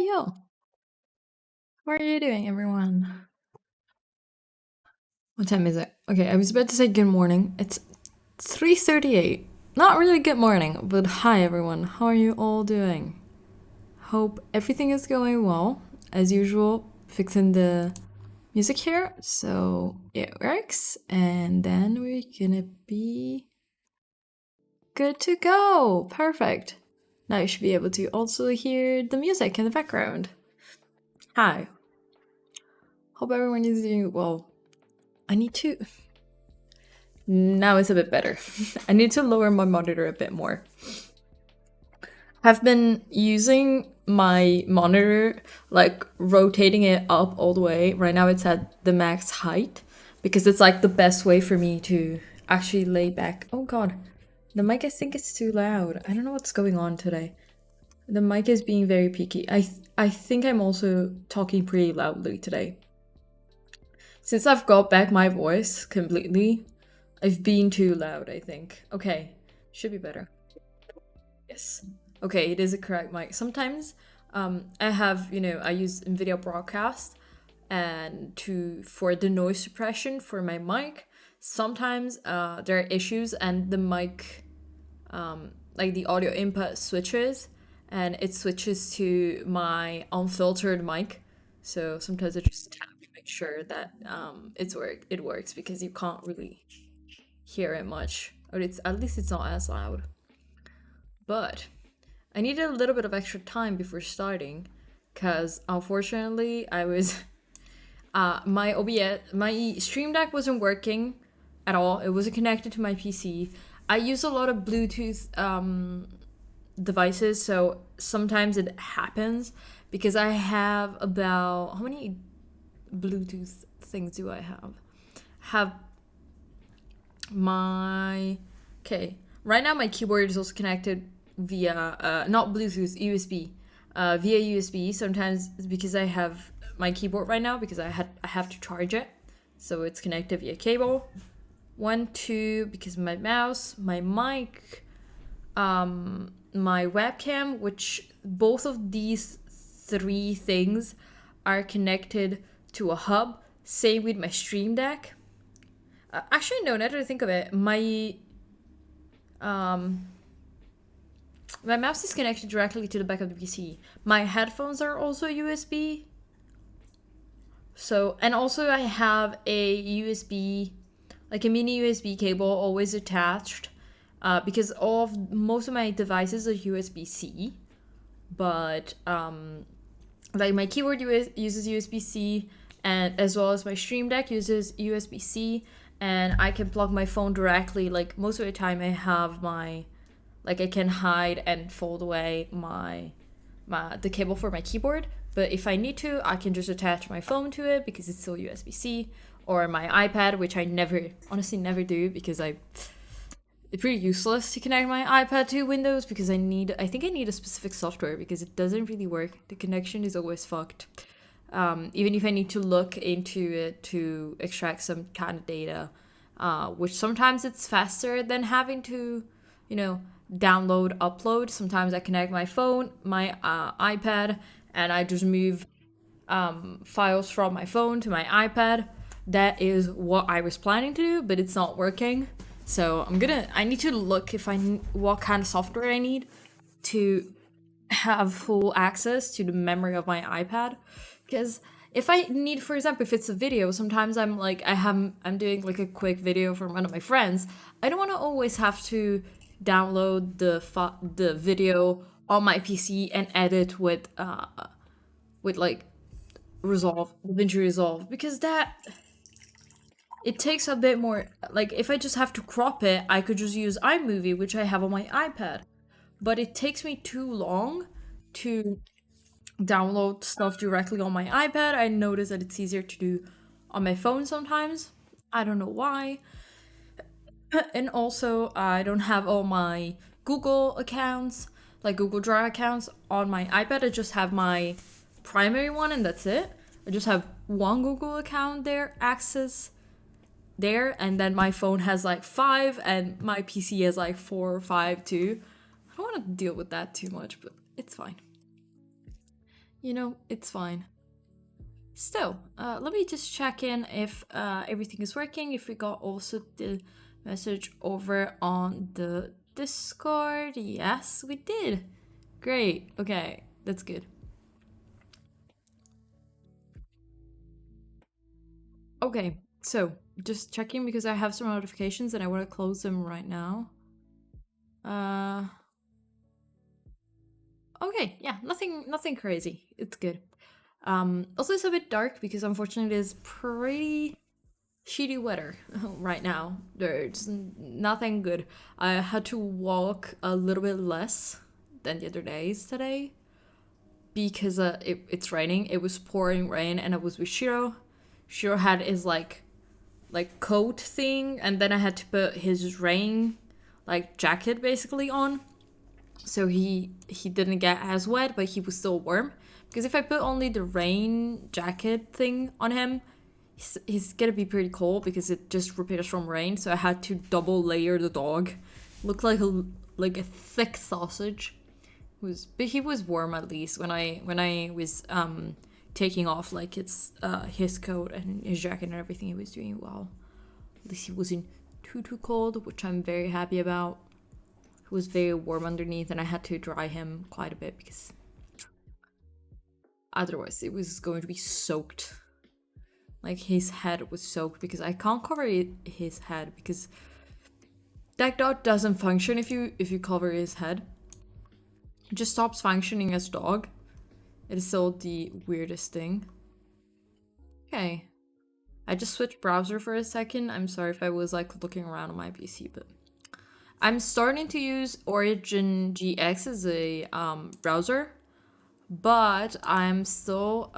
yo. How are you doing, everyone? What time is it? Okay, I was about to say good morning. It's 3:38. Not really good morning, but hi, everyone. How are you all doing? Hope everything is going well. As usual, fixing the music here so it works, and then we're gonna be good to go. Perfect. Now you should be able to also hear the music in the background. Hi. Hope everyone is doing well. I need to. Now it's a bit better. I need to lower my monitor a bit more. I've been using my monitor, like rotating it up all the way. Right now it's at the max height because it's like the best way for me to actually lay back. Oh god, the mic I think is too loud. I don't know what's going on today. The mic is being very peaky. I think I'm also talking pretty loudly today. Since I've got back my voice completely, I've been too loud, I think. Okay, should be better. Yes. Okay, it is a correct mic. Sometimes I have, I use NVIDIA Broadcast and for the noise suppression for my mic. Sometimes there are issues and the mic, like the audio input switches and it switches to my unfiltered mic. So sometimes I just tap to make sure that it works because you can't really hear it much, or it's at least it's not as loud. But I needed a little bit of extra time before starting, because unfortunately I was my OBS, my Stream Deck wasn't working at all. It wasn't connected to my PC. I use a lot of Bluetooth devices, so sometimes it happens because I have about how many Bluetooth things do I have? Have my okay. Right now my keyboard is also connected via not Bluetooth, USB. Via USB. Sometimes it's because I have my keyboard right now because I have to charge it. So it's connected via cable. 1, 2, because my mouse, my mic, my webcam, which both of these 3 things are connected to a hub. Same with my Stream Deck. Actually, no, now that I think of it, my mouse is connected directly to the back of the PC. My headphones are also USB. So, and also I have a USB, like a mini USB cable always attached, because most of my devices are USB-C, but like my keyboard uses USB-C, and as well as my Stream Deck uses USB-C, and I can plug my phone directly. Like most of the time I have my, like I can hide and fold away the cable for my keyboard, but if I need to, I can just attach my phone to it because it's still USB-C, or my iPad, which I honestly never do because it's pretty useless to connect my iPad to Windows because I think I need a specific software because it doesn't really work. The connection is always fucked. Even if I need to look into it to extract some kind of data, which sometimes it's faster than having to, download, upload. Sometimes I connect my phone, my iPad, and I just move files from my phone to my iPad. That is what I was planning to do, but it's not working. So I need to look what kind of software I need to have full access to the memory of my iPad. Because if I need, for example, if it's a video, sometimes I'm doing like a quick video from one of my friends. I don't want to always have to download the video on my PC and edit with like DaVinci Resolve, because it takes a bit more. Like if I just have to crop it, I could just use iMovie, which I have on my iPad, but it takes me too long to download stuff directly on my iPad. I notice that it's easier to do on my phone sometimes. I don't know why. And also, I don't have all my Google accounts, like Google Drive accounts, on my iPad. I just have my primary one, and that's it. I just have one Google account there, access there, and then my phone has like 5, and my PC has like 4 or 5 too. I don't want to deal with that too much, but it's fine. it's fine. Still, let me just check in if everything is working. If we got also the message over on the Discord. Yes, we did. Great. Okay, that's good. Okay, so just checking because I have some notifications and I want to close them right now. Okay, yeah, nothing crazy. It's good. Also it's a bit dark because unfortunately it's pretty shitty weather right now. There's nothing good. I had to walk a little bit less than the other days today because it's raining. It was pouring rain and I was with Shiro. Shiro had his like coat thing and then I had to put his rain like jacket basically on. So he didn't get as wet, but he was still warm. Because if I put only the rain jacket thing on him, he's gonna be pretty cold because it just repairs from rain. So I had to double layer the dog. Looked like a thick sausage. But he was warm at least when I was taking off like his coat and his jacket and everything. He was doing well. At least he wasn't too cold, which I'm very happy about. He was very warm underneath, and I had to dry him quite a bit because otherwise it was going to be soaked. Like his head was soaked because I can't cover his head because that dog doesn't function if you cover his head. It just stops functioning as dog. It is still the weirdest thing. Okay. I just switched browser for a second. I'm sorry if I was like looking around on my PC, but I'm starting to use Origin GX as a browser, but I'm still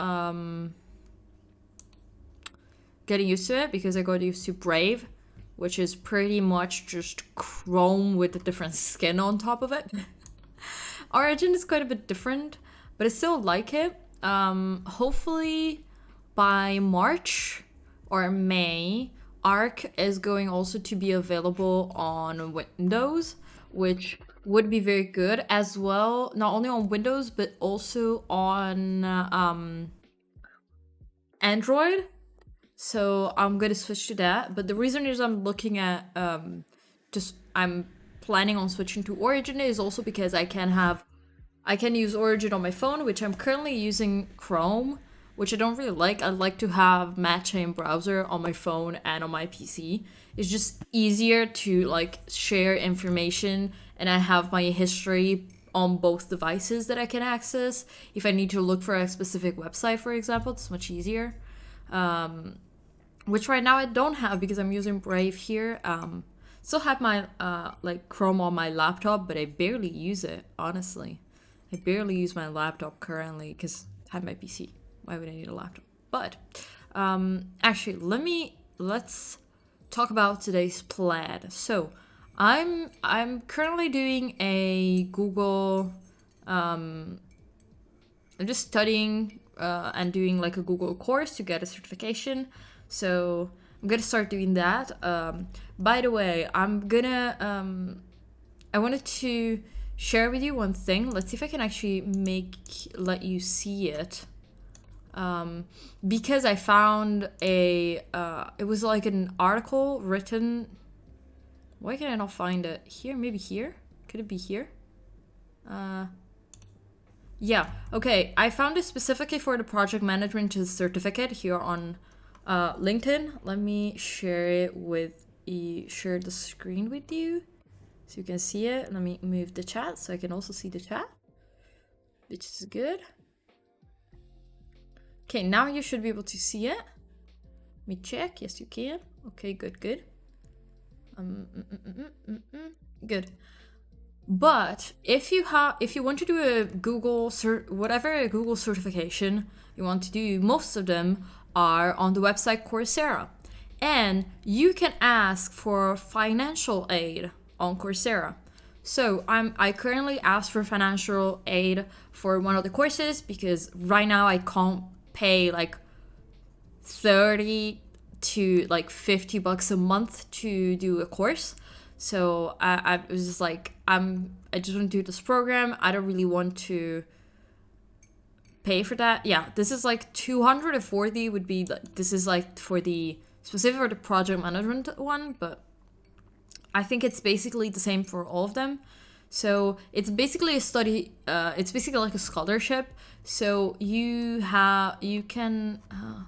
getting used to it because I got used to Brave, which is pretty much just Chrome with a different skin on top of it. Origin is quite a bit different, but I still like it. Hopefully by March or May, Arc is going also to be available on Windows, which would be very good as well, not only on Windows but also on Android. So I'm gonna switch to that. But the reason is I'm looking at I'm planning on switching to Origin is also because I can use Origin on my phone, which I'm currently using Chrome, which I don't really like. I like to have matching browser on my phone and on my PC. It's just easier to like share information, and I have my history on both devices that I can access. If I need to look for a specific website, for example, it's much easier. Which right now I don't have because I'm using Brave here. Still have my like Chrome on my laptop, but I barely use it, honestly. I barely use my laptop currently because I have my PC. Why would I need a laptop? But actually, let's talk about today's plan. So I'm currently doing a Google. I'm just studying and doing like a Google course to get a certification. So I'm gonna start doing that. By the way, I wanted to share with you one thing. Let's see if I can actually let you see it. Because I found it was like an article written. Why can I not find it here? Maybe here? Could it be here? Yeah. Okay. I found it specifically for the project management certificate here on LinkedIn. Let me share the screen with you so you can see it. Let me move the chat so I can also see the chat, which is good. Okay, now you should be able to see it. Let me check. Yes, you can. Okay, good. Good. But if you want to do a Google Google certification you want to do, most of them are on the website Coursera, and you can ask for financial aid on Coursera. So I currently ask for financial aid for one of the courses because right now I can't pay like 30 to like $50 a month to do a course. So I was just like, I just want to do this program. I don't really want to pay for that. Yeah, this is like 240 would be, this is like for the specific for the project management one, but I think it's basically the same for all of them. So it's basically a study, it's basically like a scholarship. So you can,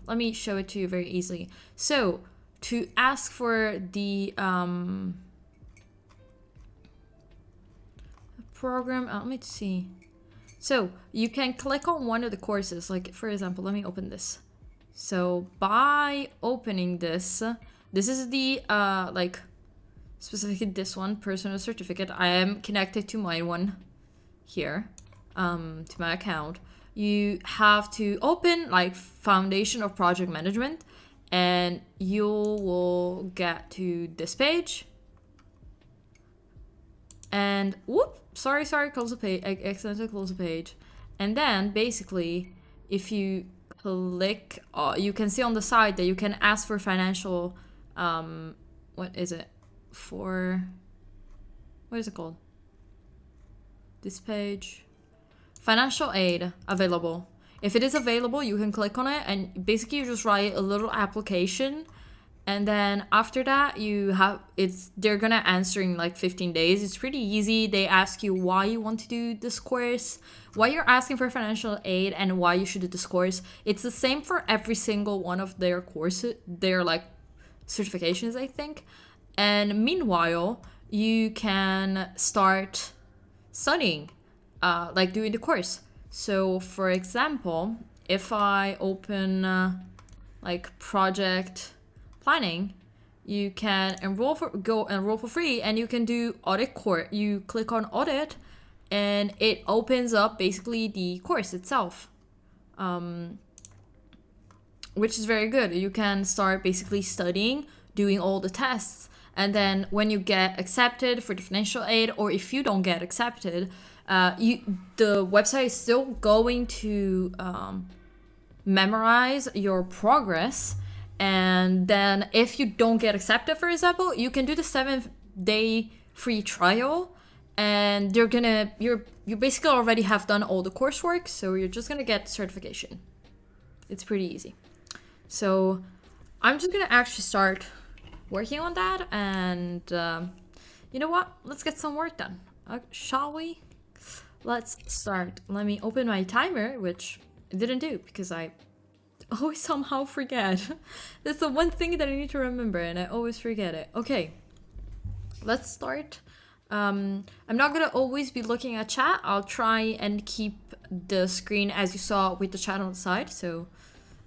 let me show it to you very easily. So to ask for the program, let me see. So you can click on one of the courses, like for example, let me open this. So by opening this, this is the like specifically this one, personal certificate. I am connected to my one here, to my account. You have to open like foundation of project management, and you will get to this page. And whoop, sorry, close the page. I accidentally close the page. And then basically, if you click, you can see on the side that you can ask for financial, what is it? What is it called? This page. Financial aid available. If it is available, you can click on it, and basically you just write a little application. And then after that, they're gonna answer in like 15 days. It's pretty easy. They ask you why you want to do this course, why you're asking for financial aid, and why you should do this course. It's the same for every single one of their courses, their like certifications, I think. And meanwhile, you can start studying, like doing the course. So for example, if I open like project planning, you can go enroll for free, and you can do audit course. You click on audit, and it opens up basically the course itself, which is very good. You can start basically studying, doing all the tests, and then when you get accepted for the financial aid, or if you don't get accepted, the website is still going to memorize your progress. And then if you don't get accepted, for example, you can do the 7-day free trial, and you basically already have done all the coursework, so you're just gonna get certification. It's pretty easy. So I'm just gonna actually start working on that, and you know what? Let's get some work done. Shall we? Let's start. Let me open my timer, which I didn't do because I always somehow forget. That's the one thing that I need to remember, and I always forget it. Okay, let's start. I'm not gonna always be looking at chat. I'll try and keep the screen as you saw with the chat on the side, so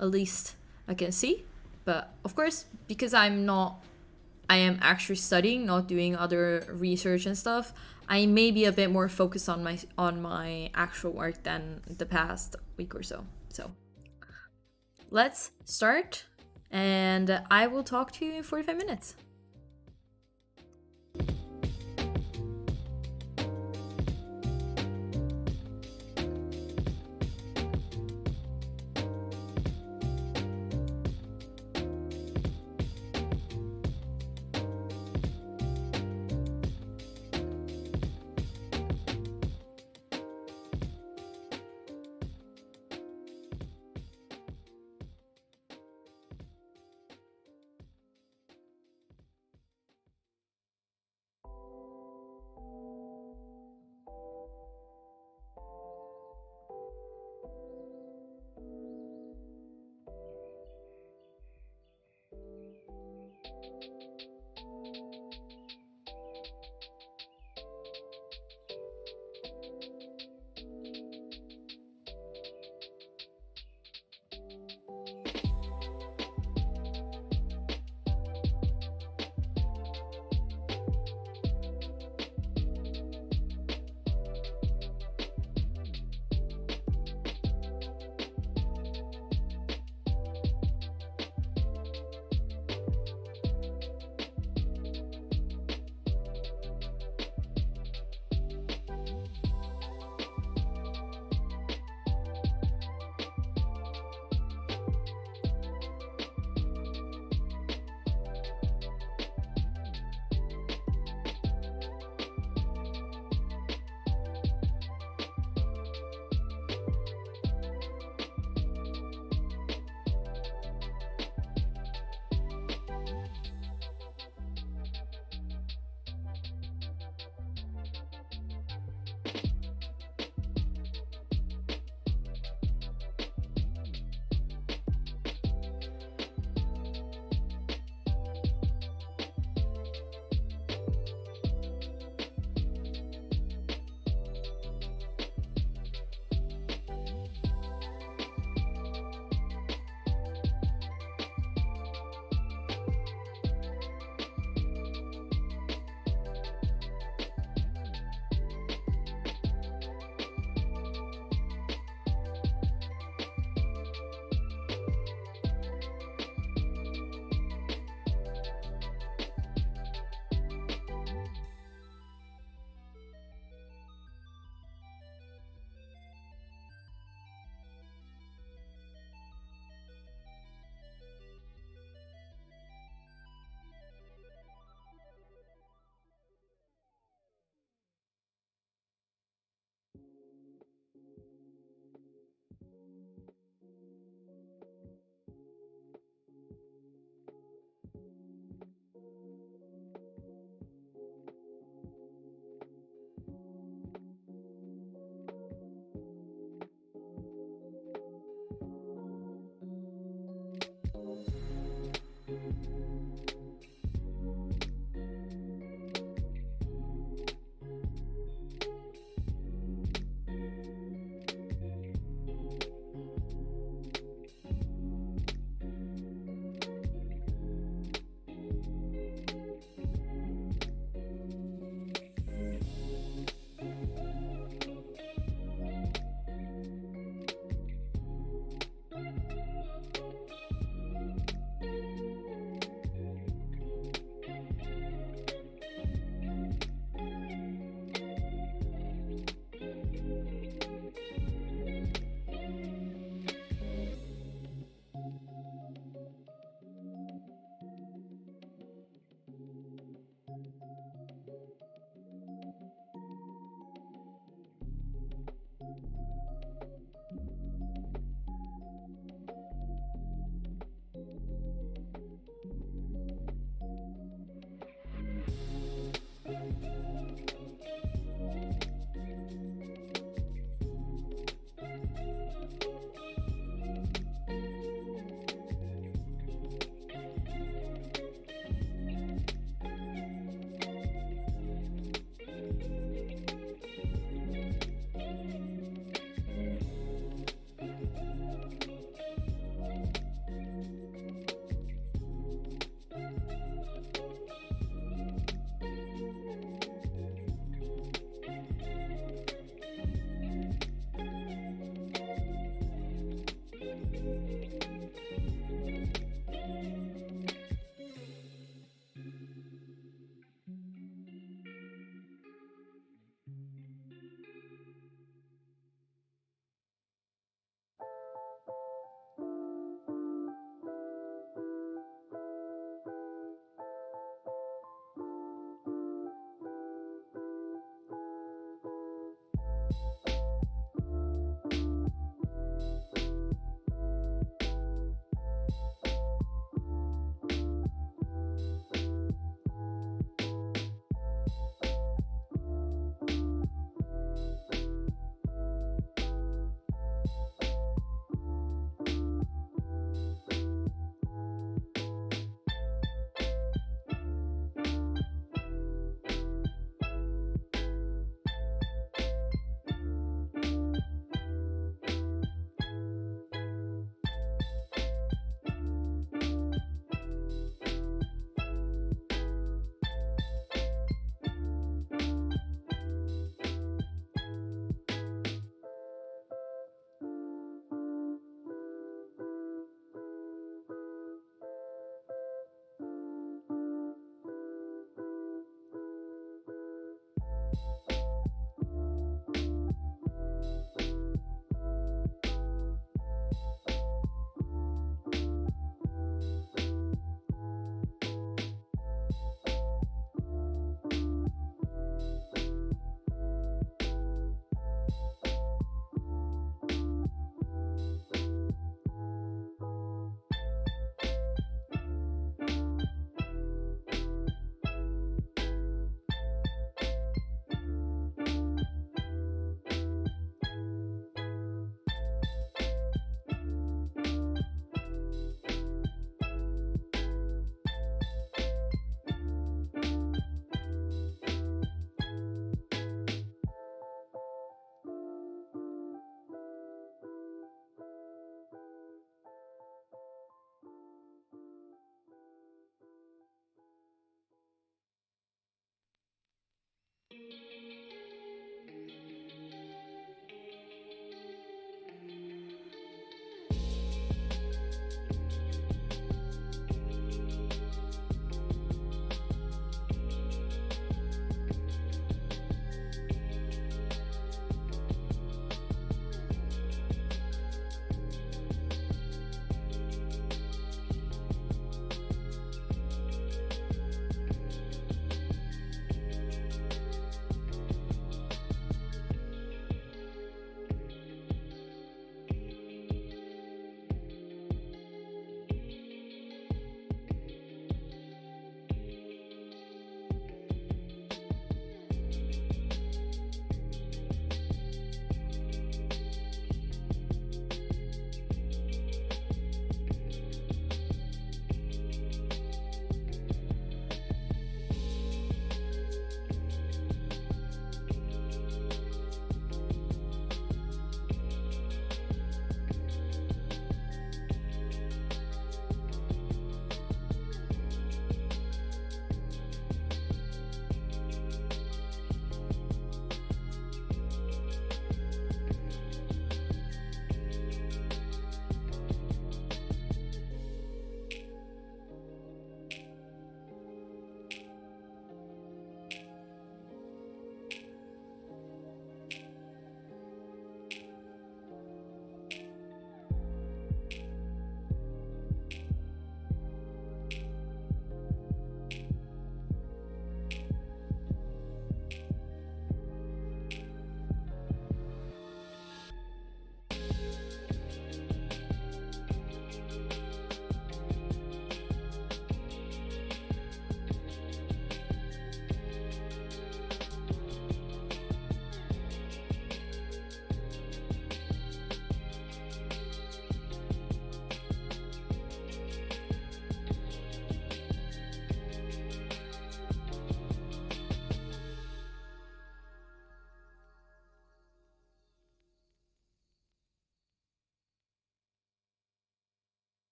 at least I can see. But of course, because I am actually studying, not doing other research and stuff, I may be a bit more focused on my actual work than the past week or so. So let's start, and I will talk to you in 45 minutes.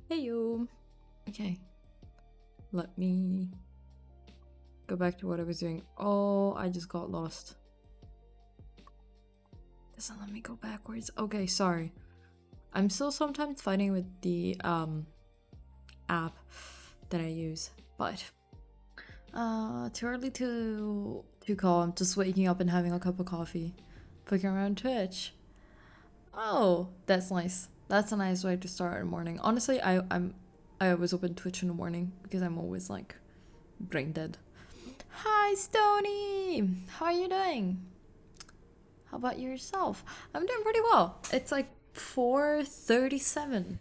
Hey yo. Okay. Let me go back to what I was doing. Oh, I just got lost. Doesn't let me go backwards. Okay, sorry. I'm still sometimes fighting with the app that I use, but too early to call. I'm just waking up and having a cup of coffee, poking around Twitch. Oh, that's nice. That's a nice way to start a morning. Honestly, I always open Twitch in the morning because I'm always like brain dead. Hi, Stony. How are you doing? How about yourself? I'm doing pretty well. It's like 4:37.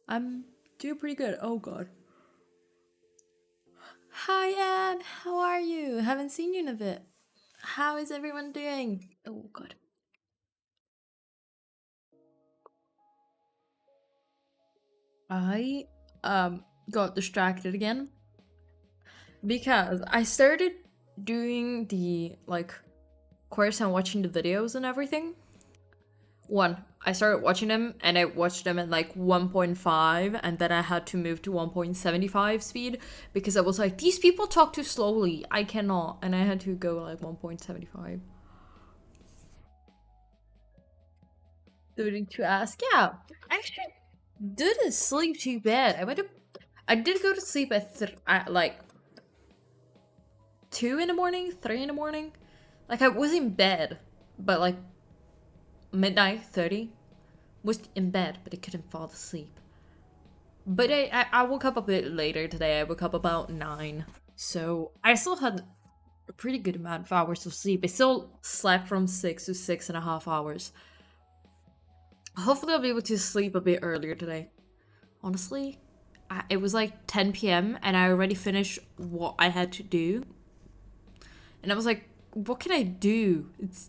I'm doing pretty good. Oh god. Hi, Anne. How are you? Haven't seen you in a bit. How is everyone doing? Oh god. I got distracted again because I started doing the like course and watching the videos and everything. I started watching them and I watched them at like 1.5 and then I had to move to 1.75 speed because I was like, these people talk too slowly. I cannot. And I had to go like 1.75. To ask, yeah. I actually didn't sleep too bad. I did go to sleep at like 2 in the morning, 3 in the morning. Like I was in bed, but like midnight 30 was in bed, but I couldn't fall asleep. But I woke up a bit later today. I woke up about 9. So I still had a pretty good amount of hours of sleep. I still slept from 6 to 6.5 hours. Hopefully I'll be able to sleep a bit earlier today. Honestly, it was like 10 p.m. and I already finished what I had to do. And I was like, what can I do? It's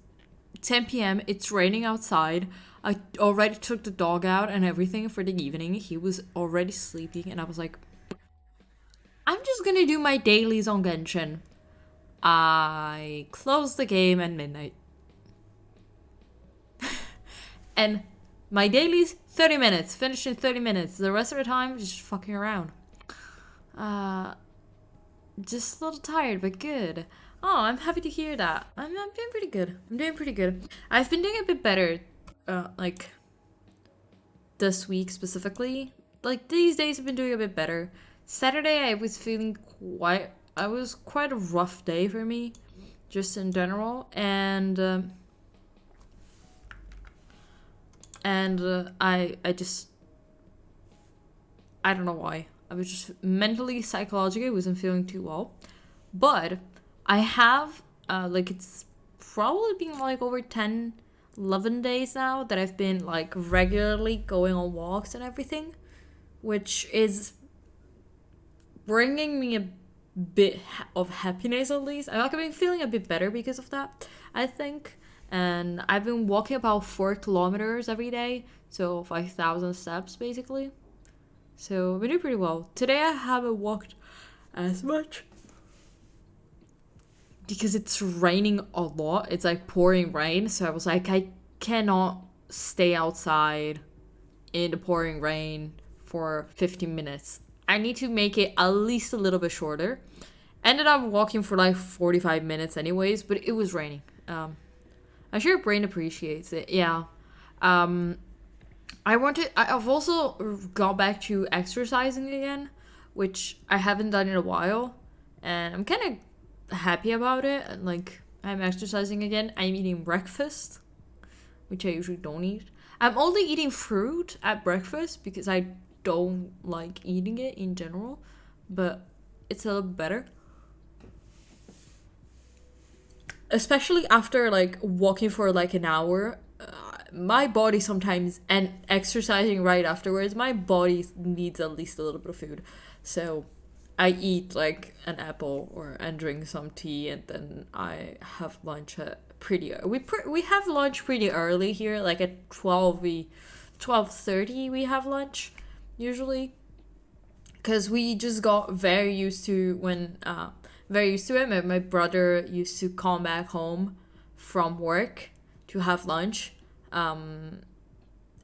10 p.m. It's raining outside. I already took the dog out and everything for the evening. He was already sleeping and I was like, I'm just gonna do my dailies on Genshin. I closed the game at midnight. And my dailies, 30 minutes. Finished in 30 minutes. The rest of the time, just fucking around. Just a little tired, but good. Oh, I'm happy to hear that. I'm doing pretty good. I'm doing pretty good. I've been doing a bit better, like, this week specifically. Like, these days I've been doing a bit better. Saturday I was feeling I was quite a rough day for me, just in general. And I just, I don't know why. I was just mentally, psychologically, wasn't feeling too well. But I have, like, it's probably been like over 10, 11 days now that I've been like regularly going on walks and everything, which is bringing me a bit of happiness at least. I've been feeling a bit better because of that, I think. And I've been walking about 4 kilometers every day, so 5,000 steps basically. So I've been doing pretty well. Today I haven't walked as much because it's raining a lot. It's like pouring rain, so I was like, I cannot stay outside in the pouring rain for 15 minutes. I need to make it at least a little bit shorter. Ended up walking for like 45 minutes anyways, but it was raining. I'm sure your brain appreciates it. Yeah. I've also got back to exercising again, which I haven't done in a while, and I'm kind of happy about it. Like, I'm exercising again. I'm eating breakfast, which I usually don't eat. I'm only eating fruit at breakfast because I don't like eating it in general, but it's a little better. Especially after like walking for like an hour, my body sometimes, and exercising right afterwards, my body needs at least a little bit of food. So I eat like an apple and drink some tea, and then I have lunch at we have lunch pretty early here, like at 12:30 we have lunch usually, because we just got very used to it. My brother used to come back home from work to have lunch. And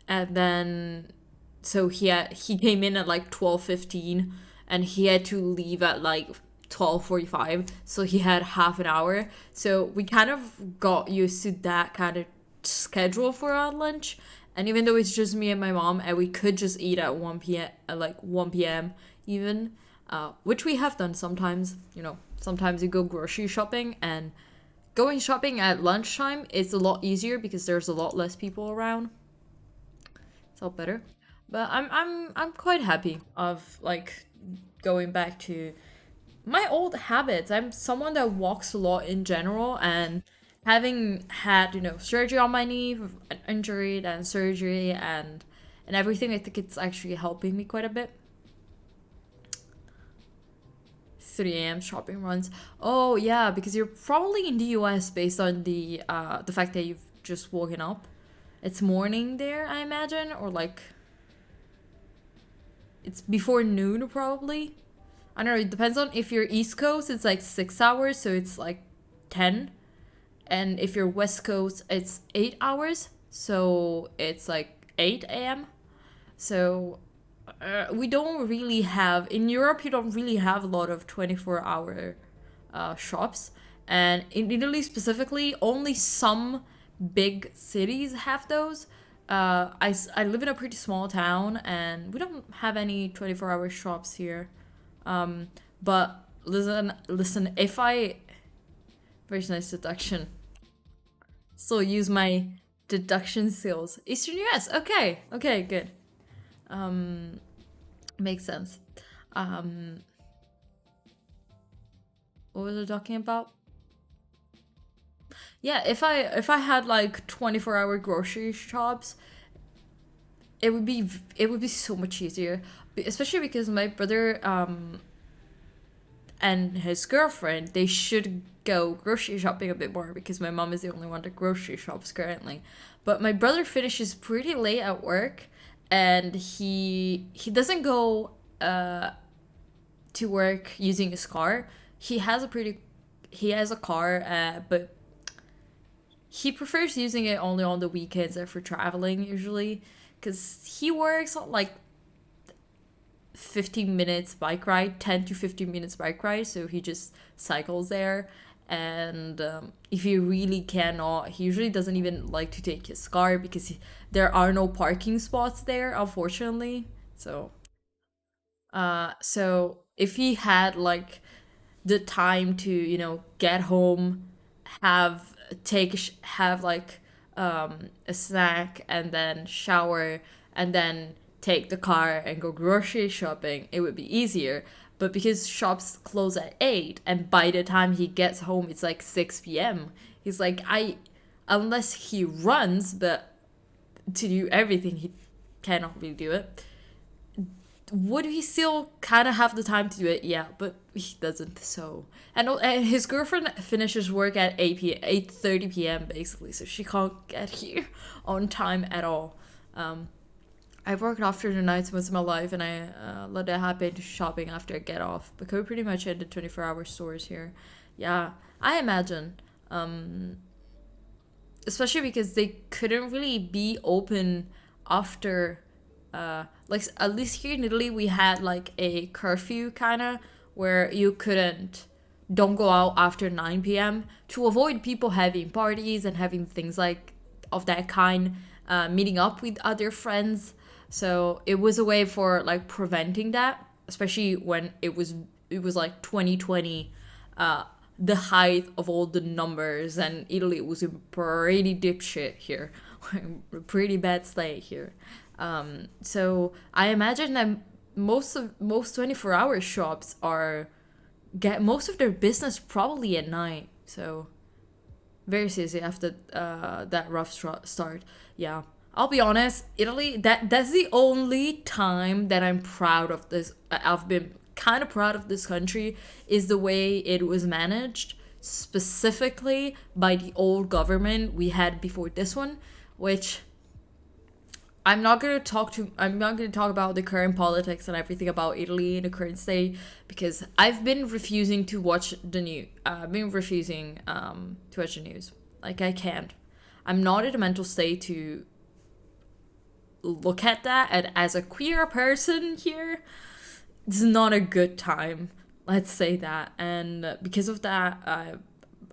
then so he came in at like 12:15 and he had to leave at like 12:45, so he had half an hour. So we kind of got used to that kind of schedule for our lunch. And even though it's just me and my mom and we could just eat at 1 p.m. at like 1 p.m. even, which we have done sometimes. Sometimes you go grocery shopping, and going shopping at lunchtime is a lot easier because there's a lot less people around. It's all better. But I'm quite happy of like going back to my old habits. I'm someone that walks a lot in general, and having had, surgery on my knee, an injury and surgery and everything, I think it's actually helping me quite a bit. 3 a.m. shopping runs. Oh yeah, because you're probably in the US based on the fact that you've just woken up. It's morning there, I imagine, or like it's before noon probably. I don't know, it depends on if you're East Coast, it's like 6 hours, so it's like 10. And if you're West Coast, it's 8 hours, so it's like 8 a.m. So we don't really have, in Europe, you don't really have a lot of 24-hour shops. And in Italy specifically, only some big cities have those. I live in a pretty small town, and we don't have any 24-hour shops here. But listen, if I... Very nice deduction. So use my deduction skills. Eastern US, okay, good. Makes sense. What was I talking about? Yeah, if I had like 24-hour grocery shops, it would be so much easier, especially because my brother and his girlfriend, they should go grocery shopping a bit more because my mom is the only one that grocery shops currently. But my brother finishes pretty late at work, and he doesn't go to work using his car. He has a car, but he prefers using it only on the weekends and for traveling usually, because he works like 15 minutes bike ride, 10 to 15 minutes bike ride, so he just cycles there. And if he really cannot, he usually doesn't even like to take his car because there are no parking spots there, unfortunately. So if he had like the time to, get home, have like a snack, and then shower, and then take the car and go grocery shopping, it would be easier. But because shops close at 8, and by the time he gets home it's like 6 p.m., he's like, unless he runs, but to do everything he cannot really do it. Would he still kind of have the time to do it? Yeah, but he doesn't. So, and his girlfriend finishes work at 8:30 p.m. basically, so she can't get here on time at all. I've worked after the nights most of my life, and I let that happen to shopping after I get off. Because we pretty much had the 24-hour stores here. Yeah, I imagine. Especially because they couldn't really be open after like at least here in Italy we had like a curfew kind of, where you couldn't don't go out after 9 p.m. to avoid people having parties and having things like of that kind, meeting up with other friends. So it was a way for like preventing that, especially when it was like 2020, the height of all the numbers, and Italy was in pretty deep shit here, pretty bad state here. So I imagine that most 24-hour shops get most of their business probably at night. So very seriously after that rough start. Yeah, I'll be honest, Italy, that's the only time that I'm proud of this. I've been kind of proud of this country, is the way it was managed, specifically by the old government we had before this one, which I'm not gonna talk about the current politics and everything about Italy in the current state, because I've been refusing to watch the news. I've been refusing to watch the news. Like, I can't. I'm not in a mental state to look at that. And as a queer person here, it's not a good time. Let's say that. And because of that,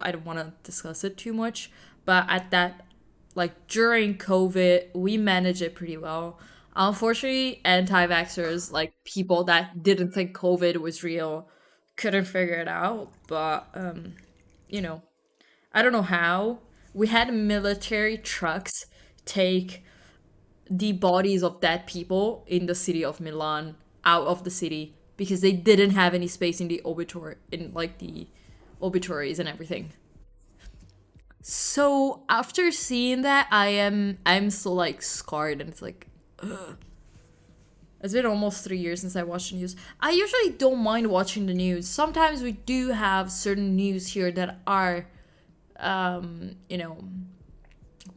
I don't want to discuss it too much. But at that, like during COVID, we managed it pretty well. Unfortunately, anti vaxxers, like people that didn't think COVID was real, couldn't figure it out. But, you know, I don't know how. We had military trucks take the bodies of dead people in the city of Milan out of the city because they didn't have any space in the obituary in like the obituaries and everything. So after seeing that, I'm still like scarred, and it's like it's been almost 3 years since I watched the news. I usually don't mind watching the news. Sometimes we do have certain news here that are, you know,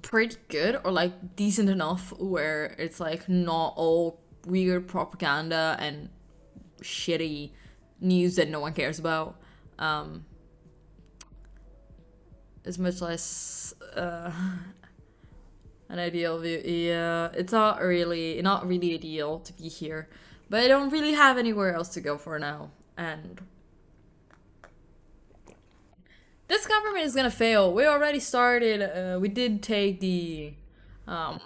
pretty good or like decent enough where it's like not all weird propaganda and shitty news that no one cares about. As much less an ideal view. Yeah, it's not really ideal to be here, but I don't really have anywhere else to go for now. And this government is gonna fail. We already started. We did take the um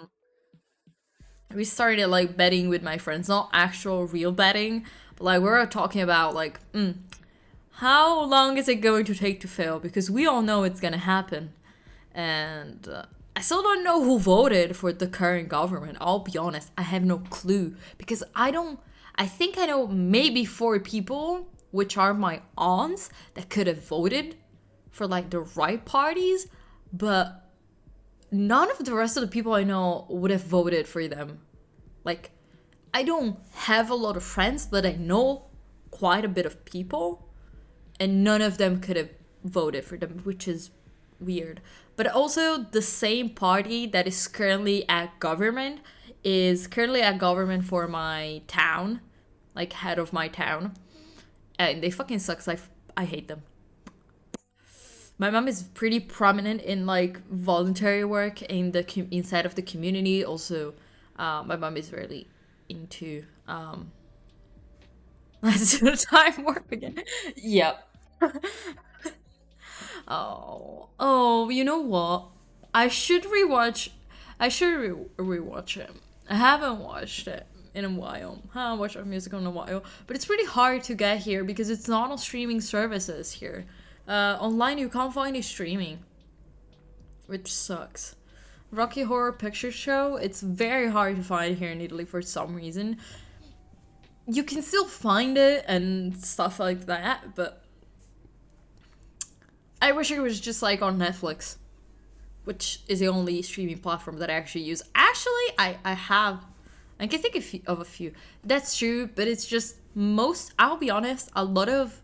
we started like betting with my friends, not actual real betting, but like we were talking about like, how long is it going to take to fail? Because we all know it's gonna happen, and I still don't know who voted for the current government. I'll be honest, I have no clue because I don't. I think I know maybe four people, which are my aunts, that could have voted for like the right parties, but none of the rest of the people I know would have voted for them. Like, I don't have a lot of friends, but I know quite a bit of people, and none of them could have voted for them, which is weird. But also, the same party that is currently at government is currently at government for my town, like head of my town, and they fucking suck. 'Cause I hate them. My mom is pretty prominent in like voluntary work in the inside of the community. Also, my mom is really into let's do the time warp again. Yep. Oh, you know what? I should rewatch. I should rewatch it. I haven't watched it in a while. I haven't watched our musical in a while, but it's pretty hard to get here because it's not on streaming services here. Online, you can't find it streaming, which sucks. Rocky Horror Picture Show, it's very hard to find here in Italy for some reason. You can still find it and stuff like that, but I wish it was just like on Netflix, which is the only streaming platform that I actually use. Actually, I have. I can think of a few. That's true, but it's just most, I'll be honest, a lot of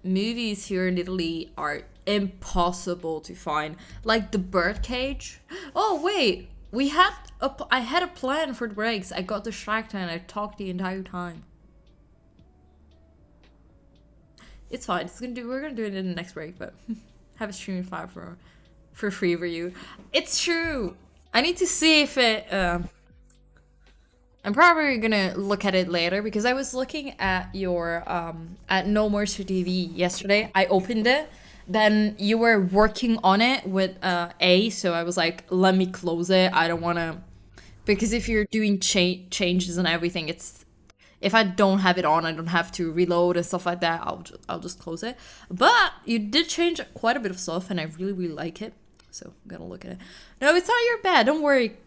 movies here in Italy are impossible to find. Like The Birdcage. Oh, wait. I had a plan for the breaks. I got distracted and I talked the entire time. It's fine. We're gonna do it in the next break, but have a streaming file for free for you. It's true. I need to see if it. I'm probably gonna look at it later because I was looking at your at No Mercy TV yesterday. I opened it. Then you were working on it with A, so I was like, let me close it. I don't wanna, because if you're doing changes and everything, it's, if I don't have it on, I don't have to reload and stuff like that. I'll just close it. But you did change quite a bit of stuff, and I really like it. So I'm gonna look at it. No, it's not your bad. Don't worry.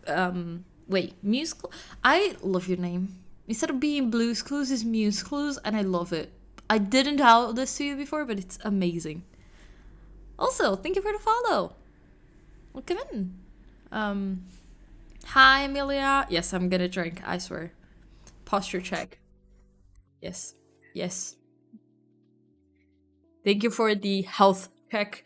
Wait, Muse Clues? I love your name. Instead of being Blues Clues, it's Muse Clues, and I love it. I didn't tell this to you before, but it's amazing. Also, thank you for the follow. Welcome in. Hi, Amelia. Yes, I'm gonna drink, I swear. Posture check. Yes. Yes. Thank you for the health check.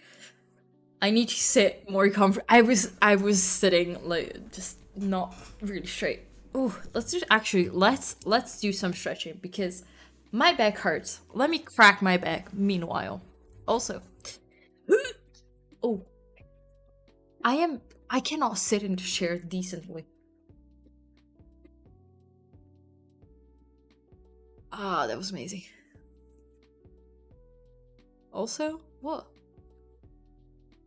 I need to sit more comfort. I was sitting like just not really straight. Oh, let's do some stretching because my back hurts. Let me crack my back meanwhile. Also, Oh, I cannot sit in the chair decently. Ah, that was amazing. Also, what?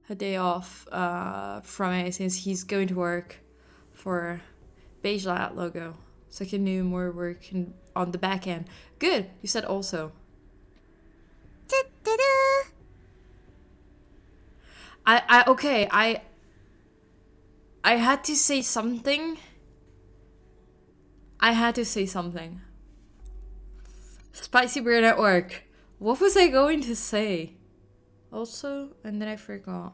A day off from it since he's going to work for Beige Light logo. So I can do more work on the back end. Good, you said also. I had to say something. Spicy Beer Network. What was I going to say? Also, and then I forgot.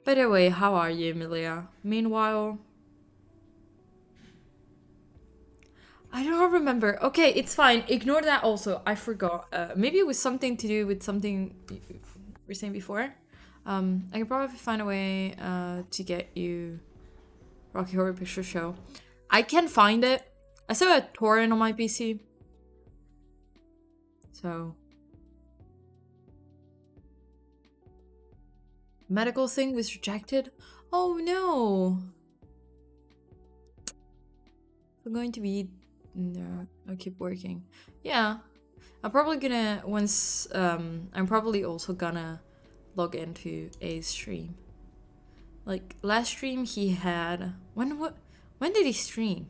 By the way, how are you, Emilia? Meanwhile, I don't remember. Okay, it's fine. Ignore that also. I forgot. Maybe it was something to do with something you were saying before. I can probably find a way to get you Rocky Horror Picture Show. I can find it. I saw a torrent on my PC. So. Medical thing was rejected? Oh no! I'm going to be... No, I'll keep working. Yeah. I'm probably gonna... Once... I'm probably also gonna log into a stream. Like, last stream he had... When did he stream?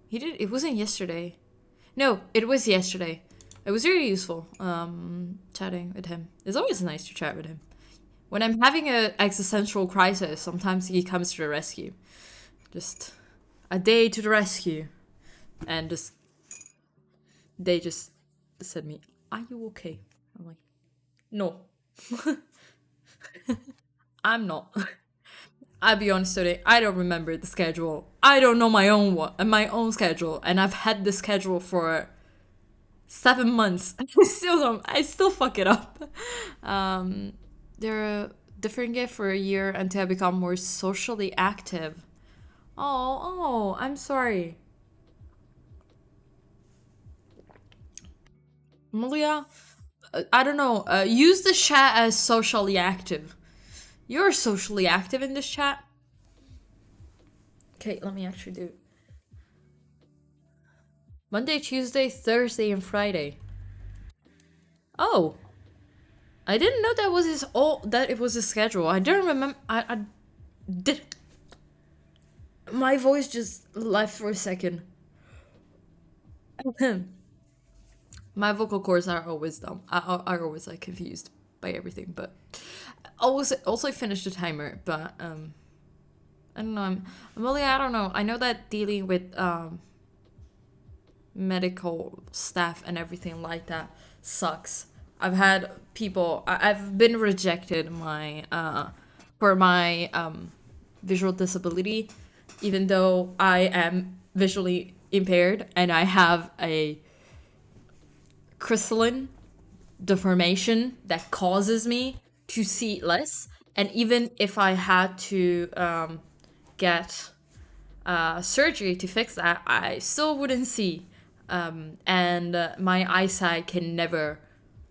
He did... It wasn't yesterday. No, it was yesterday. It was very useful, chatting with him. It's always nice to chat with him. When I'm having an existential crisis, sometimes he comes to the rescue. Just a day to the rescue. And just... They just said me, are you okay? I'm like, no. I'm not. I'll be honest today, I don't remember the schedule. I don't know my own schedule, and I've had the schedule for 7 months. I still fuck it up. They're a different gift for a year until I become more socially active. Oh, I'm sorry. Malia, I don't know. Use the chat as socially active. You're socially active in this chat. Okay, let me actually do it. Monday, Tuesday, Thursday, and Friday. Oh, I didn't know that was that it was his schedule. I didn't remember. I did. My voice just left for a second. My vocal cords are always dumb. I always like confused by everything, but also finished the timer. But I don't know. I'm really, I don't know. I know that dealing with medical staff and everything like that sucks. I've had people. I've been rejected for my visual disability, even though I am visually impaired and I have a crystalline deformation that causes me to see less. And even if I had to get surgery to fix that, I still wouldn't see. And my eyesight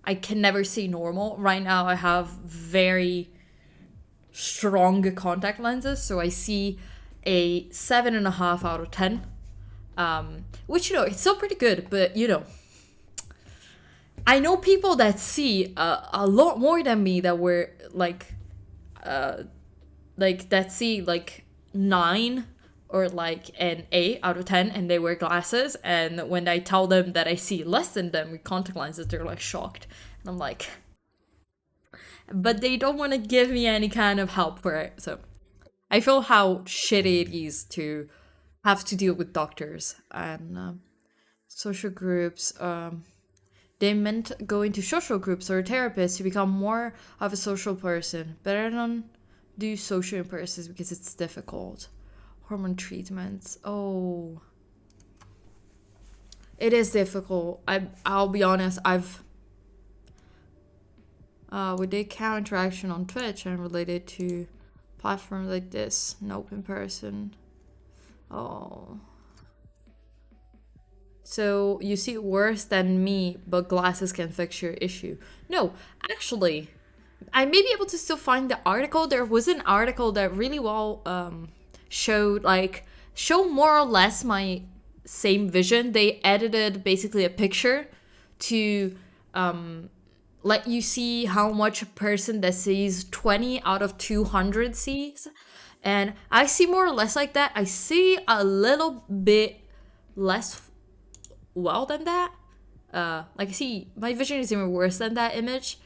I can never see normal. Right now I have very strong contact lenses, so I see a 7.5 out of 10. Which, it's still pretty good, but I know people that see a lot more than me that were like that see like 9 or like an 8 out of 10, and they wear glasses, and when I tell them that I see less than them with contact lenses, they're like shocked. And I'm like, but they don't want to give me any kind of help for it. So I feel how shitty it is to have to deal with doctors and social groups. They meant going to social groups or therapists to become more of a social person, but I don't do social in person because it's difficult. Hormone treatments. Oh, it is difficult. I'll be honest. With the account interaction on Twitch and related to platforms like this. Nope, in person. Oh. So you see worse than me, but glasses can fix your issue. No, actually, I may be able to still find the article. There was an article that really well showed show more or less my same vision. They edited basically a picture to let you see how much a person that sees 20 out of 200 sees. And I see more or less like that. I see a little bit less well than that. Like I see my vision is even worse than that image.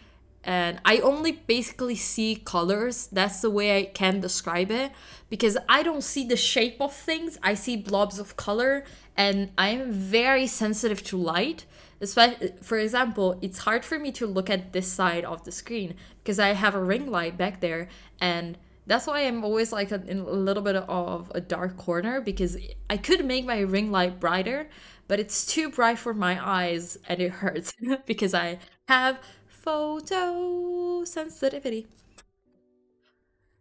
And I only basically see colors. That's the way I can describe it, because I don't see the shape of things. I see blobs of color, and I'm very sensitive to light. Especially, for example, it's hard for me to look at this side of the screen because I have a ring light back there, and that's why I'm always like in a little bit of a dark corner, because I could make my ring light brighter, but it's too bright for my eyes and it hurts because I have photo sensitivity.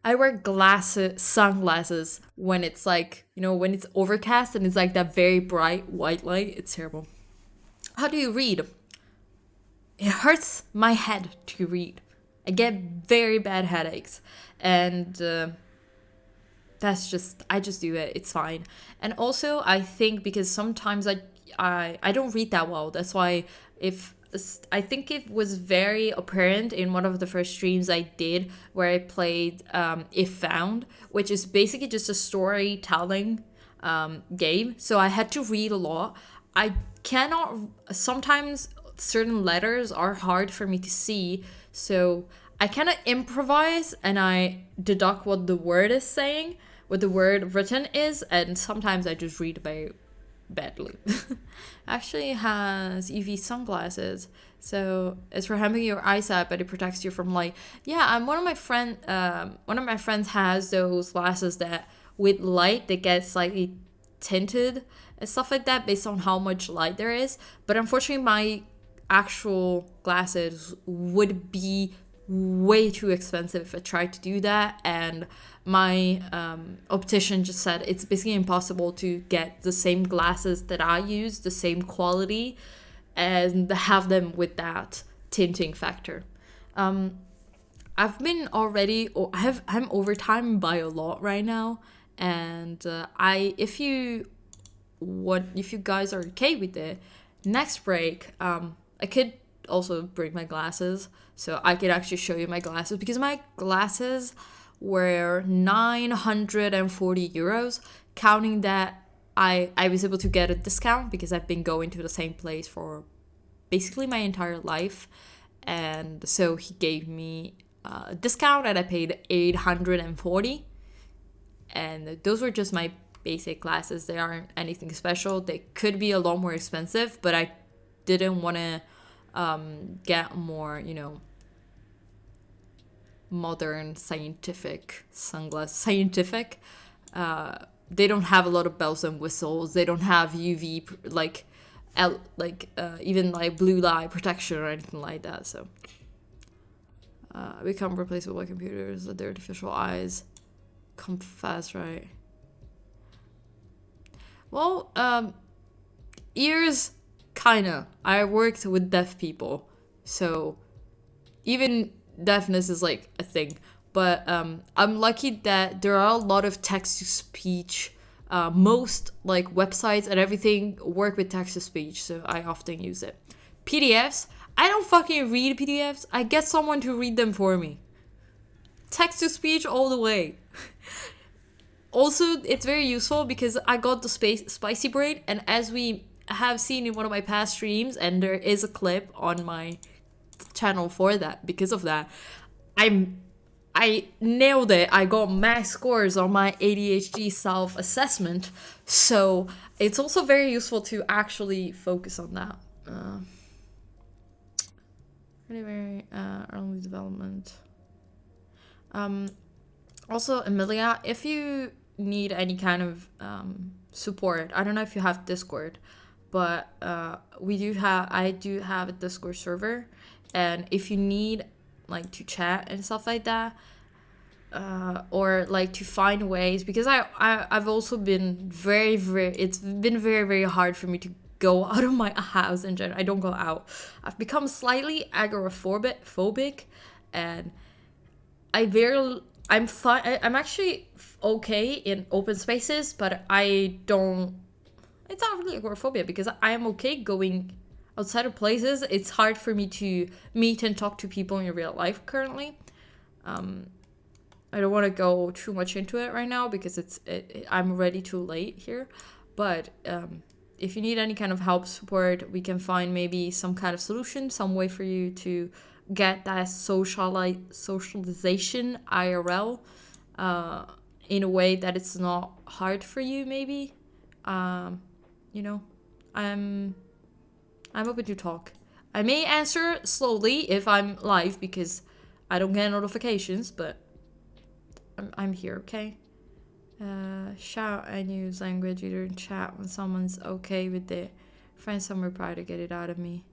I wear sunglasses when it's like, when it's overcast and it's like that very bright white light. It's terrible. How do you read? It hurts my head to read. I get very bad headaches. And I just do it. It's fine. And also, I think because sometimes I don't read that well. That's why if I think it was very apparent in one of the first streams I did where I played If Found, which is basically just a storytelling game. So I had to read a lot. I cannot, sometimes certain letters are hard for me to see. So I kind of improvise and I deduct what the word is saying, what the word written is, and sometimes I just read very badly. Actually has UV sunglasses, so it's for helping your eyesight, but it protects you from light. Yeah, one of my friends has those glasses that with light they get slightly tinted and stuff like that based on how much light there is. But unfortunately, my actual glasses would be way too expensive if I tried to do that, and my optician just said it's basically impossible to get the same glasses that I use, the same quality, and have them with that tinting factor. I've been already, I'm over time by a lot right now, and if you guys are okay with it, next break, I could also bring my glasses, so I could actually show you my glasses, because my glasses were 940 euros, counting that I was able to get a discount because I've been going to the same place for basically my entire life, and so he gave me a discount and I paid 840, and those were just my basic glasses. They aren't anything special. They could be a lot more expensive, but I didn't want to get more, modern scientific sunglasses. They don't have a lot of bells and whistles. They don't have UV even like blue light protection or anything like that. So become replaceable by computers. The artificial eyes come fast, right? Well, ears, kinda. I worked with deaf people, so even deafness is like a thing. But I'm lucky that there are a lot of text to speech. Most like websites and everything work with text to speech, so I often use it. PDFs, I don't fucking read PDFs. I get someone to read them for me. Text to speech all the way. Also, it's very useful because I got the spicy brain, and as we have seen in one of my past streams, and there is a clip on my channel for that, because of that, I nailed it. I got max scores on my ADHD self-assessment, so it's also very useful to actually focus on that. Very early development. Also, Emilia, if you need any kind of support, I don't know if you have Discord, but I do have a Discord server, and if you need like to chat and stuff like that, or like to find ways, because I've also been it's been very, very hard for me to go out of my house in general. I don't go out. I've become slightly agoraphobic, and I'm fine. I'm actually okay in open spaces, but I don't. It's not really agoraphobia because I am okay going outside of places. It's hard for me to meet and talk to people in real life currently. I don't want to go too much into it right now because I'm already too late here. But if you need any kind of help, support, we can find maybe some kind of solution, some way for you to get that socialization IRL in a way that it's not hard for you. Maybe, you know, I'm I'm open to talk. I may answer slowly if I'm live because I don't get notifications, but I'm here, okay? Shout and use language either in chat when someone's okay with it. Find some reply to get it out of me.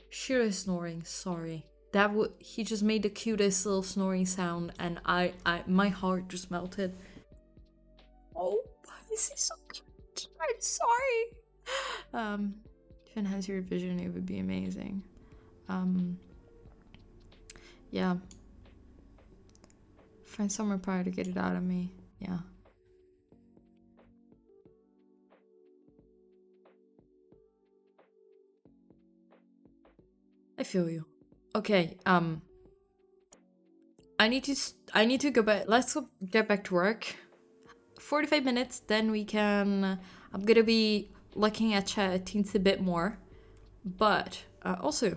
Shira is snoring, sorry. He just made the cutest little snoring sound and my heart just melted. Oh, this is so cute. I'm sorry. To enhance your vision, it would be amazing. Yeah. Find somewhere prior to get it out of me. Yeah. I feel you. Okay. I need to go back. Get back to work. 45 minutes, then we can. I'm gonna be looking at chat a teensy bit more, but also,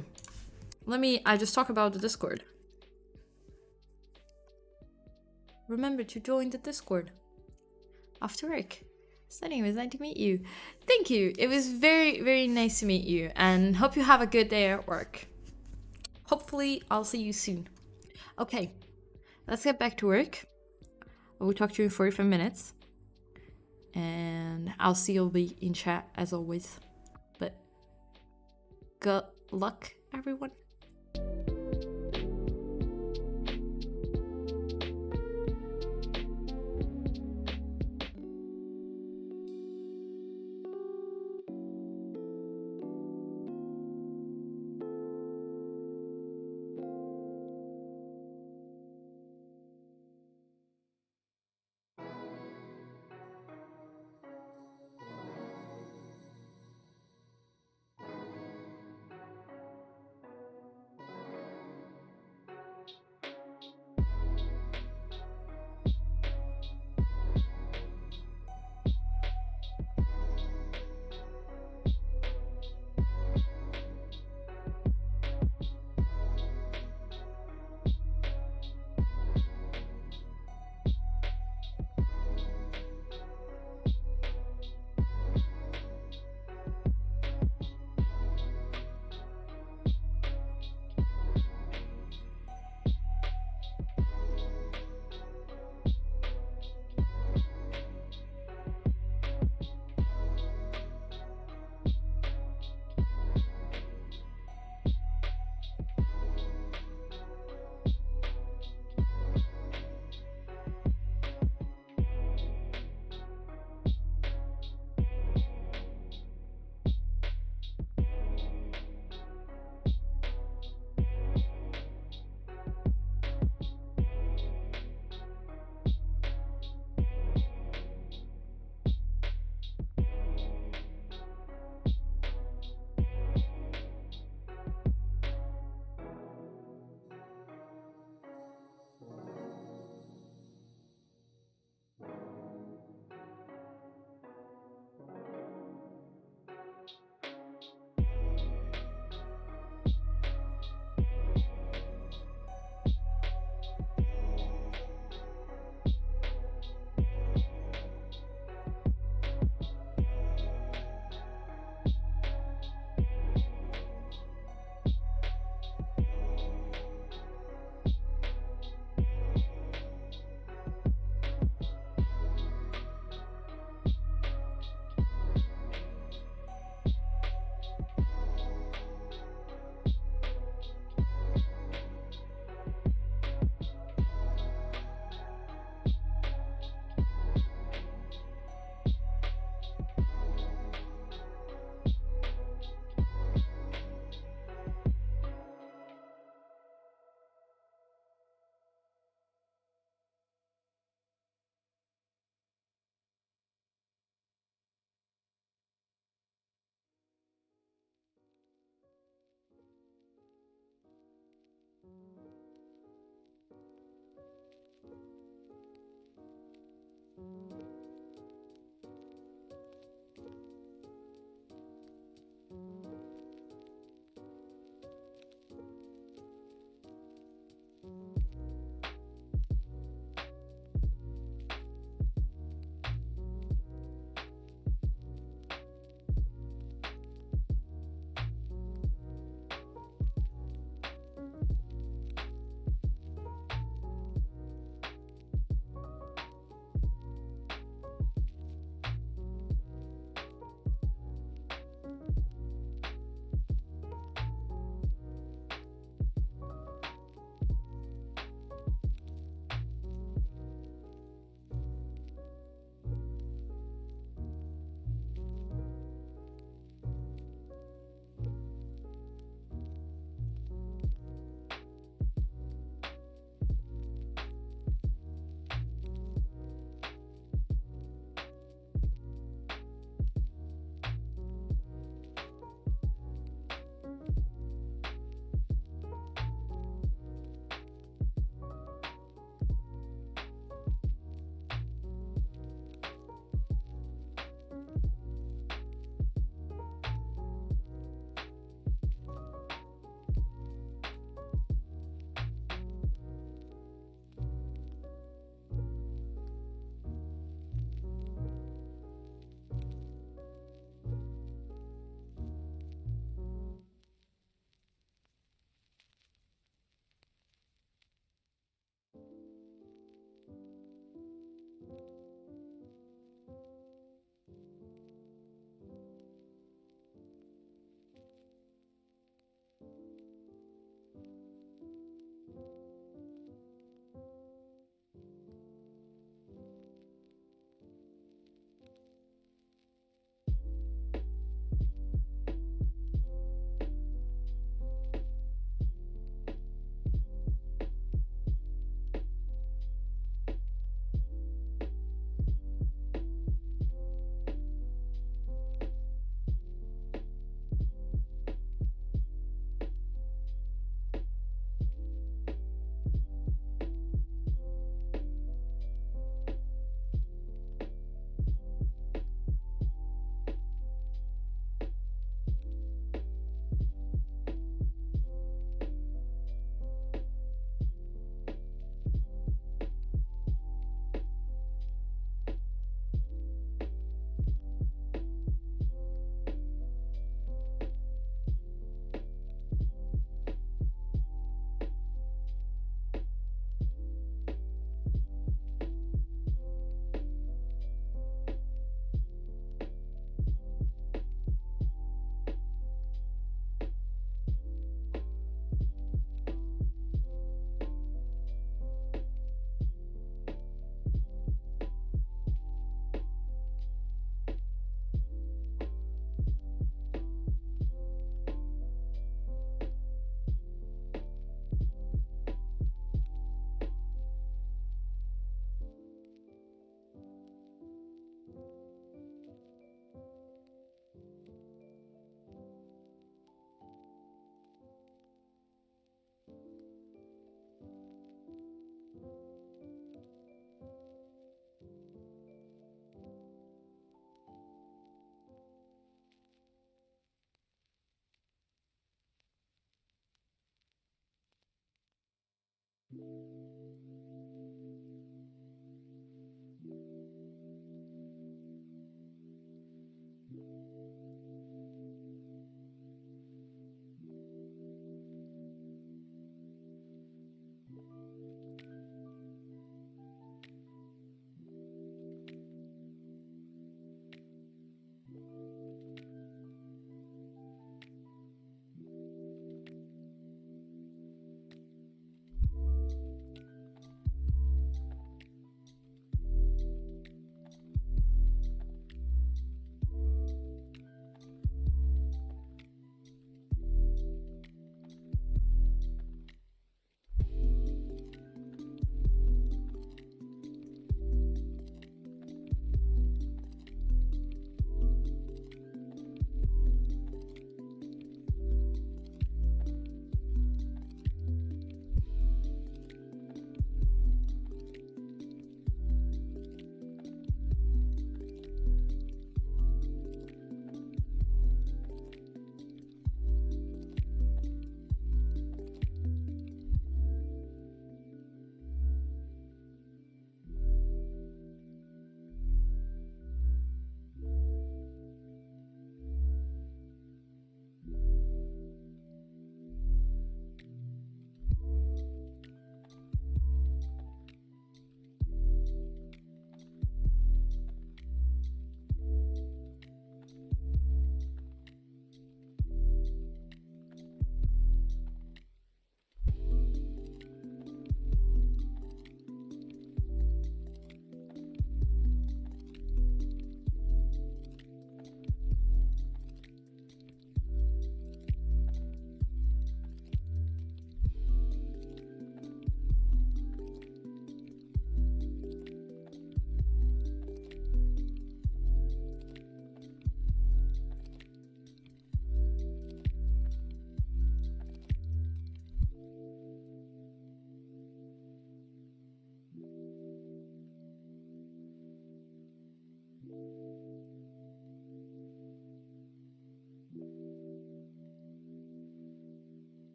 I just talk about the Discord. Remember to join the Discord after work. So anyways, nice to meet you. Thank you. It was very, very nice to meet you, and hope you have a good day at work. Hopefully, I'll see you soon. Okay, let's get back to work. We'll talk to you in 45 minutes. And I'll see you'll be in chat as always. But good luck, everyone.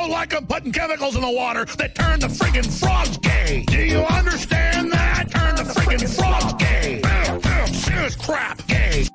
don't like them putting chemicals in the water that turn the friggin' frogs gay. Do you understand that? Turn the friggin' frogs gay. Serious crap gay.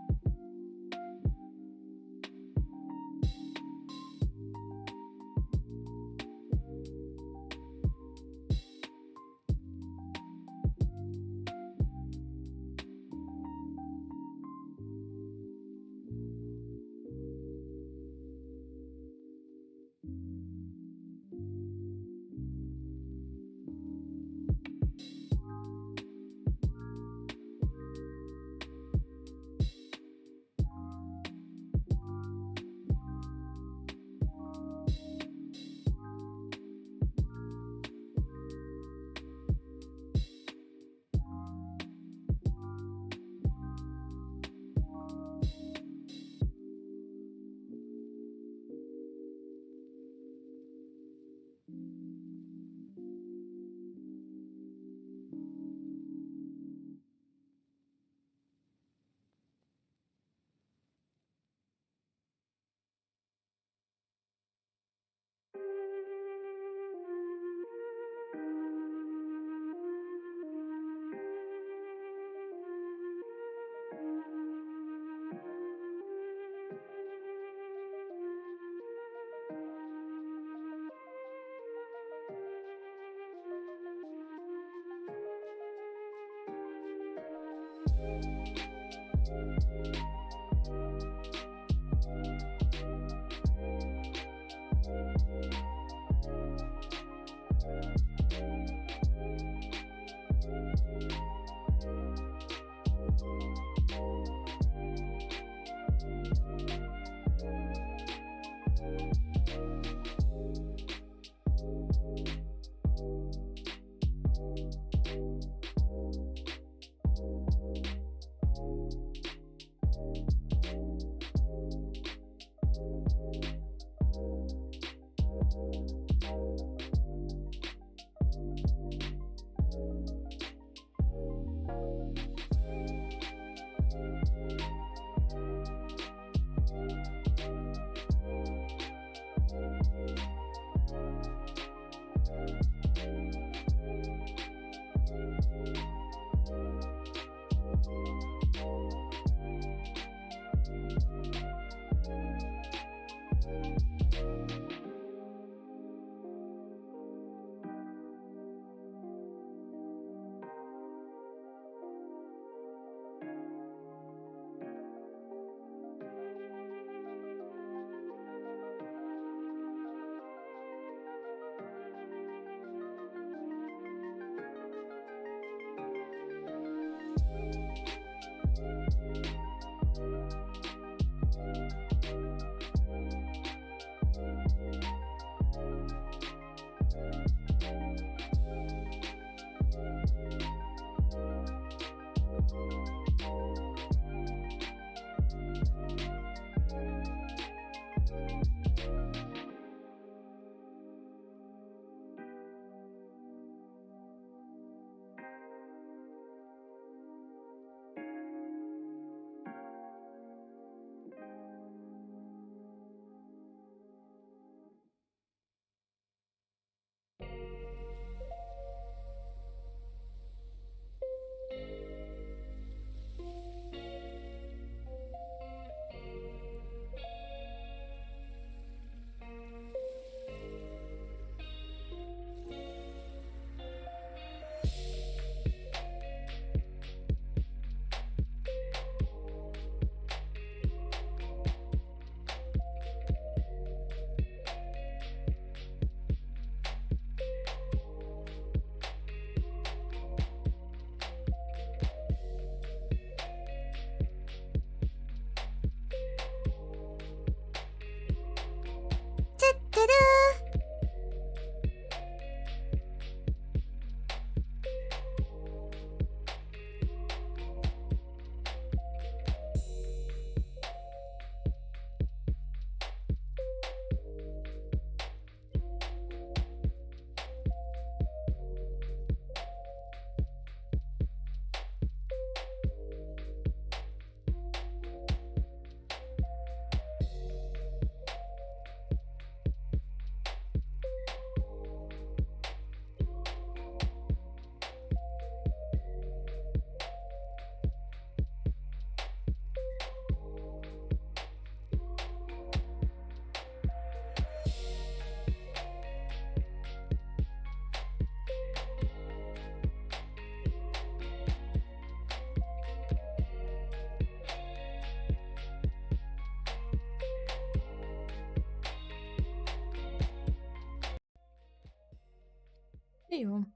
Heyo.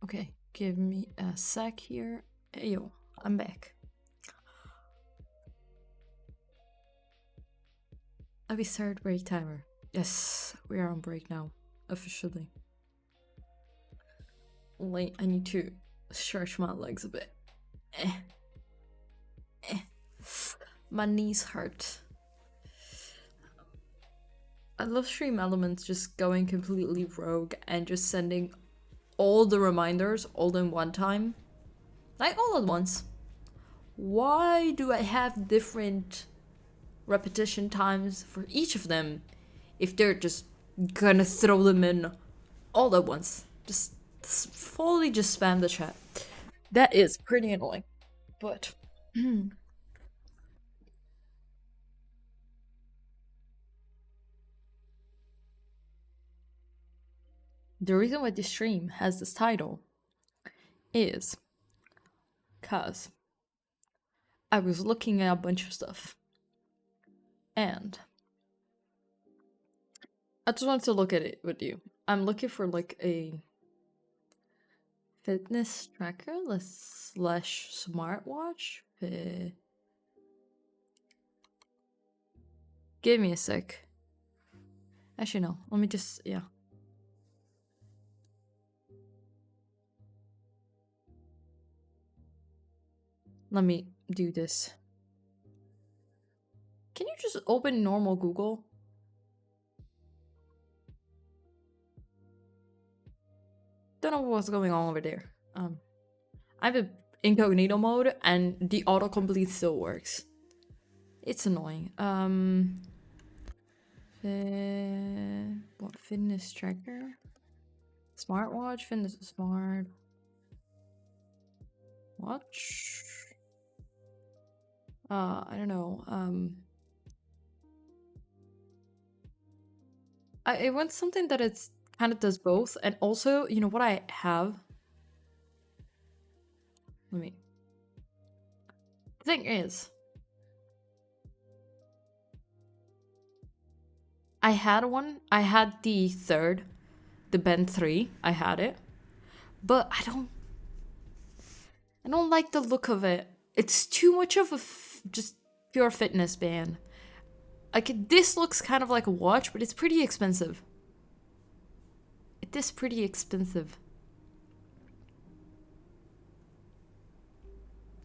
Okay, give me a sec here. Heyo, I'm back. We start break timer. Yes, we are on break now, officially. Wait, I need to stretch my legs a bit. My knees hurt. I love Stream Elements just going completely rogue and just sending all the reminders all in one time. Like all at once. Why do I have different repetition times for each of them if they're just gonna throw them in all at once? Just fully just spam the chat. That is pretty annoying. But the reason why this stream has this title is because I was looking at a bunch of stuff and I just wanted to look at it with you. I'm looking for like a fitness tracker slash smartwatch. Give me a sec. Actually, no. Let me just, yeah. Let me do this. Can you just open normal Google? Don't know what's going on over there. I have a incognito mode and the autocomplete still works. It's annoying. What fitness tracker? Smartwatch, fitness smart watch. I don't know. I want something that it's kind of does both, and also, you know what I have? Let me. The thing is, I had one. I had the third, the Band 3. I had it, but I don't like the look of it. It's too much of a just pure fitness band. Like, this looks kind of like a watch, but it's pretty expensive. It is pretty expensive.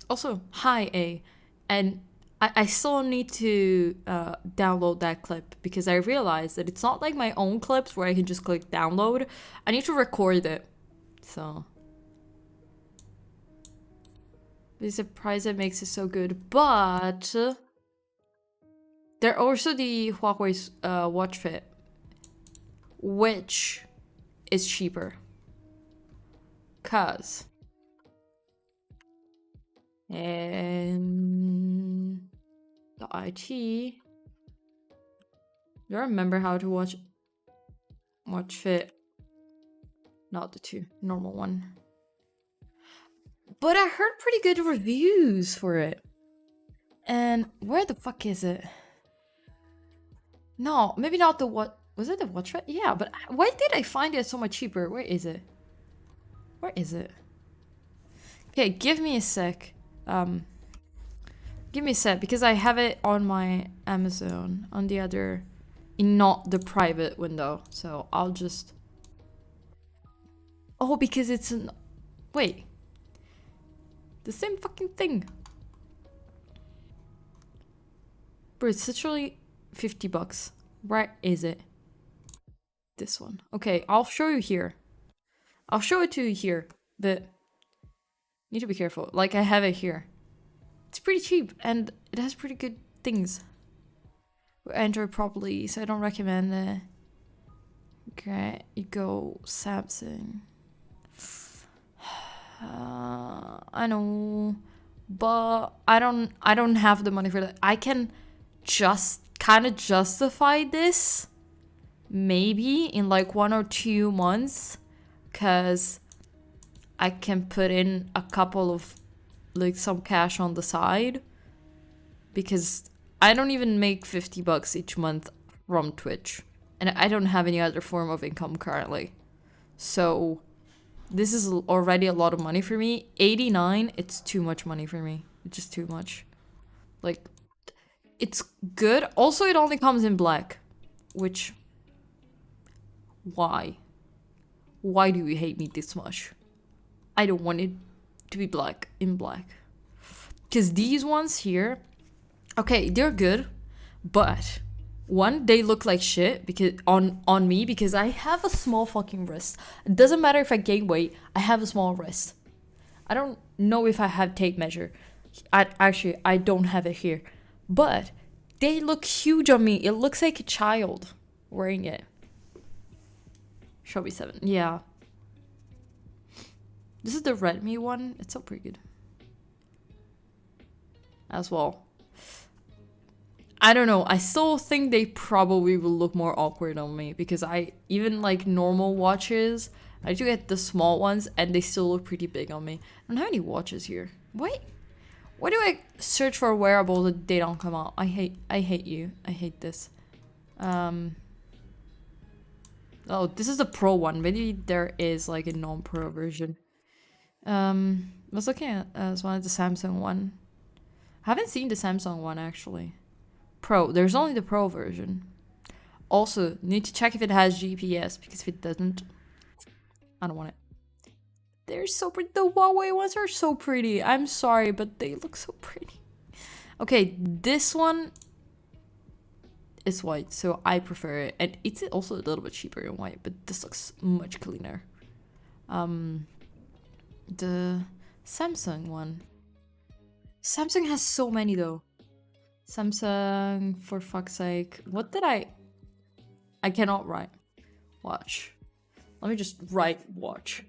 Also, hi A, and I still need to download that clip because I realized that it's not like my own clips where I can just click download. I need to record it, so. Be surprised it makes it so good, but there are also the Huawei's Watch Fit, which is cheaper, cause and the IT. Do I remember how to watch Fit? Not the normal one. But I heard pretty good reviews for it. And where the fuck is it? No, maybe not the what. Was it the Watch Fit? Yeah, but why did I find it so much cheaper? Where is it? Where is it? Okay, give me a sec. Give me a sec because I have it on my Amazon on the other, in not the private window. So I'll just. Oh, because it's an. Wait. The same fucking thing. Bro, it's literally $50. Where is it? This one. Okay, I'll show you here. I'll show it to you here, but need to be careful. Like, I have it here. It's pretty cheap and it has pretty good things. Android properly, so I don't recommend it. Okay, you go Samsung. I know, but I don't have the money for that. I can just kind of justify this maybe in like 1 or 2 months, because I can put in a couple of like some cash on the side, because I don't even make $50 each month from Twitch, and I don't have any other form of income currently. So this is already a lot of money for me. 89, it's too much money for me. It's just too much. Like, it's good. Also, it only comes in black. Which... Why? Why do you hate me this much? I don't want it to be black, in black. Because these ones here... Okay, they're good. But... One, they look like shit because on me because I have a small fucking wrist. It doesn't matter if I gain weight, I have a small wrist. I don't know if I have tape measure. I don't have it here. But they look huge on me. It looks like a child wearing it. Shelby 7. Yeah. This is the Redmi one. It's so pretty good. As well. I don't know. I still think they probably will look more awkward on me because even like normal watches, I do get the small ones and they still look pretty big on me. I don't have any watches here. Wait. Why do I search for wearables and they don't come out? I hate you. I hate this. Oh, this is the pro one. Maybe there is like a non-pro version. I was looking at as one of the Samsung one. I haven't seen the Samsung one actually. Pro. There's only the Pro version. Also, need to check if it has GPS because if it doesn't, I don't want it. They're so pretty. The Huawei ones are so pretty. I'm sorry, but they look so pretty. Okay, this one is white, so I prefer it. And it's also a little bit cheaper in white, but this looks much cleaner. The Samsung one. Samsung has so many though. Samsung, for fuck's sake. What did I cannot write. Watch. Let me just write watch.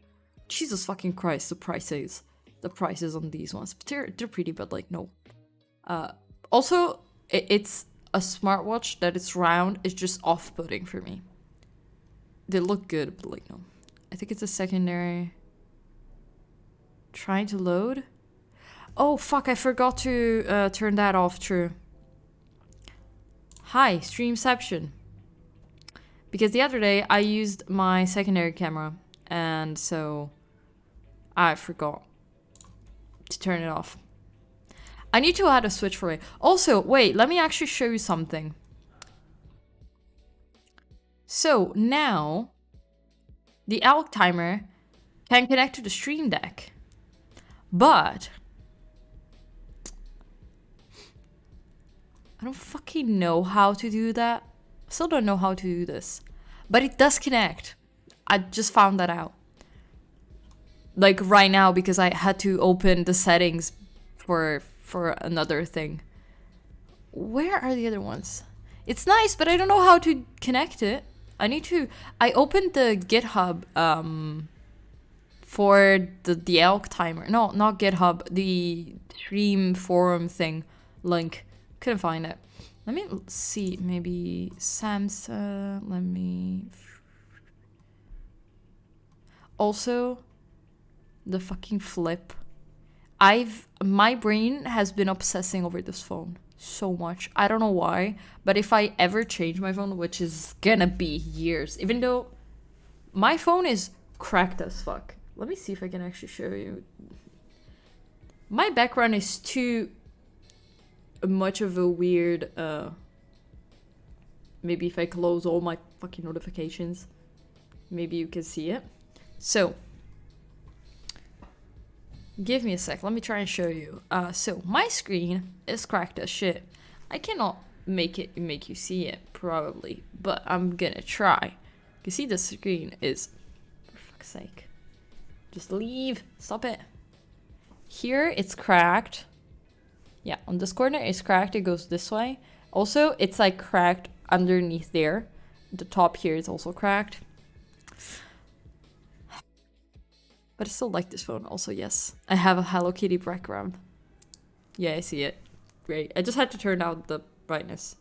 Jesus fucking Christ, the prices. The prices on these ones. They're pretty, but like, no. Also, it's a smartwatch that is round. It's just off-putting for me. They look good, but like, no. I think it's a secondary. Trying to load? Oh, fuck, I forgot to turn that off, true. Hi, Streamception. Because the other day I used my secondary camera and so I forgot to turn it off. I need to add a switch for it. Also, wait, let me actually show you something. So now the ALK timer can connect to the Stream Deck, but I don't fucking know how to do that. I still don't know how to do this. But it does connect. I just found that out. Like right now because I had to open the settings for another thing. Where are the other ones? It's nice, but I don't know how to connect it. I opened the GitHub for the ALK timer. No, not GitHub, the stream forum thing link. Couldn't find it. Let me see. Maybe Samsung. Let me. Also, the fucking flip. My brain has been obsessing over this phone so much. I don't know why, but if I ever change my phone, which is gonna be years, even though my phone is cracked as fuck. Let me see if I can actually show you. My background is too much of a weird maybe if I close all my fucking notifications, maybe you can see it. So give me a sec, let me try and show you. So my screen is cracked as shit. I cannot make you see it probably, but I'm gonna try. You see the screen is, for fuck's sake, just leave, stop it. Here it's cracked. Yeah, on this corner it's cracked, it goes this way. Also, it's like cracked underneath there. The top here is also cracked. But I still like this phone also, yes. I have a Hello Kitty background. Yeah, I see it. Great. I just had to turn down the brightness.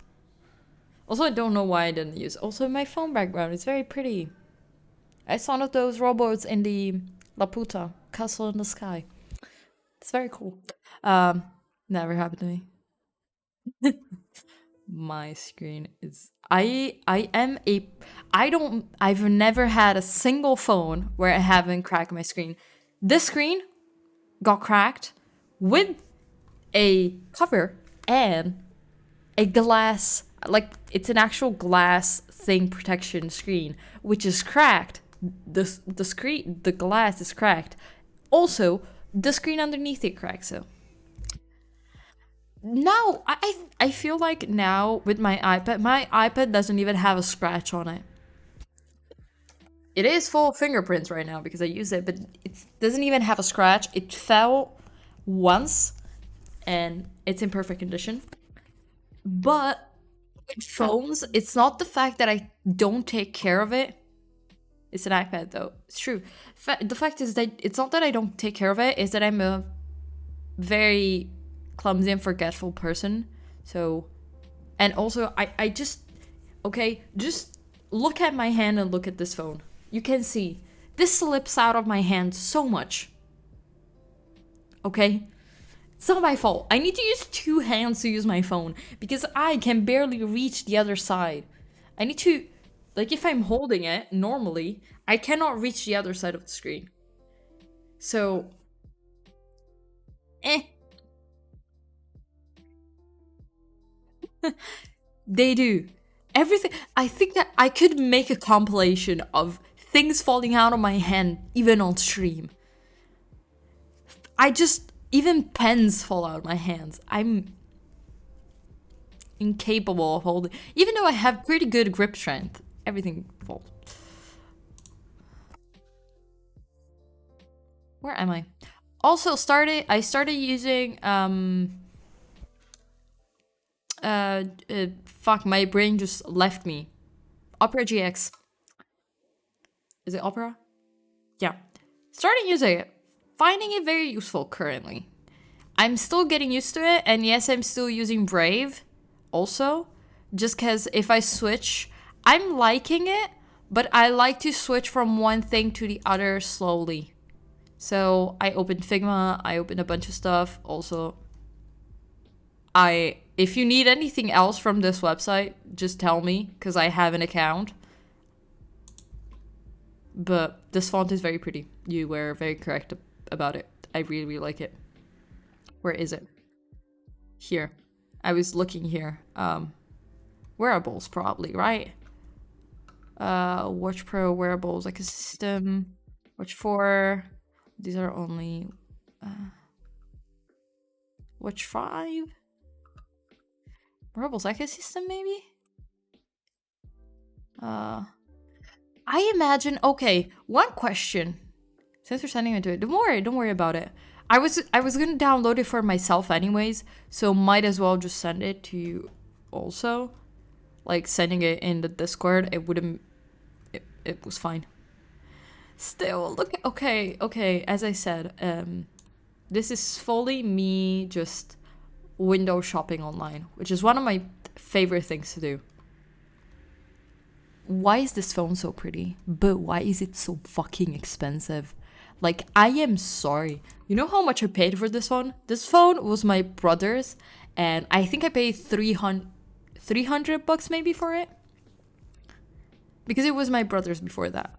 Also, I don't know why I didn't use. Also, my phone background is very pretty. It's one of those robots in the Laputa, Castle in the Sky. It's very cool. Never happened to me. My screen is I've never had a single phone where I haven't cracked my screen. This screen got cracked with a cover and a glass, like it's an actual glass thing protection screen, which is cracked. The glass is cracked. Also, the screen underneath it cracked. So now I feel like now with my iPad doesn't even have a scratch on it. It is full of fingerprints right now because I use it, but it doesn't even have a scratch. It fell once and it's in perfect condition. But with phones, it's not the fact that I don't take care of it. It's an iPad though. It's true. The fact is that it's not that I don't take care of it, it's that I'm a very clumsy and forgetful person. So, and also I just, okay, just look at my hand and look at this phone. You can see this slips out of my hand so much. Okay? It's not my fault. I need to use two hands to use my phone because I can barely reach the other side. I need to, like, if I'm holding it normally, I cannot reach the other side of the screen. So, they do. Everything. I think that I could make a compilation of things falling out of my hand, even on stream. Even pens fall out of my hands. I'm incapable of holding, even though I have pretty good grip strength, everything falls. Where am I? Also I started using fuck, my brain just left me. Opera GX. Is it Opera? Yeah. Starting using it. Finding it very useful currently. I'm still getting used to it, and yes, I'm still using Brave also. Just because if I switch, I'm liking it, but I like to switch from one thing to the other slowly. So I opened Figma, I opened a bunch of stuff. Also, if you need anything else from this website, just tell me, because I have an account. But this font is very pretty. You were very correct about it. I really, really like it. Where is it? Here. I was looking here. Wearables, probably, right? Watch Pro, wearables, like a system. Watch 4. These are only... Watch 5? Wearables, like a system, maybe? I imagine... Okay, one question. Since we're sending it to it, don't worry about it. I was gonna download it for myself anyways, so might as well just send it to you also. Like sending it in the Discord, it wouldn't, it was fine. Still, look, okay, as I said, this is fully me just window shopping online, which is one of my favorite things to do. Why is this phone so pretty? But why is it so fucking expensive? Like, I am sorry. You know how much I paid for this phone? This phone was my brother's, and I think I paid $300 maybe for it. Because it was my brother's before that.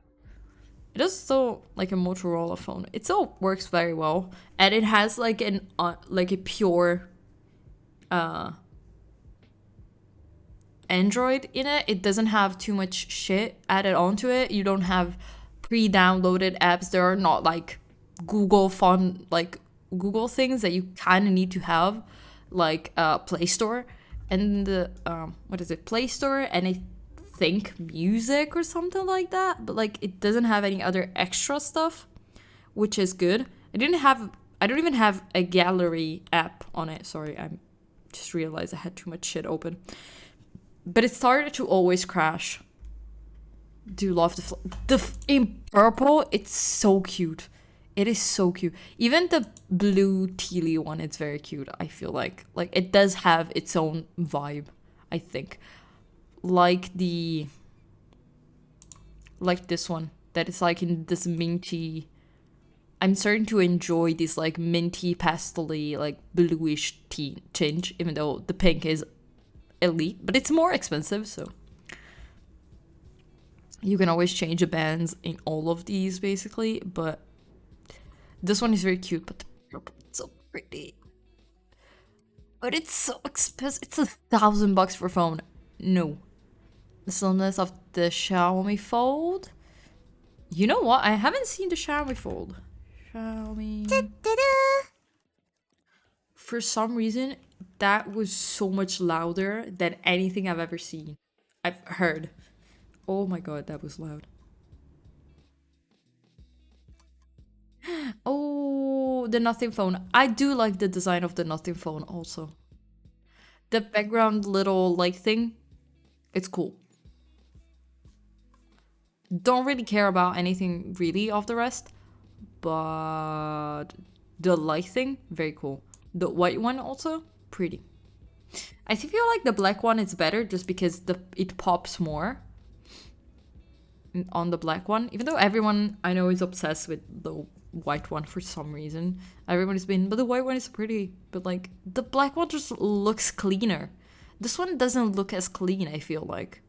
It is still like a Motorola phone. It still works very well, and it has like like a pure Android in it. It doesn't have too much shit added onto it. You don't have pre-downloaded apps. There are not like Google font, like Google things that you kind of need to have, like Play Store and the what is it, Play Store, and I think music or something like that. But like it doesn't have any other extra stuff, which is good. I don't even have a gallery app on it. Sorry, I just realized I had too much shit open. But it started to always crash. Do love in purple. It's so cute. It is so cute. Even the blue tealy one, it's very cute. I feel like it does have its own vibe, I think. Like this one that is like in this minty. I'm starting to enjoy this like minty, pastel-y, like bluish tinge, even though the pink is elite, but it's more expensive, so you can always change the bands in all of these basically. But this one is very cute, but the purple is so pretty. But it's so expensive. It's $1,000 for a phone. No. The slimness of the Xiaomi Fold. You know what? I haven't seen the Xiaomi Fold. Xiaomi. For some reason, that was so much louder than anything I've ever seen. I've heard. Oh my god, that was loud. Oh, the Nothing phone. I do like the design of the Nothing phone also. The background little light thing, it's cool. Don't really care about anything really of the rest, but the light thing, very cool. The white one also, pretty. I feel like the black one is better just because it pops more on the black one. Even though everyone I know is obsessed with the white one for some reason. Everyone has been, but the white one is pretty. But like, the black one just looks cleaner. This one doesn't look as clean, I feel like.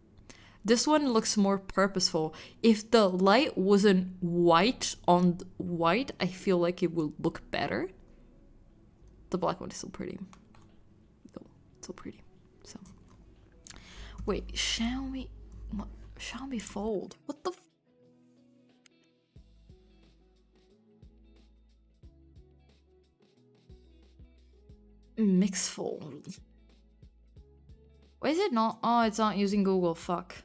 This one looks more purposeful. If the light wasn't white on white, I feel like it would look better. The black one is still pretty. Though, still pretty. So, wait, Xiaomi, what? Xiaomi Fold. What the? Mix Fold. Why is it not? Oh, it's not using Google. Fuck.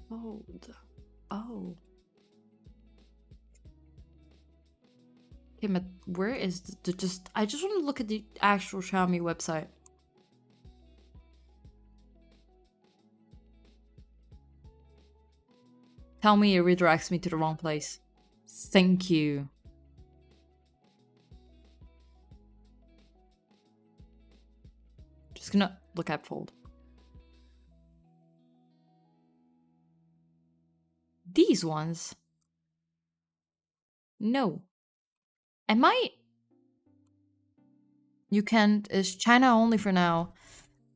Fold. Oh. Okay, but where is the just? I just want to look at the actual Xiaomi website. Tell me it redirects me to the wrong place. Thank you. Just gonna look at Fold. These ones? No. Am I? You can't. It's China only for now.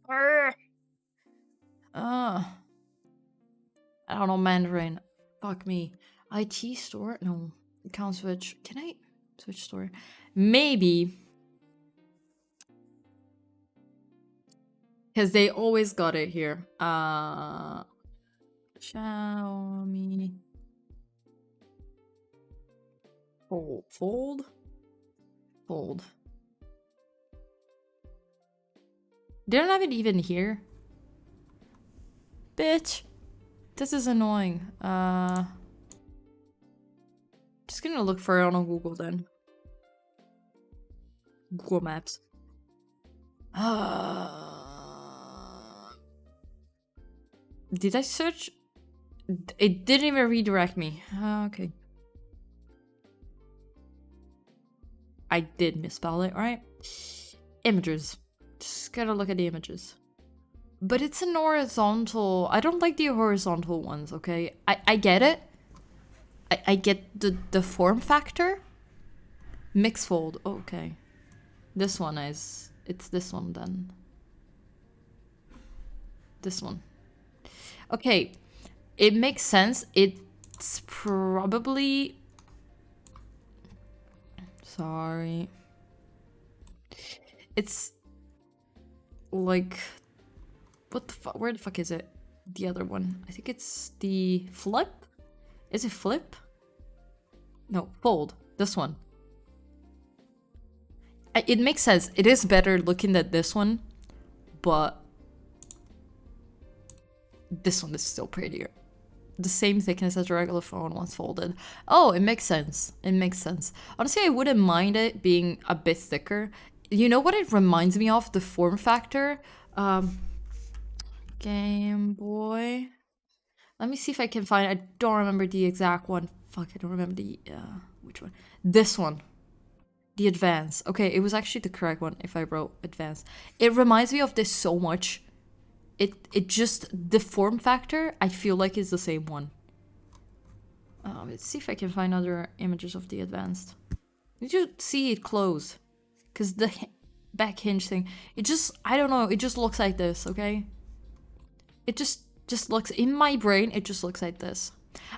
I don't know Mandarin. Fuck me. IT store? No. Can't switch. Can I switch store? Maybe. Because they always got it here. Xiaomi. Fold. They don't have it even here. Bitch. This is annoying. Just gonna look for it on Google then. Google Maps. Did I search? It didn't even redirect me. Okay. I did misspell it, right? Images. Just gotta look at the images. But it's an horizontal. I don't like the horizontal ones, okay? I get it. I get the form factor. Mix Fold. Oh, okay. This one is... It's this one then. This one. Okay. It makes sense. It's probably... Sorry. It's... like... What the fuck? Where the fuck is it? The other one. I think it's the Flip? Is it Flip? No, Fold. This one. It makes sense. It is better looking at this one, but this one is still prettier. The same thickness as a regular phone once folded. Oh, it makes sense. It makes sense. Honestly, I wouldn't mind it being a bit thicker. You know what it reminds me of? The form factor. Game Boy. Let me see if I can find. I don't remember the exact one. Fuck, I don't remember the which one. This one. The Advance. Okay, it was actually the correct one if I wrote Advance. It reminds me of this so much. It just, the form factor, I feel like is the same one. Let's see if I can find other images of the Advanced. Did you see it close? Because back hinge thing. It just, I don't know, it just looks like this, okay? It just looks, in my brain, it just looks like this.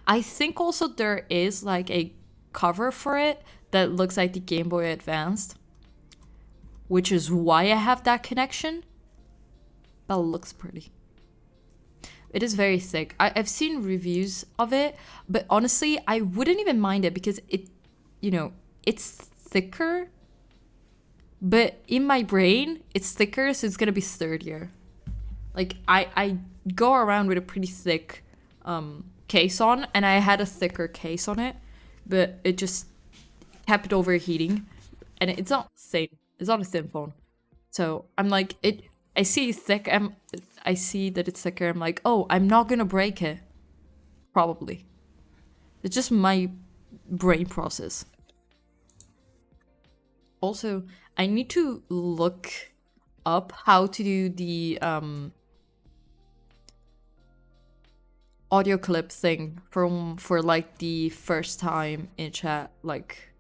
I think also there is like a cover for it that looks like the Game Boy Advanced, which is why I have that connection. That looks pretty. It is very thick. I've seen reviews of it, but honestly, I wouldn't even mind it because it, you know, it's thicker, but in my brain, it's thicker, so it's gonna be sturdier. Like, I go around with a pretty thick case on, and I had a thicker case on it, but it just kept overheating, and it's not thin. It's not a thin phone. So I'm like, I see thick. I see that it's thicker. I'm like, oh, I'm not gonna break it. Probably. It's just my brain process. Also, I need to look up how to do the audio clip thing for like the first time in chat like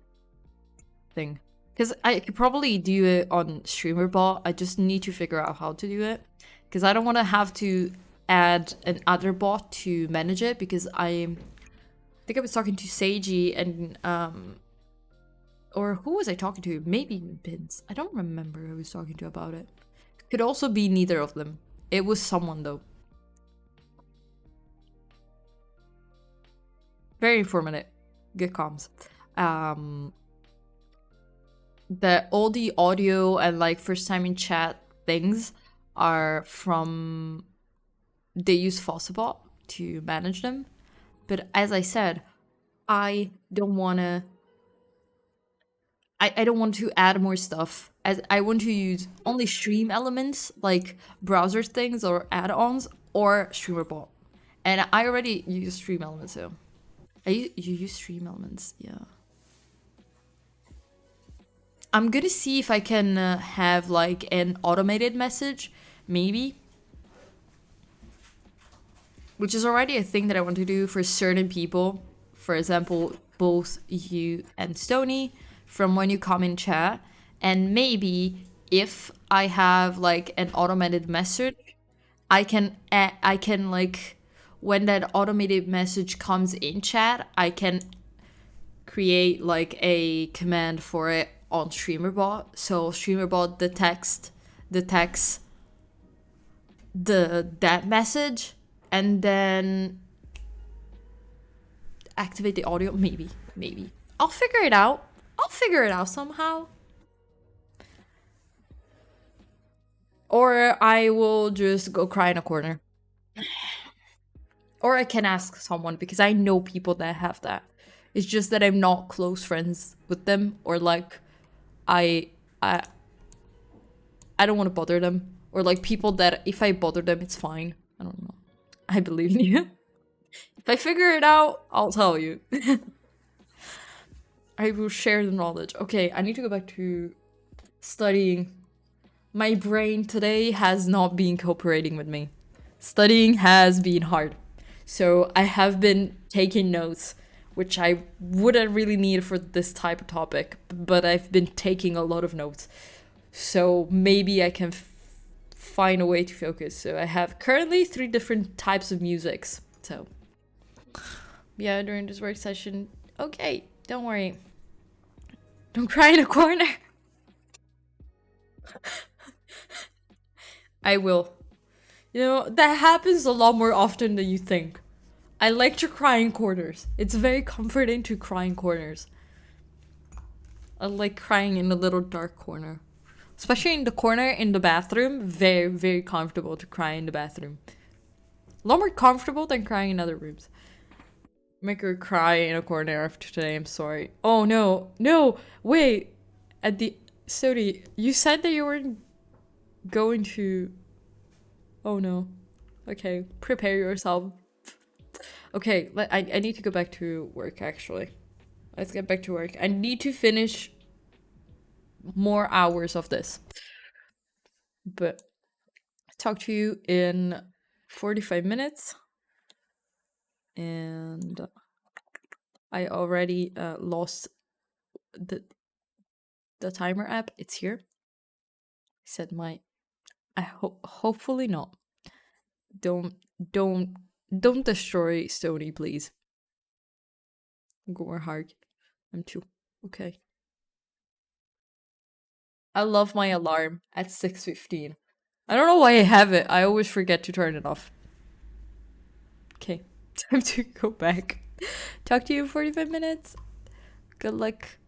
thing. Because I could probably do it on StreamerBot. I just need to figure out how to do it. Because I don't want to have to add an other bot to manage it. Because I think I was talking to Seiji and or who was I talking to? Maybe Bins. I don't remember who I was talking to about it. Could also be neither of them. It was someone though. Very informative. Good comms. That all the audio and like first time in chat things are from, they use Fossabot to manage them. But as I said, I don't want to I don't want to add more stuff, as I want to use only stream elements like browser things or add-ons or StreamerBot. And I already use stream elements, so you use stream elements, yeah. I'm gonna see if I can have like an automated message, maybe. Which is already a thing that I want to do for certain people. For example, both you and Stony, from when you come in chat. And maybe if I have like an automated message, I can like, when that automated message comes in chat, I can create like a command for it on StreamerBot. So StreamerBot detects that message and then activate the audio. Maybe. I'll figure it out. Somehow. Or I will just go cry in a corner. Or I can ask someone, because I know people that have that. It's just that I'm not close friends with them, or like I don't want to bother them, or like people that if I bother them, it's fine. I don't know. I believe in you. If I figure it out, I'll tell you. I will share the knowledge. Okay, I need to go back to studying. My brain today has not been cooperating with me. Studying has been hard. So I have been taking notes, which I wouldn't really need for this type of topic, but I've been taking a lot of notes. So maybe I can find a way to focus. So I have currently 3 different types of musics. So yeah, during this work session, okay, don't worry. Don't cry in a corner. I will. You know, that happens a lot more often than you think. I like to cry in corners. It's very comforting to cry in corners. I like crying in a little dark corner. Especially in the corner in the bathroom. Very, very comfortable to cry in the bathroom. A lot more comfortable than crying in other rooms. Make her cry in a corner after today, I'm sorry. Oh no, no, wait. Sodi, you said that you were going to... Oh no. Okay, prepare yourself. Okay, I need to go back to work, actually. Let's get back to work. I need to finish more hours of this. But talk to you in 45 minutes. And I already lost the timer app. It's here. said my. I hope. Hopefully not. Don't don't don't destroy Stony, please. Gore hard. I'm too. Okay. I love my alarm at 6:15. I don't know why I have it. I always forget to turn it off. Okay. Time to go back. Talk to you in 45 minutes. Good luck.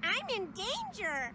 I'm in danger.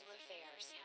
Casual affairs.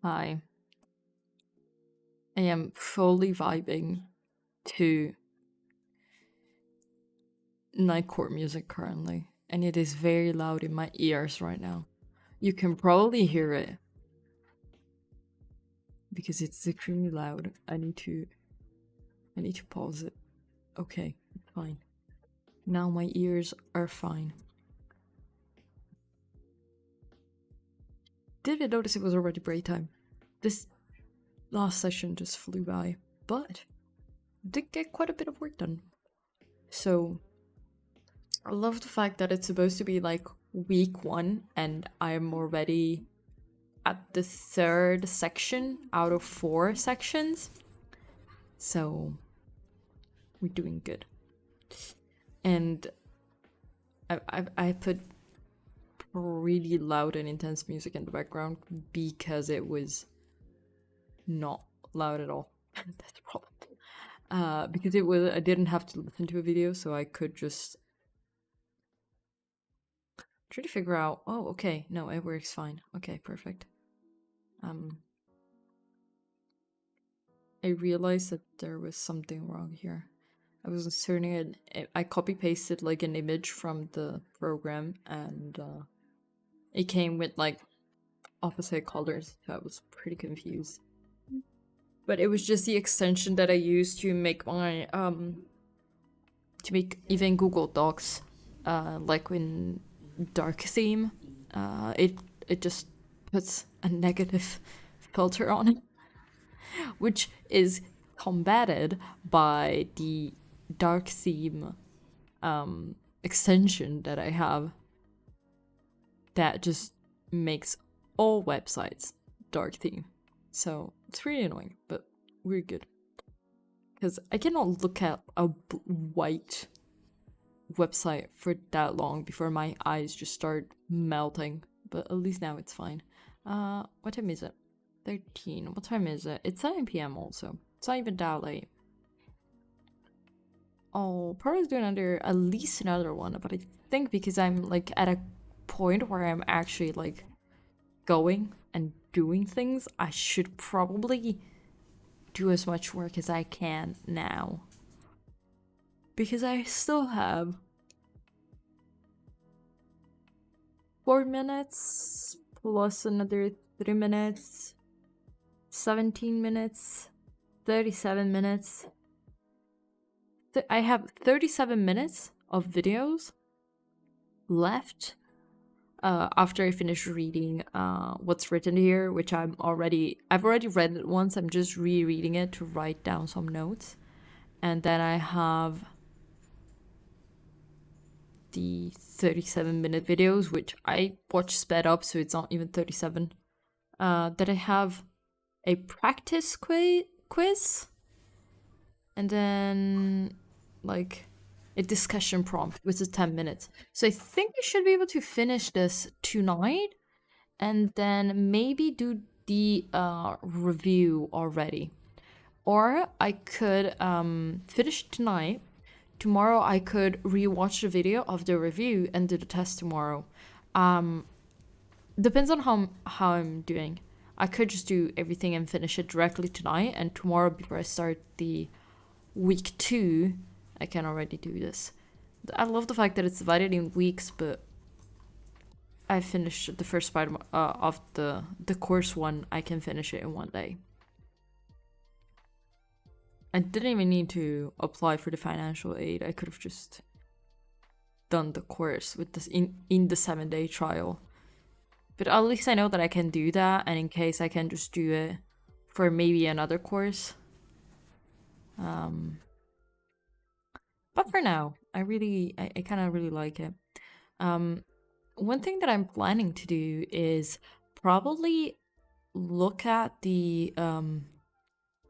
Hi. I am fully vibing to Nightcore music currently, and it is very loud in my ears right now. You can probably hear it because it's extremely loud. I need to pause it. Okay, fine. Now my ears are fine. Didn't notice it was already break time. This last session just flew by, but did get quite a bit of work done. So I love the fact that it's supposed to be like week 1 and I'm already at the 3rd section out of 4 sections. So we're doing good. And I put really loud and intense music in the background because it was not loud at all. That's the problem. Because I didn't have to listen to a video, so I could just try to figure out. Oh, okay, no, it works fine. Okay, perfect. I realized that there was something wrong here. I was inserting it. I copy pasted like an image from the program, and it came with like opposite colors, so I was pretty confused. But it was just the extension that I used to make my to make even Google Docs, like in dark theme. It just puts a negative filter on it, which is combated by the dark theme extension that I have that just makes all websites dark theme. So it's really annoying, but we're good. Because I cannot look at a white website for that long before my eyes just start melting. But at least now it's fine. What time is it? 13. What time is it? It's 7 p.m. also. It's not even that late. Oh, probably doing at least another one, but I think because I'm like at a point where I'm actually like going and doing things, I should probably do as much work as I can now. Because I still have 4 minutes plus another 3 minutes, 17 minutes, 37 minutes. I have 37 minutes of videos left after I finish reading what's written here, which I've already read it once. I'm just rereading it to write down some notes. And then I have the 37-minute videos, which I watch sped up, so it's not even 37. Then I have a practice quiz, and then like a discussion prompt, which is 10 minutes. So I think I should be able to finish this tonight, and then maybe do the review already. Or I could finish tonight. Tomorrow I could rewatch the video of the review and do the test tomorrow. Depends on how I'm doing. I could just do everything and finish it directly tonight, and tomorrow before I start the week 2, I can already do this. I love the fact that it's divided in weeks, but I finished the first part of the course one. I can finish it in one day. I didn't even need to apply for the financial aid. I could have just done the course with this in the 7-day trial. But at least I know that I can do that, and in case I can just do it for maybe another course. But for now, I kind of really like it. One thing that I'm planning to do is probably look at the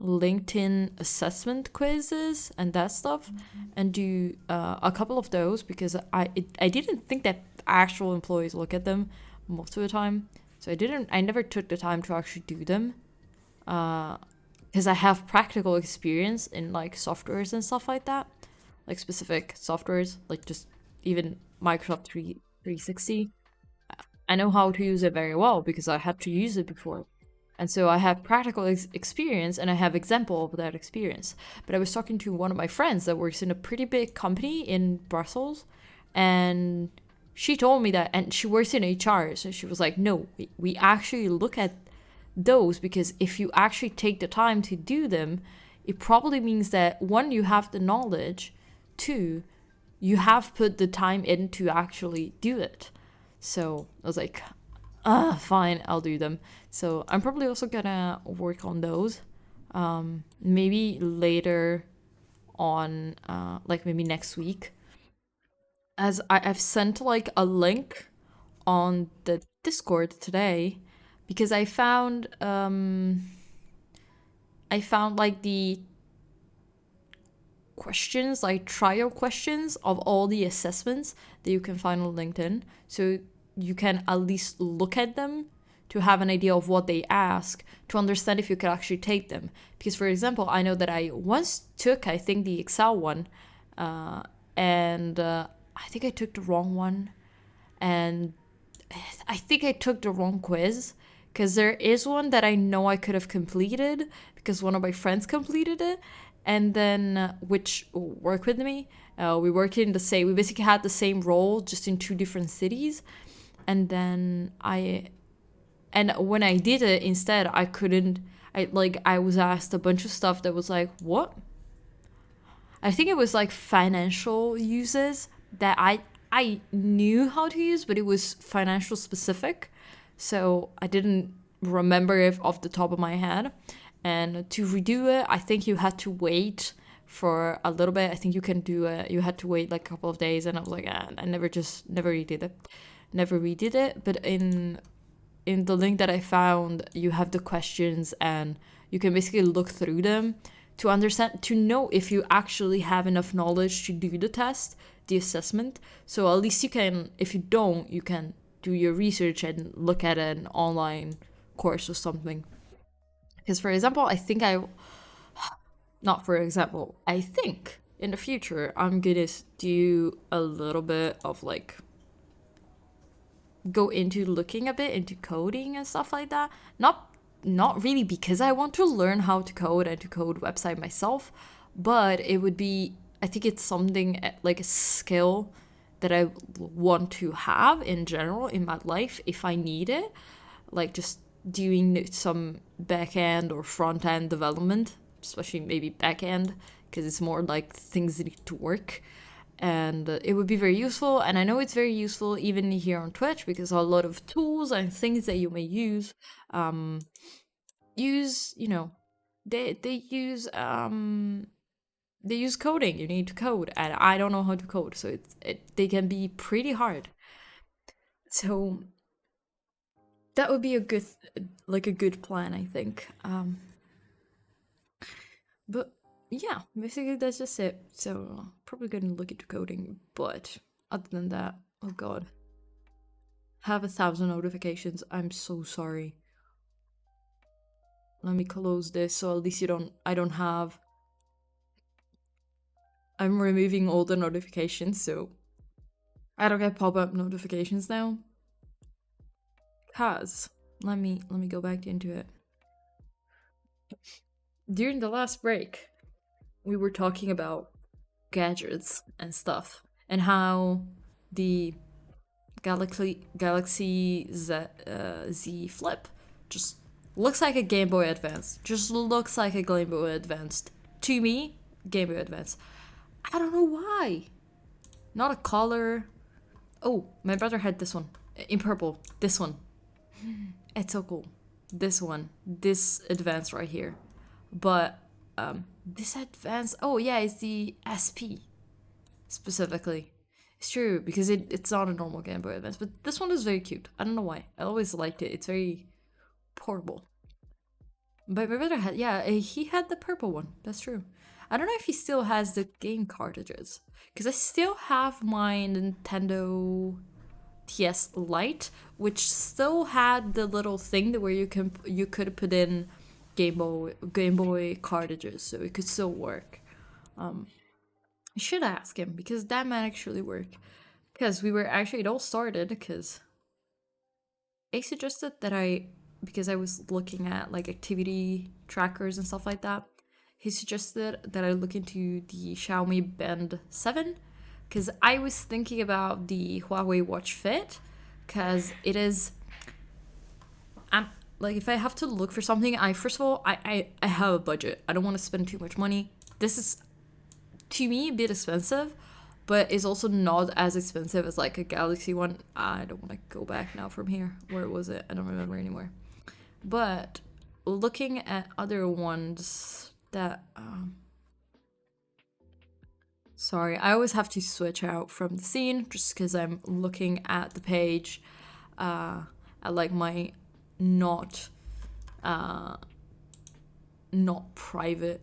LinkedIn assessment quizzes and that stuff, and do a couple of those, because I didn't think that actual employees look at them most of the time, so I never took the time to actually do them, because I have practical experience in like softwares and stuff like that, like specific softwares, like just even Microsoft 360. I know how to use it very well because I had to use it before. And so I have practical experience and I have example of that experience. But I was talking to one of my friends that works in a pretty big company in Brussels, and she told me that, and she works in HR, so she was like, no, we actually look at those because if you actually take the time to do them, it probably means that one, you have the knowledge, two, you have put the time in to actually do it. So I was like, fine, I'll do them. So I'm probably also gonna work on those. Maybe later on, like maybe next week. As I've sent like a link on the Discord today because I found like the questions, like trial questions of all the assessments that you can find on LinkedIn. So you can at least look at them to have an idea of what they ask, to understand if you could actually take them. Because, for example, I know that I once took, I think, the Excel one, and I think I took the wrong one, and I think I took the wrong quiz, because there is one that I know I could have completed, because one of my friends completed it, and then, which worked with me, we worked in the same, we basically had the same role, just in 2 different cities, and then when I did it, instead, I couldn't, I was asked a bunch of stuff that was like, what? I think it was like financial uses that I knew how to use, but it was financial specific. So I didn't remember it off the top of my head. And to redo it, I think you had to wait for a little bit. I think you can do it. You had to wait like a couple of days. And I was like, I never redid it. Never redid it. But in the link that I found, you have the questions and you can basically look through them to understand, to know if you actually have enough knowledge to do the test, the assessment. So at least you can, if you don't, you can do your research and look at an online course or something. Because, for example, I think in the future, I'm gonna do a little bit of like, go into looking a bit into coding and stuff like that. Not really because I want to learn how to code and to code website myself, but it would be, I think it's something like a skill that I want to have in general in my life if I need it, like just doing some back-end or front-end development, especially maybe back-end, because it's more like things that need to work. And it would be very useful, and I know it's very useful even here on Twitch, because a lot of tools and things that you may use, they use coding. You need to code, and I don't know how to code, so they can be pretty hard. So that would be a good plan, I think. But yeah, basically that's just it. So probably gonna look into coding, but other than that, oh god, have 1,000 notifications. I'm so sorry. Let me close this so at least I don't have. I'm removing all the notifications so I don't get pop-up notifications now. Cause let me go back into it. During the last break, we were talking about gadgets and stuff, and how the Galaxy Z Flip just looks like a Game Boy Advance. Just looks like a Game Boy Advance. To me, Game Boy Advance. I don't know why. Not a color. Oh, my brother had this one. In purple. This one. It's so cool. This one. This Advance right here. But, this Advance... Oh, yeah, it's the SP. Specifically. It's true, because it's not a normal Game Boy Advance. But this one is very cute. I don't know why. I always liked it. It's very portable. But my brother had... Yeah, he had the purple one. That's true. I don't know if he still has the game cartridges. Because I still have my Nintendo DS Lite, which still had the little thing where you could put in Game Boy cartridges, so it could still work. I should ask him, because that might actually work. Because it all started because I suggested that I because I was looking at like activity trackers and stuff like that. He suggested that I look into the Xiaomi Band 7 because I was thinking about the Huawei Watch Fit because it is. Like if I have to look for something, first of all I have a budget. I don't want to spend too much money. This is to me a bit expensive, but it's also not as expensive as like a Galaxy one. I don't want to go back now from here. Where was it? I don't remember anymore. But looking at other ones that sorry, I always have to switch out from the scene just because I'm looking at the page at like my not private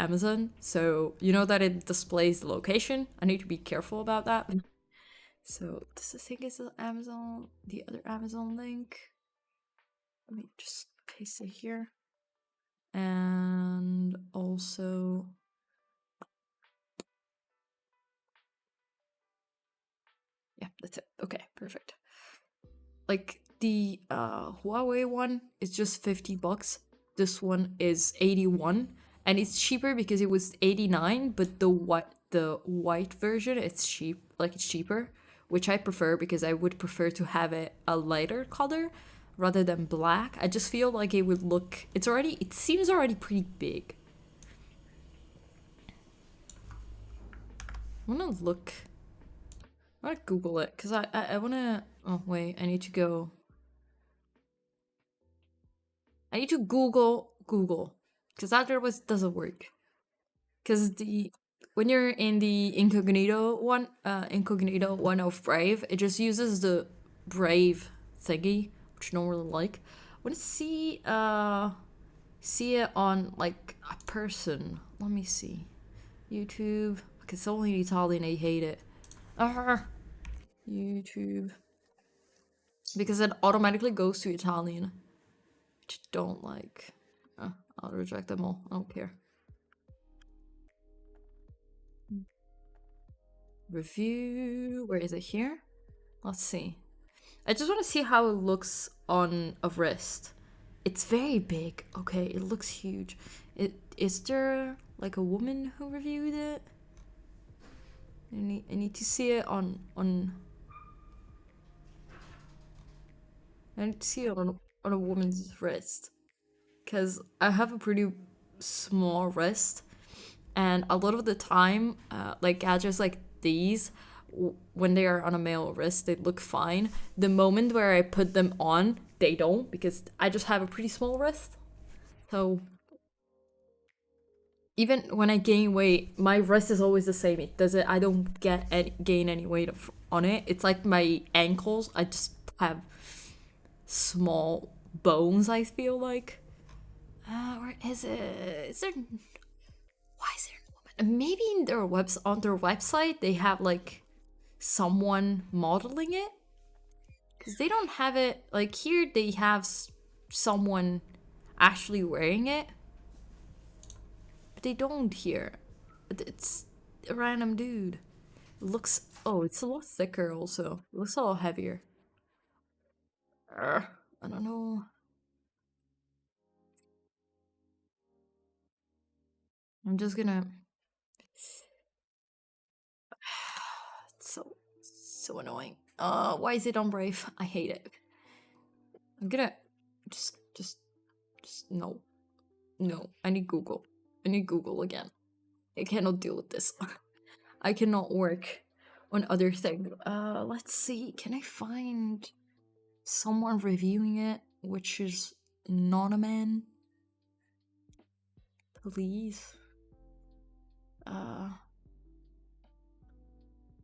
Amazon, so you know that it displays the location. I need to be careful about that. So this I think is the Amazon, the other Amazon link. Let me just paste it here. And also yeah, that's it. Okay, perfect. Like the Huawei one is just $50. This one is 81, and it's cheaper because it was 89, but the white version it's cheaper, which I prefer because I would prefer to have it a lighter color rather than black. I just feel like it would look it seems already pretty big. I wanna Google it because I wanna. Oh wait, I need to go. I need to Google because that otherwise doesn't work. Because when you're in the incognito one of Brave, it just uses the Brave thingy, which I don't really like. I want to see it on like a person. Let me see. YouTube. Because it's only Italian. I hate it. YouTube. Because it automatically goes to Italian, which I don't like. I'll reject them all. I don't care. Review. Where is it here? Let's see. I just want to see how it looks on a wrist. It's very big. Okay, it looks huge. Is there like a woman who reviewed it? I need to see it on. I need to see it on a woman's wrist, because I have a pretty small wrist, and a lot of the time, like gadgets like these, when they are on a male wrist, they look fine. The moment where I put them on, they don't, because I just have a pretty small wrist. So even when I gain weight, my wrist is always the same. I don't gain any weight on it. It's like my ankles. I just have small bones, I feel like. Where is it? Why is there a woman? Maybe in on their website they have like someone modeling it, because they don't have it like here. They have someone actually wearing it, but they don't here. It's a random dude. It looks it's a lot thicker also. It looks a lot heavier. I don't know. I'm just gonna. It's so annoying. Why is it on Brave? I hate it. I'm gonna just no. I need Google. Again. I cannot deal with this. I cannot work on other things. Let's see. Can I find someone reviewing it, which is not a man? Please.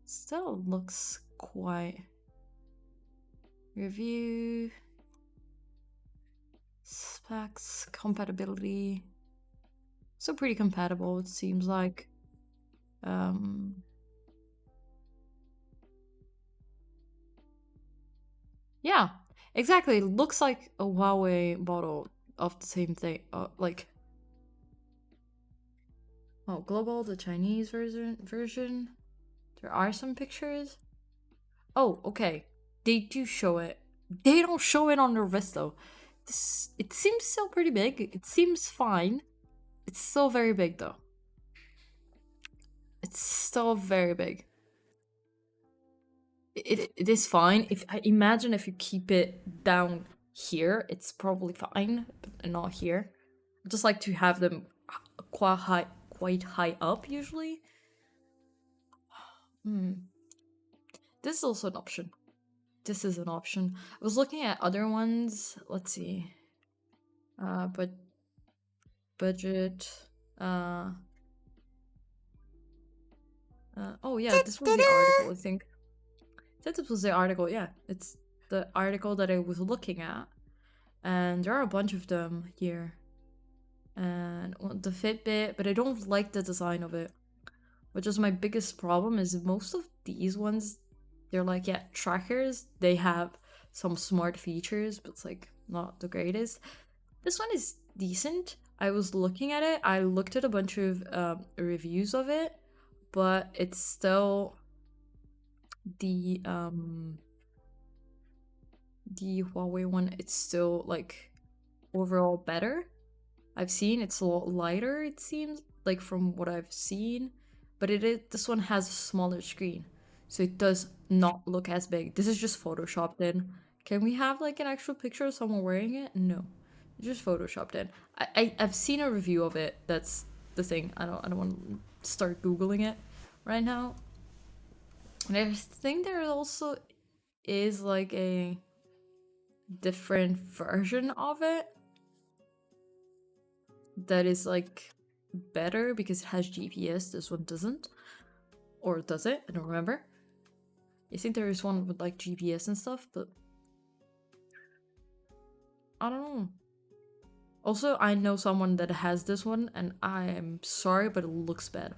Still looks quite. Review. Specs, compatibility. So pretty compatible, it seems like. Yeah, exactly. It looks like a Huawei bottle of the same thing. Global, the Chinese version. There are some pictures. Oh, okay. They do show it. They don't show it on their wrist though. it seems still pretty big. It seems fine. It's still very big though. It's still very big. It is fine. If I imagine if you keep it down here, it's probably fine, but not here. I just like to have them quite high up usually. This is also an option. This is an option. I was looking at other ones. Let's see. But budget. Oh yeah, this was the article. I think. This was the article. Yeah, it's the article that I was looking at, and there are a bunch of them here. And the Fitbit, but I don't like the design of it. Which is my biggest problem. Is most of these ones, they're like, yeah, trackers. They have some smart features, but it's like not the greatest. This one is decent. I was looking at it. I looked at a bunch of reviews of it, but it's still the Huawei one. It's still like overall better. I've seen it's a lot lighter. It seems like from what I've seen, but this one has a smaller screen, so it does not look as big. This is just photoshopped in. Can we have like an actual picture of someone wearing it? No, it's just photoshopped in. I've seen a review of it. That's the thing. I don't want to start googling it right now. And I think there also is like a different version of it that is like better because it has GPS. This one doesn't. Or does it? I don't remember. I think there is one with like GPS and stuff, but I don't know. Also, I know someone that has this one, and I am sorry, but it looks bad.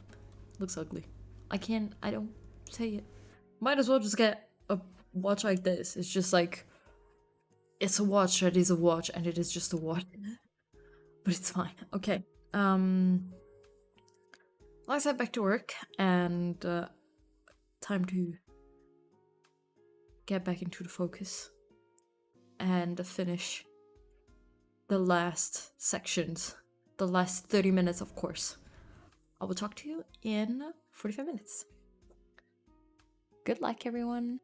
It looks ugly. I don't say it. Might as well just get a watch like this. It's just like, it's a watch that is a watch, and it is just a watch. But it's fine. Okay. Let's head back to work, and time to get back into the focus and finish the last sections, the last 30 minutes, of course. I will talk to you in 45 minutes. Good luck, everyone.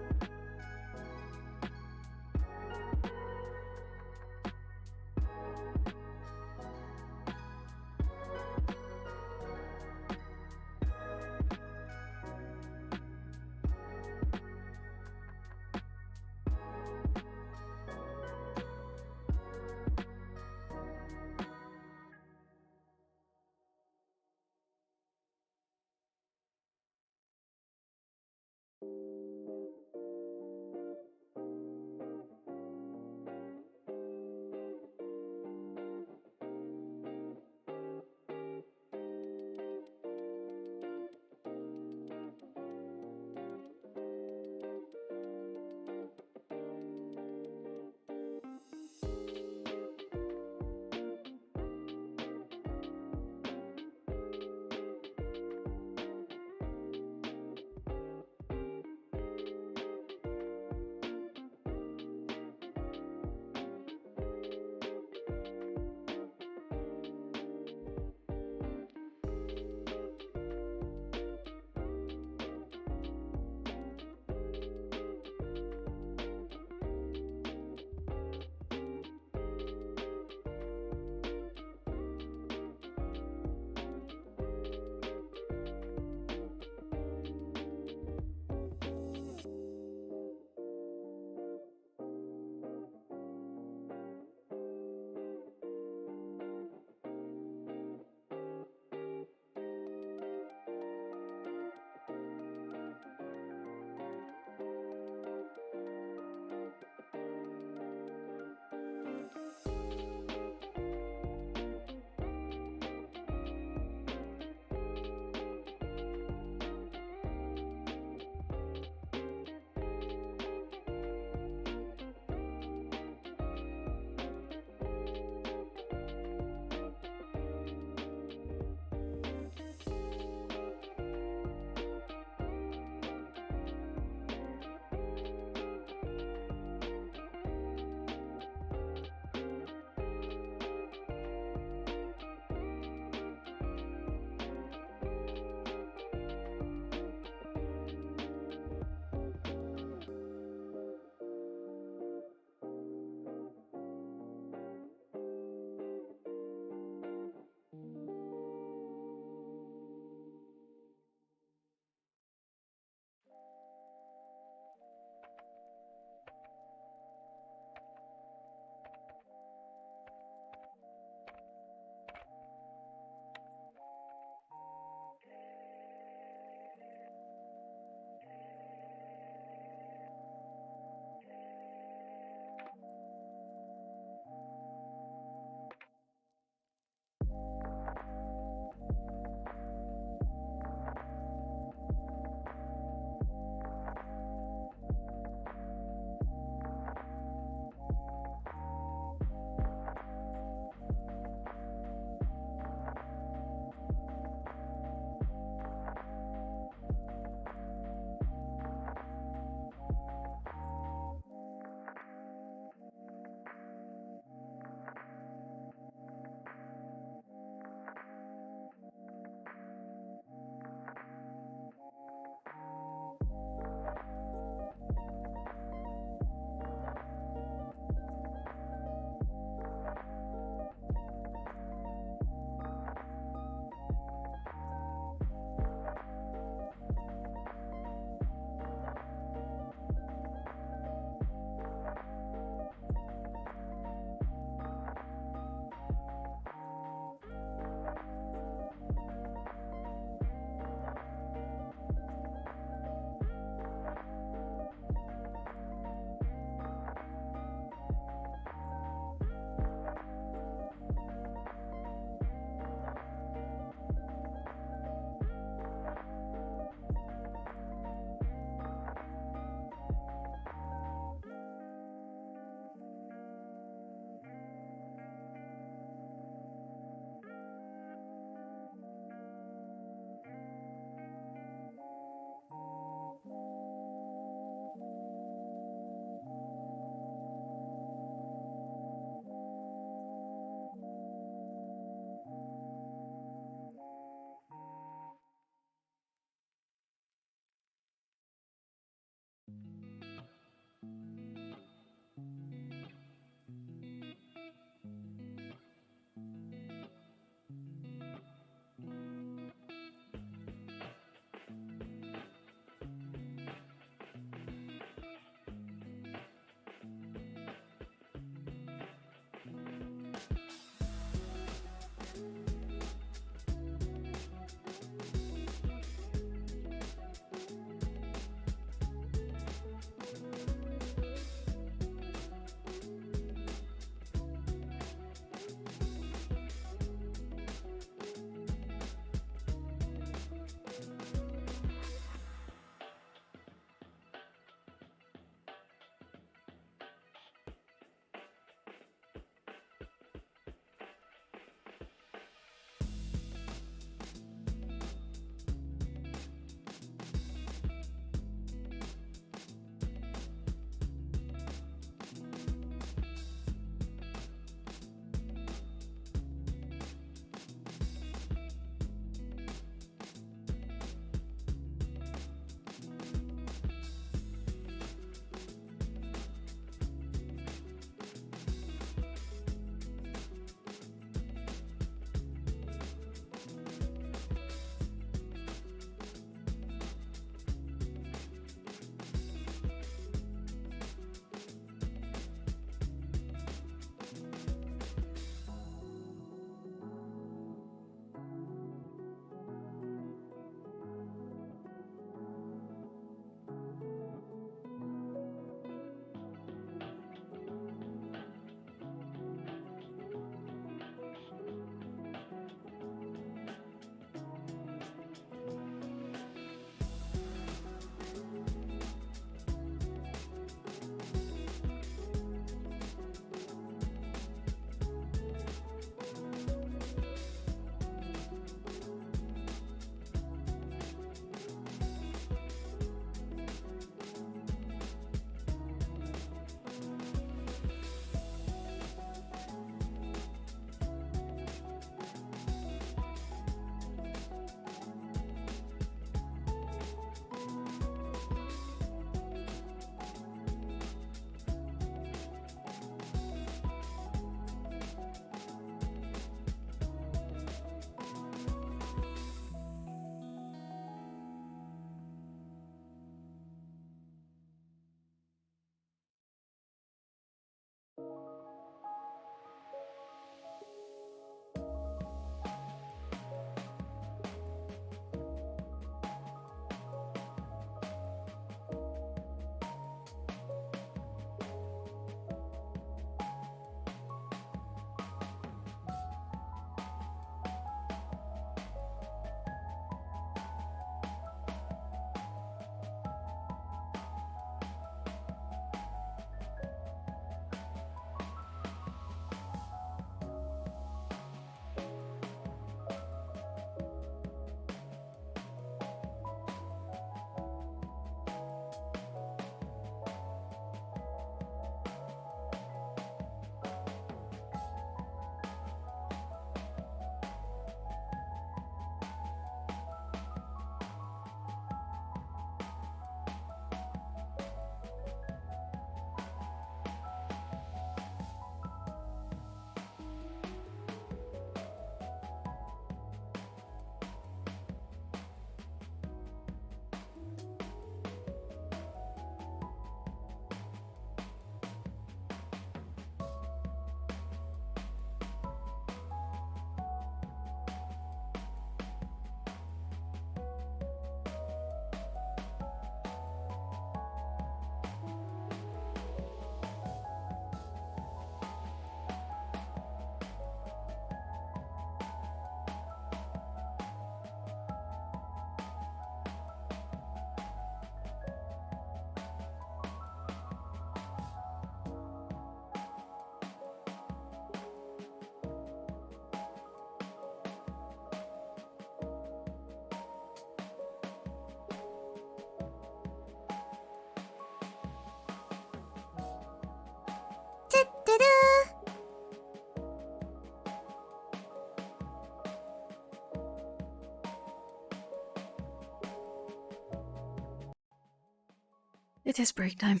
It is break time.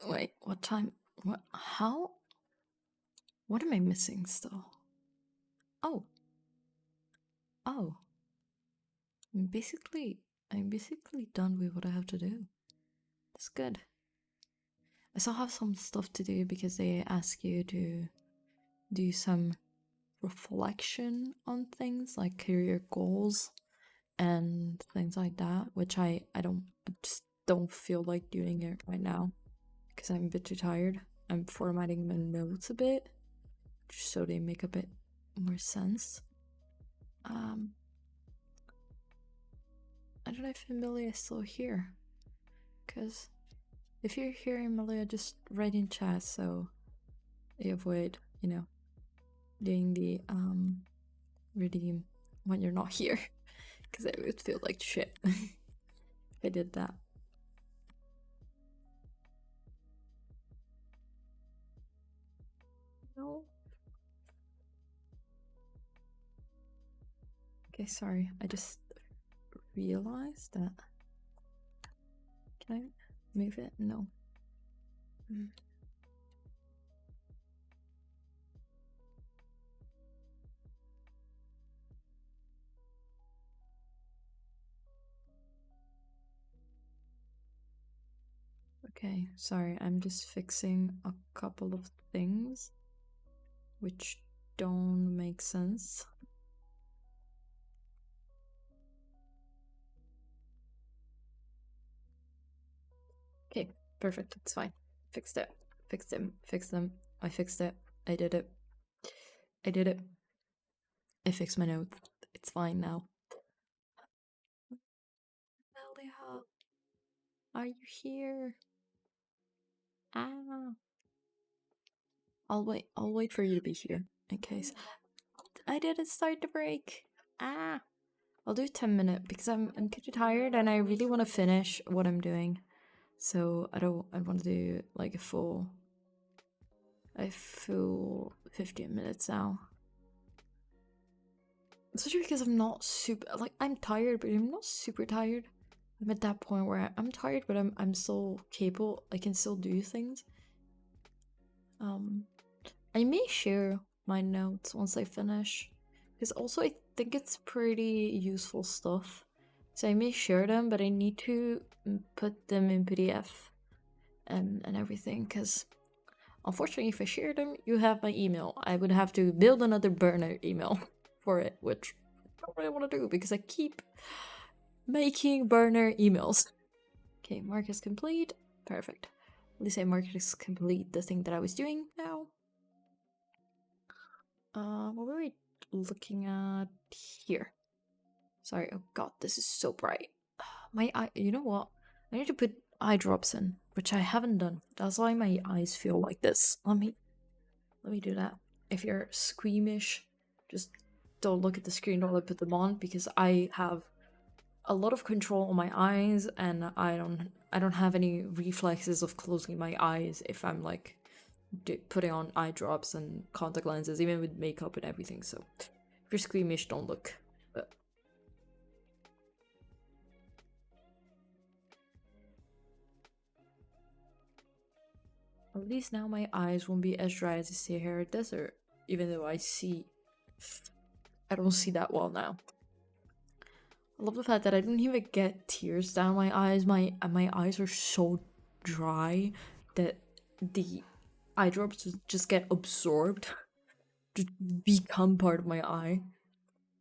Wait, what time? What? How? What am I missing still? Oh. Oh. I'm basically done with what I have to do. That's good. I still have some stuff to do because they ask you to do some reflection on things like career goals and things like that, which I just don't feel like doing it right now because I'm a bit too tired. I'm formatting my notes a bit just so they make a bit more sense. I don't know if Emilia is still here, because if you're here, Emilia, just write in chat so I avoid, you know, doing the redeem when you're not here, because it would feel like shit if I did that. No. Okay, sorry. I just realized that. Can I move it? No. Okay, sorry. I'm just fixing a couple of things which don't make sense. Okay, perfect. It's fine. Fixed it. Fixed them. Fixed them. I fixed it. I did it. I did it. I fixed my note. It's fine now. Melia, are you here? Ah. I'll wait for you to be here in case. I didn't start the break. Ah. I'll do 10 minutes because I'm pretty tired and I really want to finish what I'm doing. So I want to do like a full 15 minutes now. Especially because I'm not super, like, I'm tired, but I'm not super tired. I'm at that point where I'm tired, but I'm still capable. I can still do things. I may share my notes once I finish, because also I think it's pretty useful stuff. So I may share them, but I need to put them in PDF and everything, because unfortunately if I share them, you have my email. I would have to build another burner email for it, which I don't really want to do because I keep making burner emails. Okay, mark is complete. Perfect. At least I marked is complete the thing that I was doing now. What were we looking at here? Sorry, oh god, this is so bright. My eye, you know what? I need to put eye drops in, which I haven't done. That's why my eyes feel like this. Let me do that. If you're squeamish, just don't look at the screen while I put them on, because I have a lot of control on my eyes and I don't have any reflexes of closing my eyes if I'm like putting on eye drops and contact lenses, even with makeup and everything. So if you're squeamish, don't look. But at least now my eyes won't be as dry as the Sahara Desert, even though I don't see that well now. I love the fact that I didn't even get tears down my eyes. My eyes are so dry that the eye drops just get absorbed, just become part of my eye.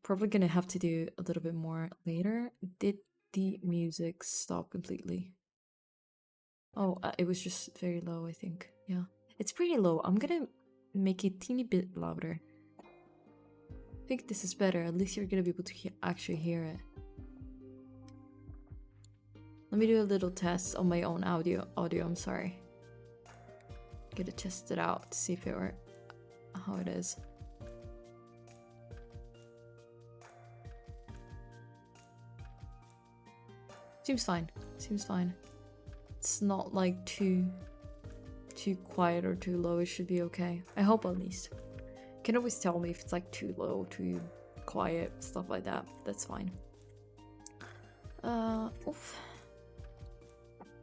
Probably gonna have to do a little bit more later. Did the music stop completely? Oh, it was just very low, I think. Yeah, it's pretty low. I'm gonna make it a teeny bit louder. I think this is better. At least you're gonna be able to actually hear it. Let me do a little test on my own audio. I'm sorry. Gotta test it out to see if it were how it is. Seems fine. Seems fine. It's not like too quiet or too low. It should be okay. I hope, at least. You can always tell me if it's like too low, too quiet, stuff like that. That's fine. Oof.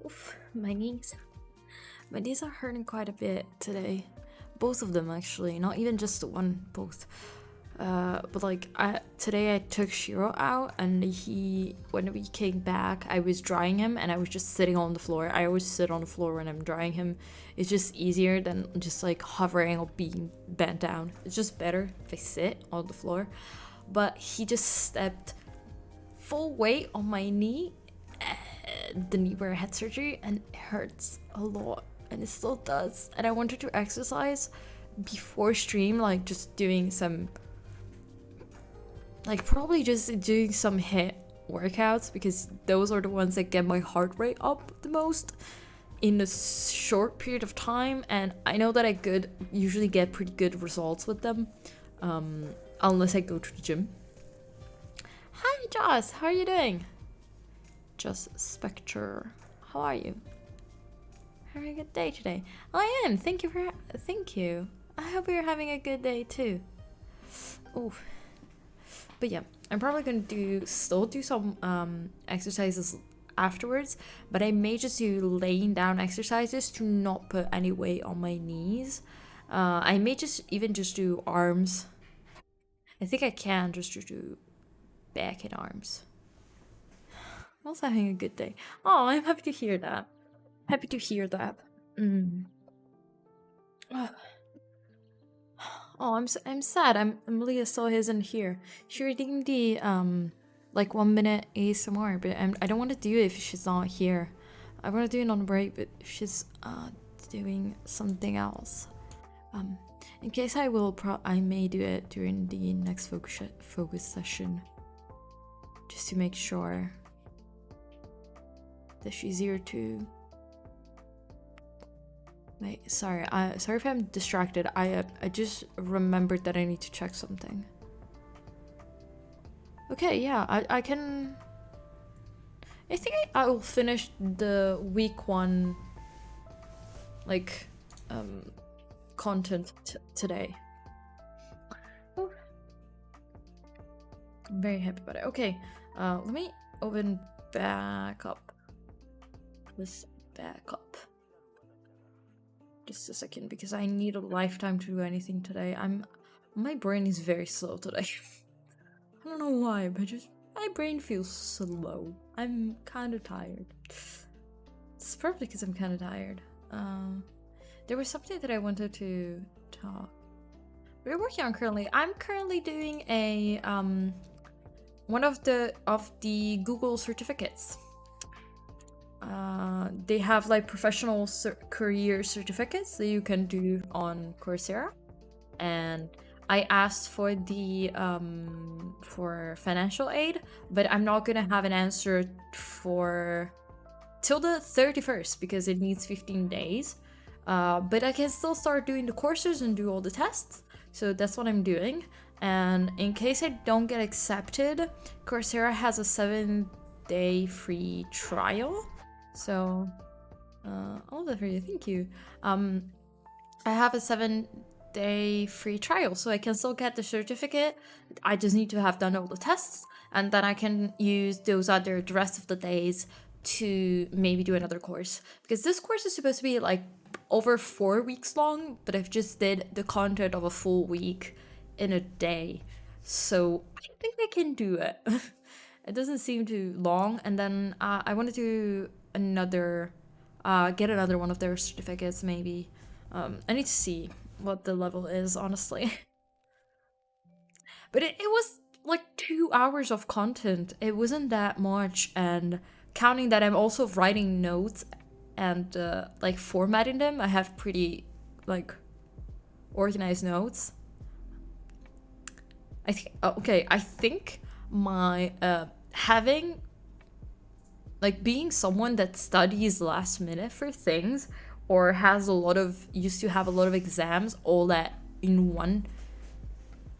Oof, my knees. My knees are hurting quite a bit today. Both of them actually, not even just the one, both. But like today I took Shiro out, and when we came back, I was drying him and I was just sitting on the floor. I always sit on the floor when I'm drying him. It's just easier than just like hovering or being bent down. It's just better if I sit on the floor. But he just stepped full weight on my knee, the knee where I had surgery, and it hurts a lot, and it still does. And I wanted to exercise before stream, like just doing some, like probably just doing some HIIT workouts, because those are the ones that get my heart rate up the most in a short period of time, and I know that I usually get pretty good results with them, unless I go to the gym. Hi Joss, how are you doing? Joss Spectre, how are you? Having a good day today? I am. Thank you. I hope you're having a good day too. Oh, but yeah, I'm probably gonna still do some exercises afterwards, but I may just do laying down exercises to not put any weight on my knees. I may just do arms. I think I can just do back and arms. I'm also having a good day. Oh, I'm happy to hear that. Oh, I'm sad. Amelia still isn't here. She redeemed the like 1 minute ASMR, but I don't want to do it if she's not here. I want to do it on break, but if she's doing something else. In case I may do it during the next focus session, just to make sure that she's here too. Wait, sorry if I'm distracted. I just remembered that I need to check something. Okay, yeah, I can. I think I will finish the week 1 like content today. Oh. I'm very happy about it. Okay, let me open back up. Let's back up. Just a second, because I need a lifetime to do anything today. My brain is very slow today. I don't know why, but just my brain feels slow. I'm kind of tired. It's probably because I'm kind of tired. There was something that I wanted to talk. We're working on currently. I'm currently doing a one of the Google certificates. They have like professional career certificates that you can do on Coursera, and I asked for the for financial aid, but I'm not gonna have an answer till the 31st because it needs 15 days. But I can still start doing the courses and do all the tests, so that's what I'm doing. And in case I don't get accepted, Coursera has a 7-day free trial. So, all that for you, thank you. I have a 7-day free trial, so I can still get the certificate. I just need to have done all the tests, and then I can use the rest of the days to maybe do another course. Because this course is supposed to be like over 4 weeks long, but I've just did the content of a full week in a day. So I think I can do it. It doesn't seem too long, and then I want to do get another one of their certificates maybe. I need to see what the level is, honestly. But it was like 2 hours of content. It wasn't that much, and counting that I'm also writing notes and like formatting them, I have pretty like organized notes. I think my having like being someone that studies last minute for things, or used to have a lot of exams all that in one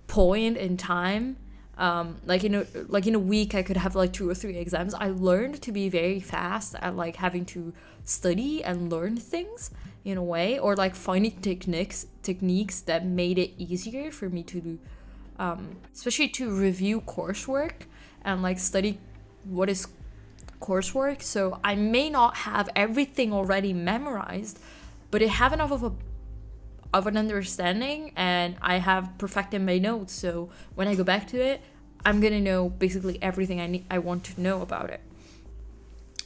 point in time, like in a week I could have like 2 or 3 exams. I learned to be very fast at like having to study and learn things in a way, or like finding techniques that made it easier for me to do, especially to review coursework and like study what is coursework, so I may not have everything already memorized, but I have enough of an understanding, and I have perfected my notes, so when I go back to it, I'm gonna know basically everything I want to know about it,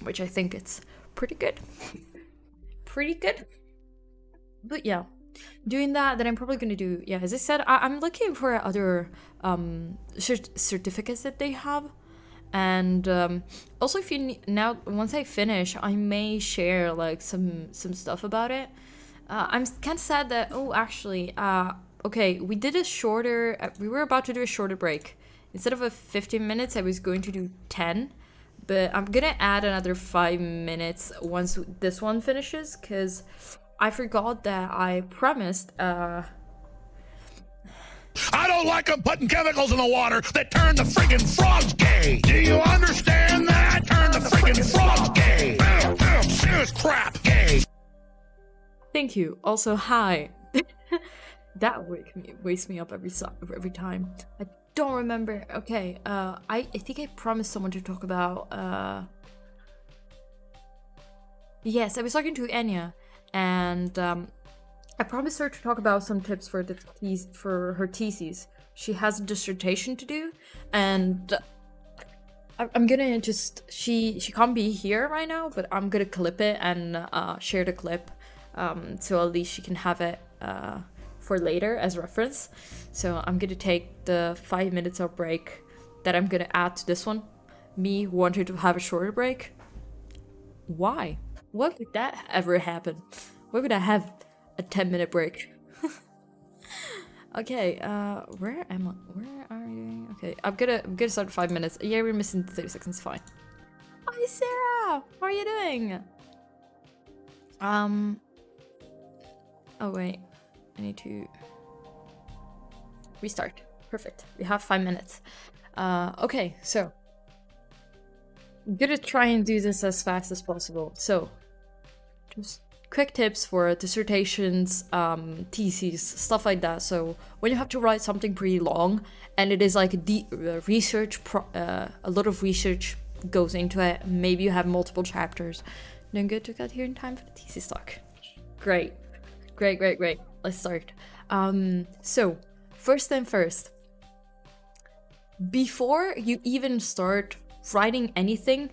which I think it's pretty good. But yeah, doing that, then I'm probably gonna do, yeah, as I said, I'm looking for other certificates that they have. And also, if you now, once I finish, I may share like some stuff about it. I'm kind of sad that, oh, actually, okay, we did a shorter, we were about to do a shorter break. Instead of a 15 minutes, I was going to do 10, but I'm gonna add another 5 minutes once this one finishes, because I forgot that I promised, I don't like them putting chemicals in the water that turn the friggin' frogs gay. Do you understand that? Turn the friggin' frogs gay. Serious crap gay. Thank you. Also, hi. That wakes me up every time. I don't remember. Okay, I think I promised someone to talk about. Yes, I was talking to Enya, and I promised her to talk about some tips for her thesis. She has a dissertation to do, and I'm gonna just she can't be here right now, but I'm gonna clip it and share the clip, so at least she can have it for later as reference. So I'm gonna take the 5 minutes of break that I'm gonna add to this one. Me wanted to have a shorter break. Why? What would that ever happen? Why would I have a 10-minute break? Okay, where am I? Where are you? Okay, I'm gonna start 5 minutes. Yeah, we're missing 30 seconds, fine. Hi Sarah! How are you doing? Oh wait, I need to restart. Perfect. We have 5 minutes. Okay, so I'm gonna try and do this as fast as possible. So just quick tips for dissertations, theses, stuff like that. So when you have to write something pretty long and it is like a lot of research goes into it, maybe you have multiple chapters, then good to get here in time for the thesis talk. Great. Let's start. So first thing first, before you even start writing anything,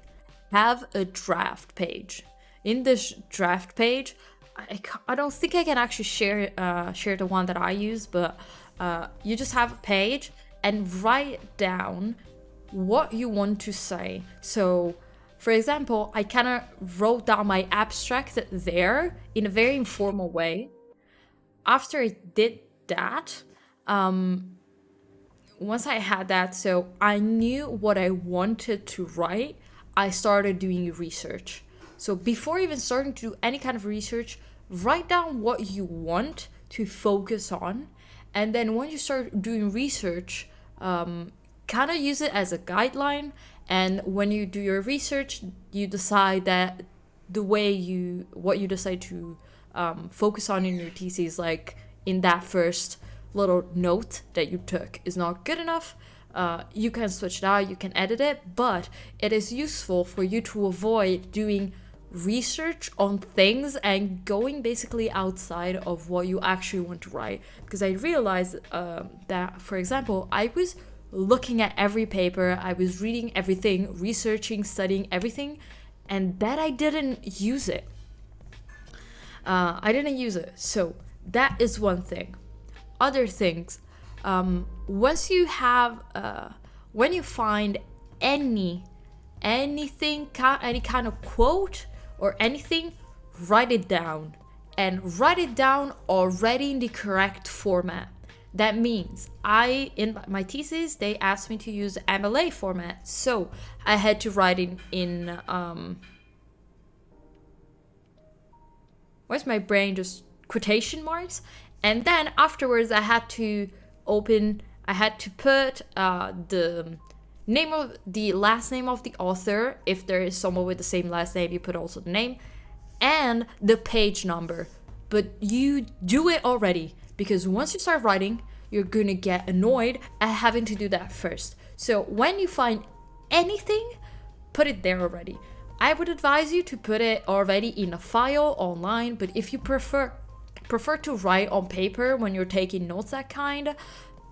have a draft page. In this draft page, I don't think I can actually share the one that I use, but you just have a page and write down what you want to say. So, for example, I kind of wrote down my abstract there in a very informal way. After I did that, once I had that, so I knew what I wanted to write, I started doing research. So before even starting to do any kind of research, write down what you want to focus on. And then when you start doing research, kind of use it as a guideline. And when you do your research, you decide that what you decide to focus on in your thesis, like in that first little note that you took, is not good enough. You can switch it out, you can edit it, but it is useful for you to avoid doing research on things and going basically outside of what you actually want to write. Because I realized that, for example, I was looking at every paper, I was reading everything, researching, studying everything, and that I didn't use it. So that is one thing. Other things, once you have, when you find any kind of quote or anything, write it down, and write it down already in the correct format. That means in my thesis, they asked me to use MLA format, so I had to write in where's my brain, just quotation marks, and then afterwards I had to put the last name of the author. If there is someone with the same last name, you put also the name and the page number. But you do it already, because once you start writing, you're gonna get annoyed at having to do that first. So when you find anything, put it there already. I would advise you to put it already in a file online, but if you prefer to write on paper when you're taking notes, that kind,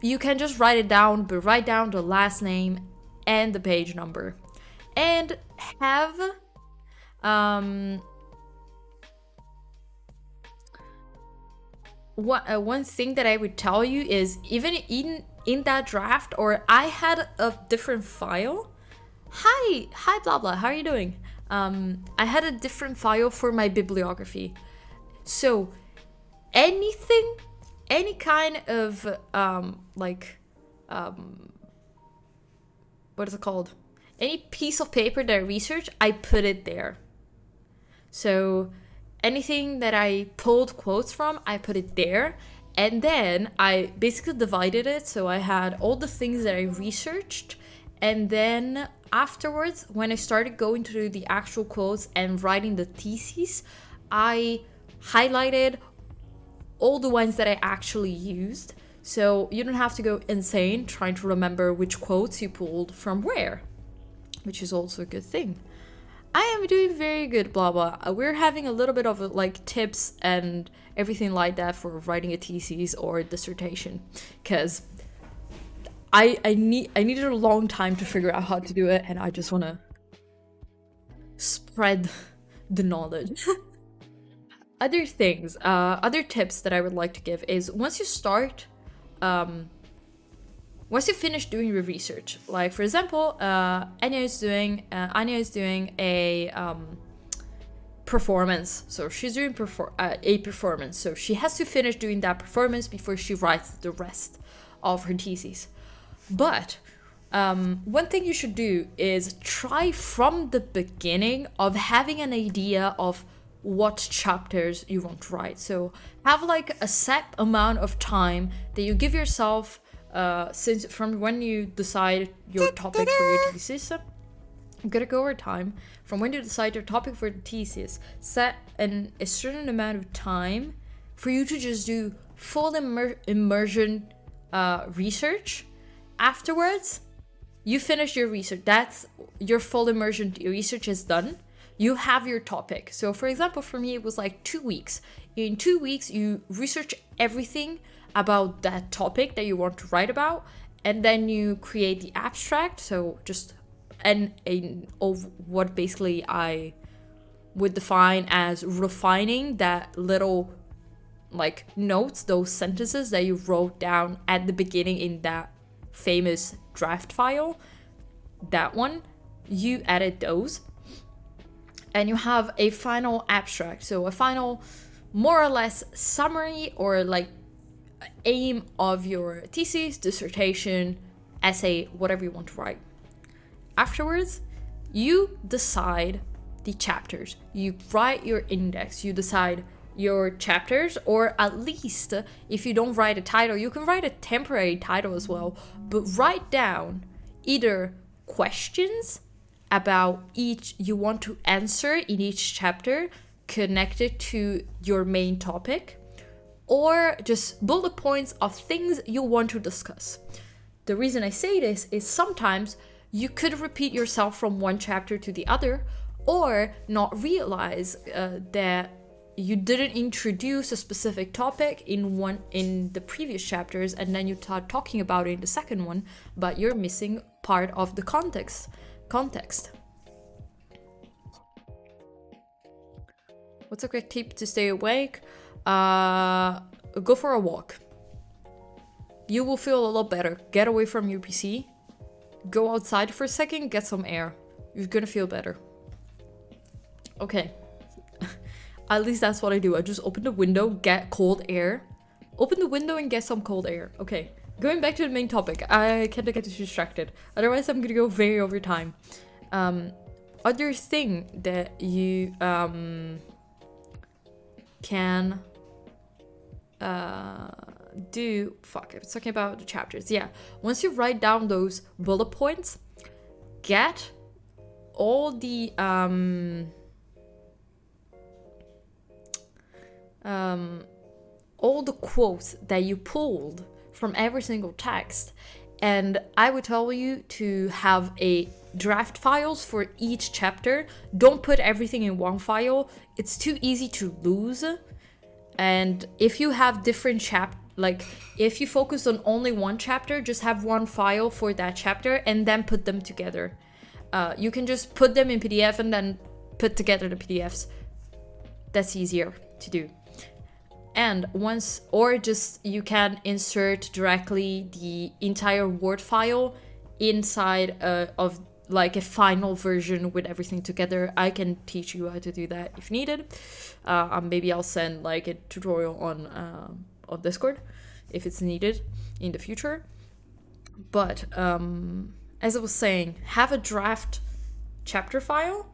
you can just write it down, but write down the last name and the page number. And have one thing that I would tell you is, even in that draft, or I had a different file. Hi blah blah, how are you doing? I had a different file for my bibliography. So anything, any kind of what is it called? Any piece of paper that I research, I put it there. So anything that I pulled quotes from, I put it there. And then I basically divided it. So I had all the things that I researched. And then afterwards, when I started going through the actual quotes and writing the thesis, I highlighted all the ones that I actually used. So you don't have to go insane trying to remember which quotes you pulled from where, which is also a good thing. I am doing very good, blah blah. We're having a little bit of like tips and everything like that for writing a thesis or a dissertation, because I needed a long time to figure out how to do it, and I just want to spread the knowledge. Other things, other tips that I would like to give is, once you finish doing your research, like for example, Anya is doing a performance. So she's doing a performance. So she has to finish doing that performance before she writes the rest of her thesis. But one thing you should do is try from the beginning of having an idea of what chapters you want to write. So have like a set amount of time that you give yourself, since from when you decide your topic for your thesis. I'm gonna go over time. From when you decide your topic for the thesis, set a certain amount of time for you to just do full immersion research. Afterwards, you finish your research. That's your full immersion research is done. You have your topic. So for example, for me, it was like 2 weeks. In 2 weeks, you research everything about that topic that you want to write about, and then you create the abstract. So just of what basically I would define as refining that little like notes, those sentences that you wrote down at the beginning in that famous draft file. That one, you edit those, and you have a final abstract. So a final, more or less, summary or like aim of your thesis, dissertation, essay, whatever you want to write. Afterwards, you decide the chapters. You write your index. You decide your chapters, or at least if you don't write a title, you can write a temporary title as well, but write down either questions about each you want to answer in each chapter connected to your main topic, or just bullet points of things you want to discuss. The reason I say this is sometimes you could repeat yourself from one chapter to the other, or not realize that you didn't introduce a specific topic in the previous chapters, and then you start talking about it in the second one, but you're missing part of the context. What's a quick tip to stay awake? Go for a walk. You will feel a lot better. Get away from your PC. Go outside for a second, get some air. You're gonna feel better. Okay. At least that's what I do. I just open the window, get cold air. Open the window and get some cold air. Okay. Going back to the main topic. I can't get distracted. Otherwise, I'm gonna go very over time. Other thing that you can do. Fuck, I was talking about the chapters. Yeah. Once you write down those bullet points, get all the quotes that you pulled from every single text, and I would tell you to have a draft files for each chapter. Don't put everything in one file. It's too easy to lose. And if you have different if you focus on only one chapter, just have one file for that chapter and then put them together. You can just put them in PDF and then put together the PDFs. That's easier to do. And you can insert directly the entire Word file inside of like a final version with everything together. I can teach you how to do that if needed. Maybe I'll send like a tutorial on Discord if it's needed in the future. But as I was saying, have a draft chapter file.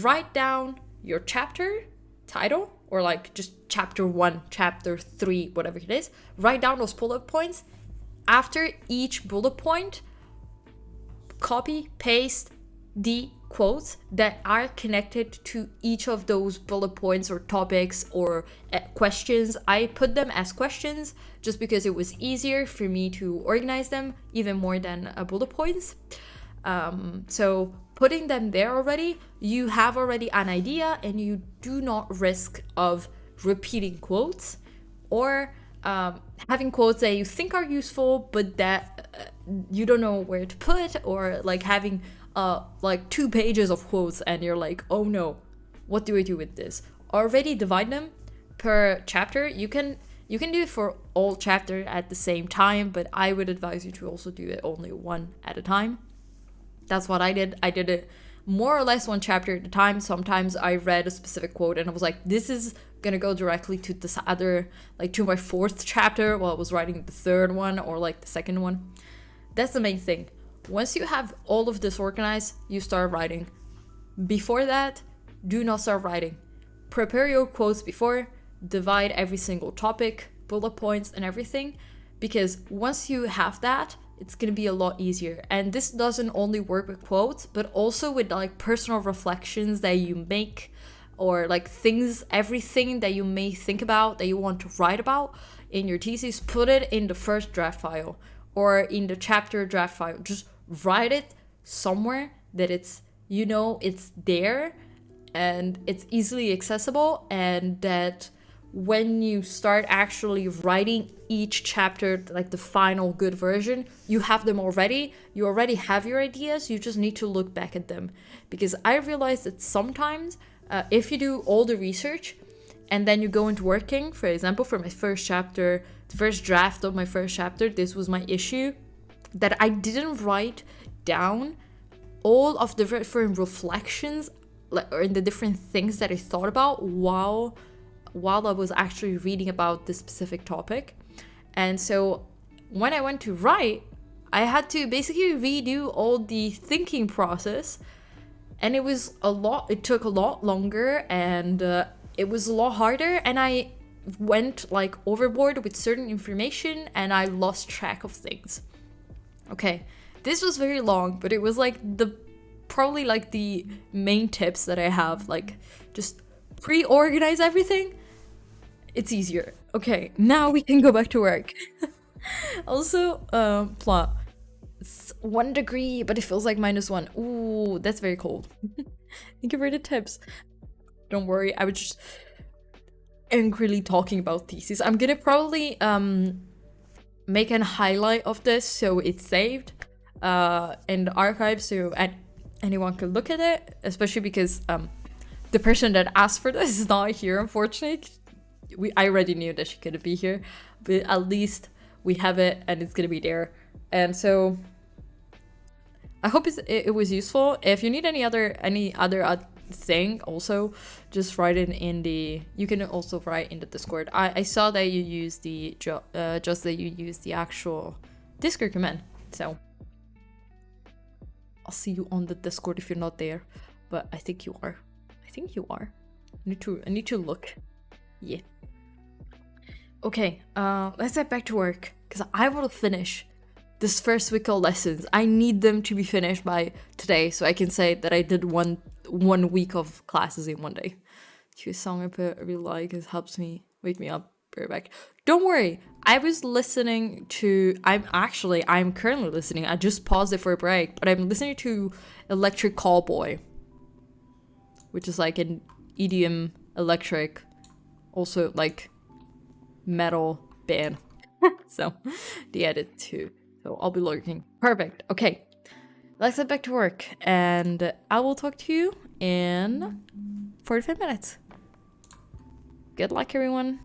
Write down your chapter title, or like just chapter 1, chapter 3, whatever it is. Write down those bullet points. After each bullet point, copy, paste the quotes that are connected to each of those bullet points or topics or questions. I put them as questions just because it was easier for me to organize them even more than bullet points. So putting them there already, you have already an idea and you do not risk of repeating quotes or having quotes that you think are useful but that you don't know where to put, or like having like 2 pages of quotes and you're like, oh no, what do I do with this? Already divide them per chapter. You can do it for all chapter at the same time, but I would advise you to also do it only one at a time. That's what I did. I did it more or less one chapter at a time. Sometimes I read a specific quote and I was like, this is gonna go directly to this other, like to my 4th chapter while I was writing the 3rd one or like the 2nd one. That's the main thing. Once you have all of this organized, you start writing. Before that, do not start writing. Prepare your quotes before, divide every single topic, bullet points and everything, because once you have that, it's going to be a lot easier. And this doesn't only work with quotes, but also with like personal reflections that you make, or like everything that you may think about that you want to write about in your thesis. Put it in the first draft file or in the chapter draft file. Just write it somewhere that it's there and it's easily accessible, and that when you start actually writing each chapter, like the final good version, you have them already. You already have your ideas. You just need to look back at them. Because I realized that sometimes if you do all the research and then you go into working, for example, for my first chapter, the first draft of my first chapter, this was my issue, that I didn't write down all of the different reflections or the different things that I thought about while I was actually reading about this specific topic. And so when I went to write, I had to basically redo all the thinking process, and it took a lot longer, and it was a lot harder, and I went like overboard with certain information and I lost track of things. Okay, this was very long, but it was like probably like the main tips that I have, like just pre-organize everything. It's easier. Okay, now we can go back to work. Also, plot. It's 1 degree, but it feels like -1. Ooh, that's very cold. Thank you for the tips. Don't worry, I was just angrily talking about thesis. I'm gonna probably make a highlight of this so it's saved in the archive so anyone can look at it, especially because the person that asked for this is not here, unfortunately. I already knew that she couldn't be here, but at least we have it and it's gonna be there. And so I hope it was useful. If you need any other thing, also just write it in the. You can also write in the Discord. I saw that you use the just that you use the actual Discord command. So I'll see you on the Discord if you're not there, but I think you are. I need to look. Yeah. Okay, let's get back to work, because I will finish this first week of lessons. I need them to be finished by today, so I can say that I did one week of classes in one day. It's a song I really like. It helps me wake me up Perfect. Don't worry. I'm currently listening. I just paused it for a break, but I'm listening to Electric Callboy, which is like an EDM electric, also like metal band. So they added too. So I'll be lurking. Perfect. Okay. Let's get back to work, and I will talk to you in 45 minutes. Good luck, everyone.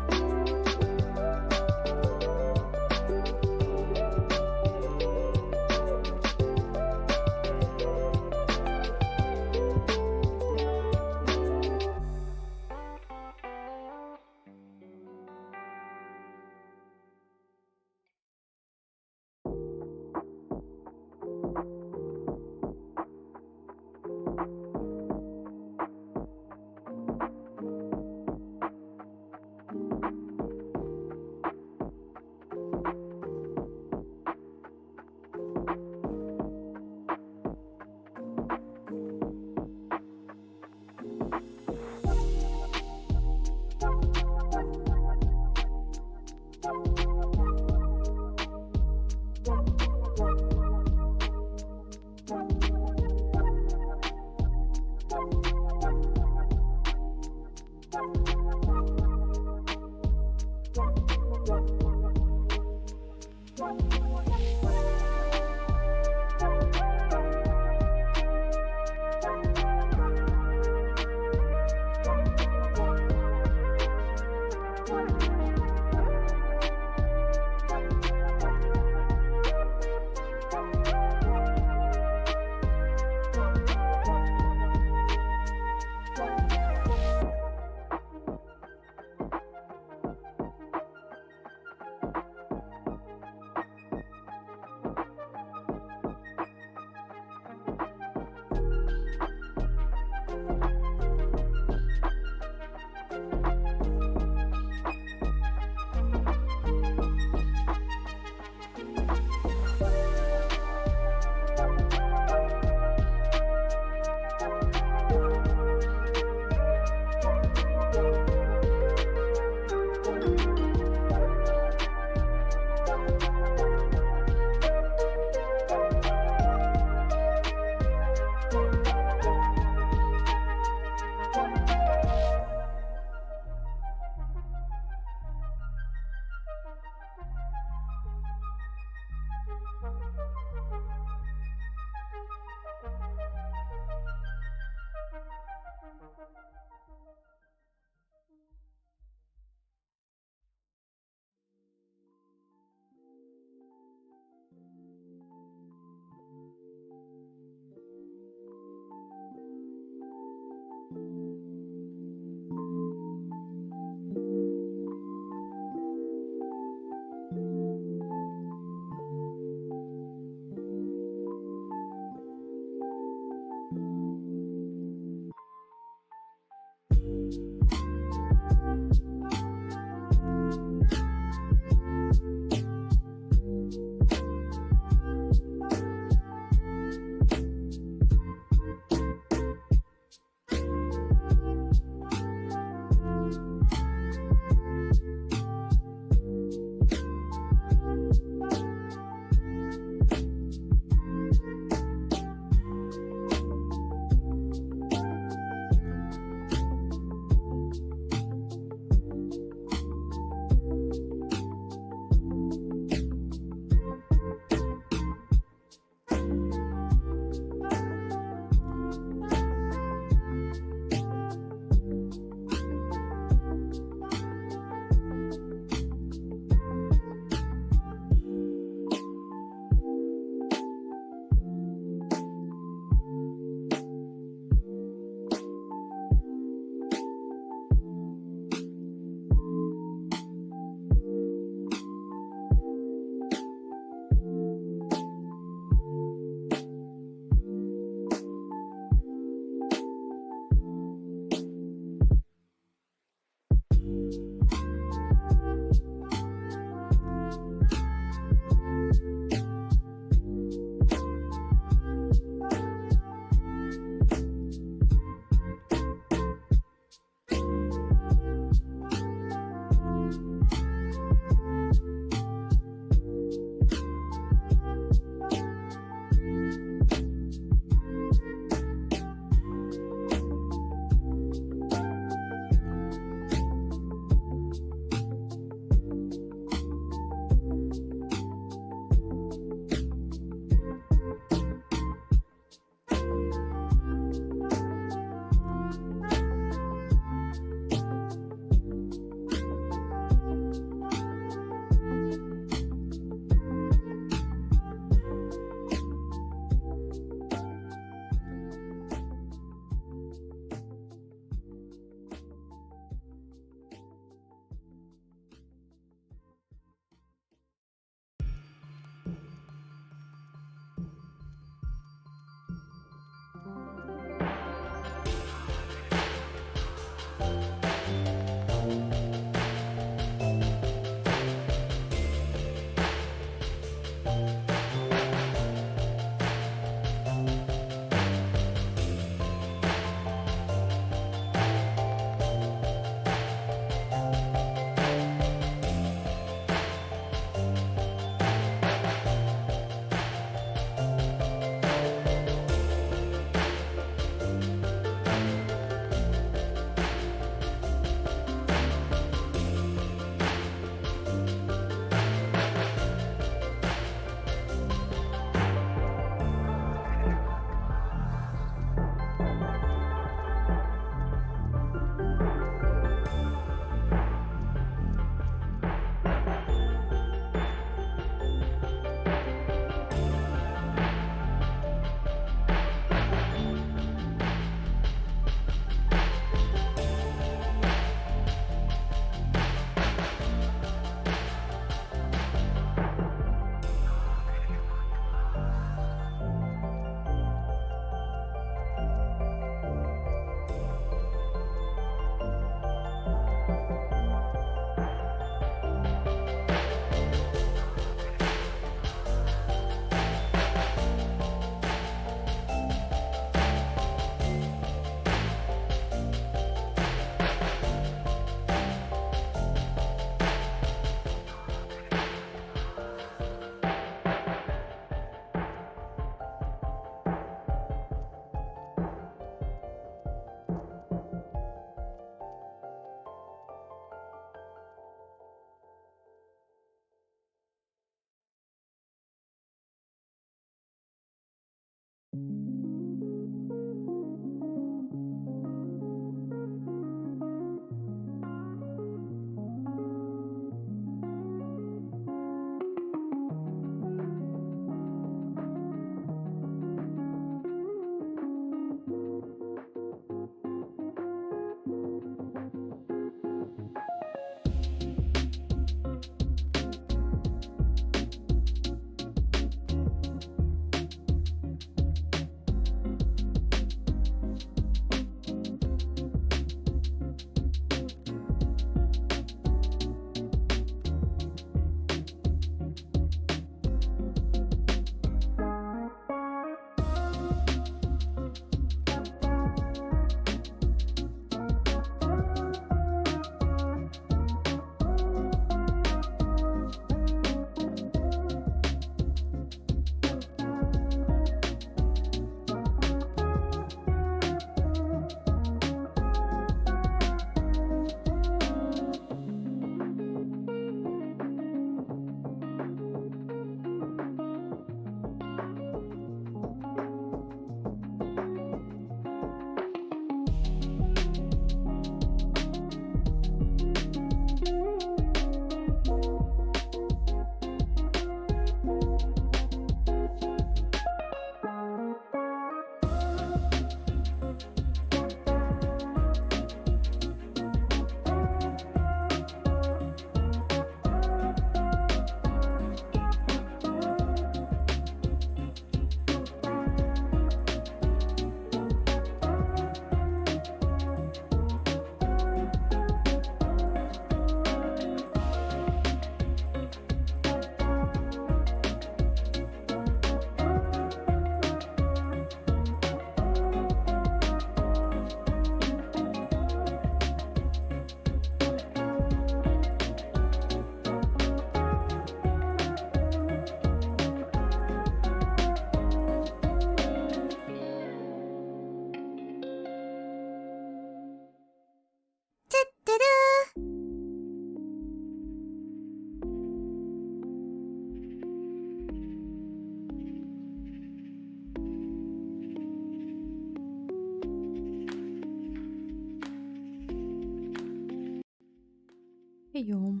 Hey yo,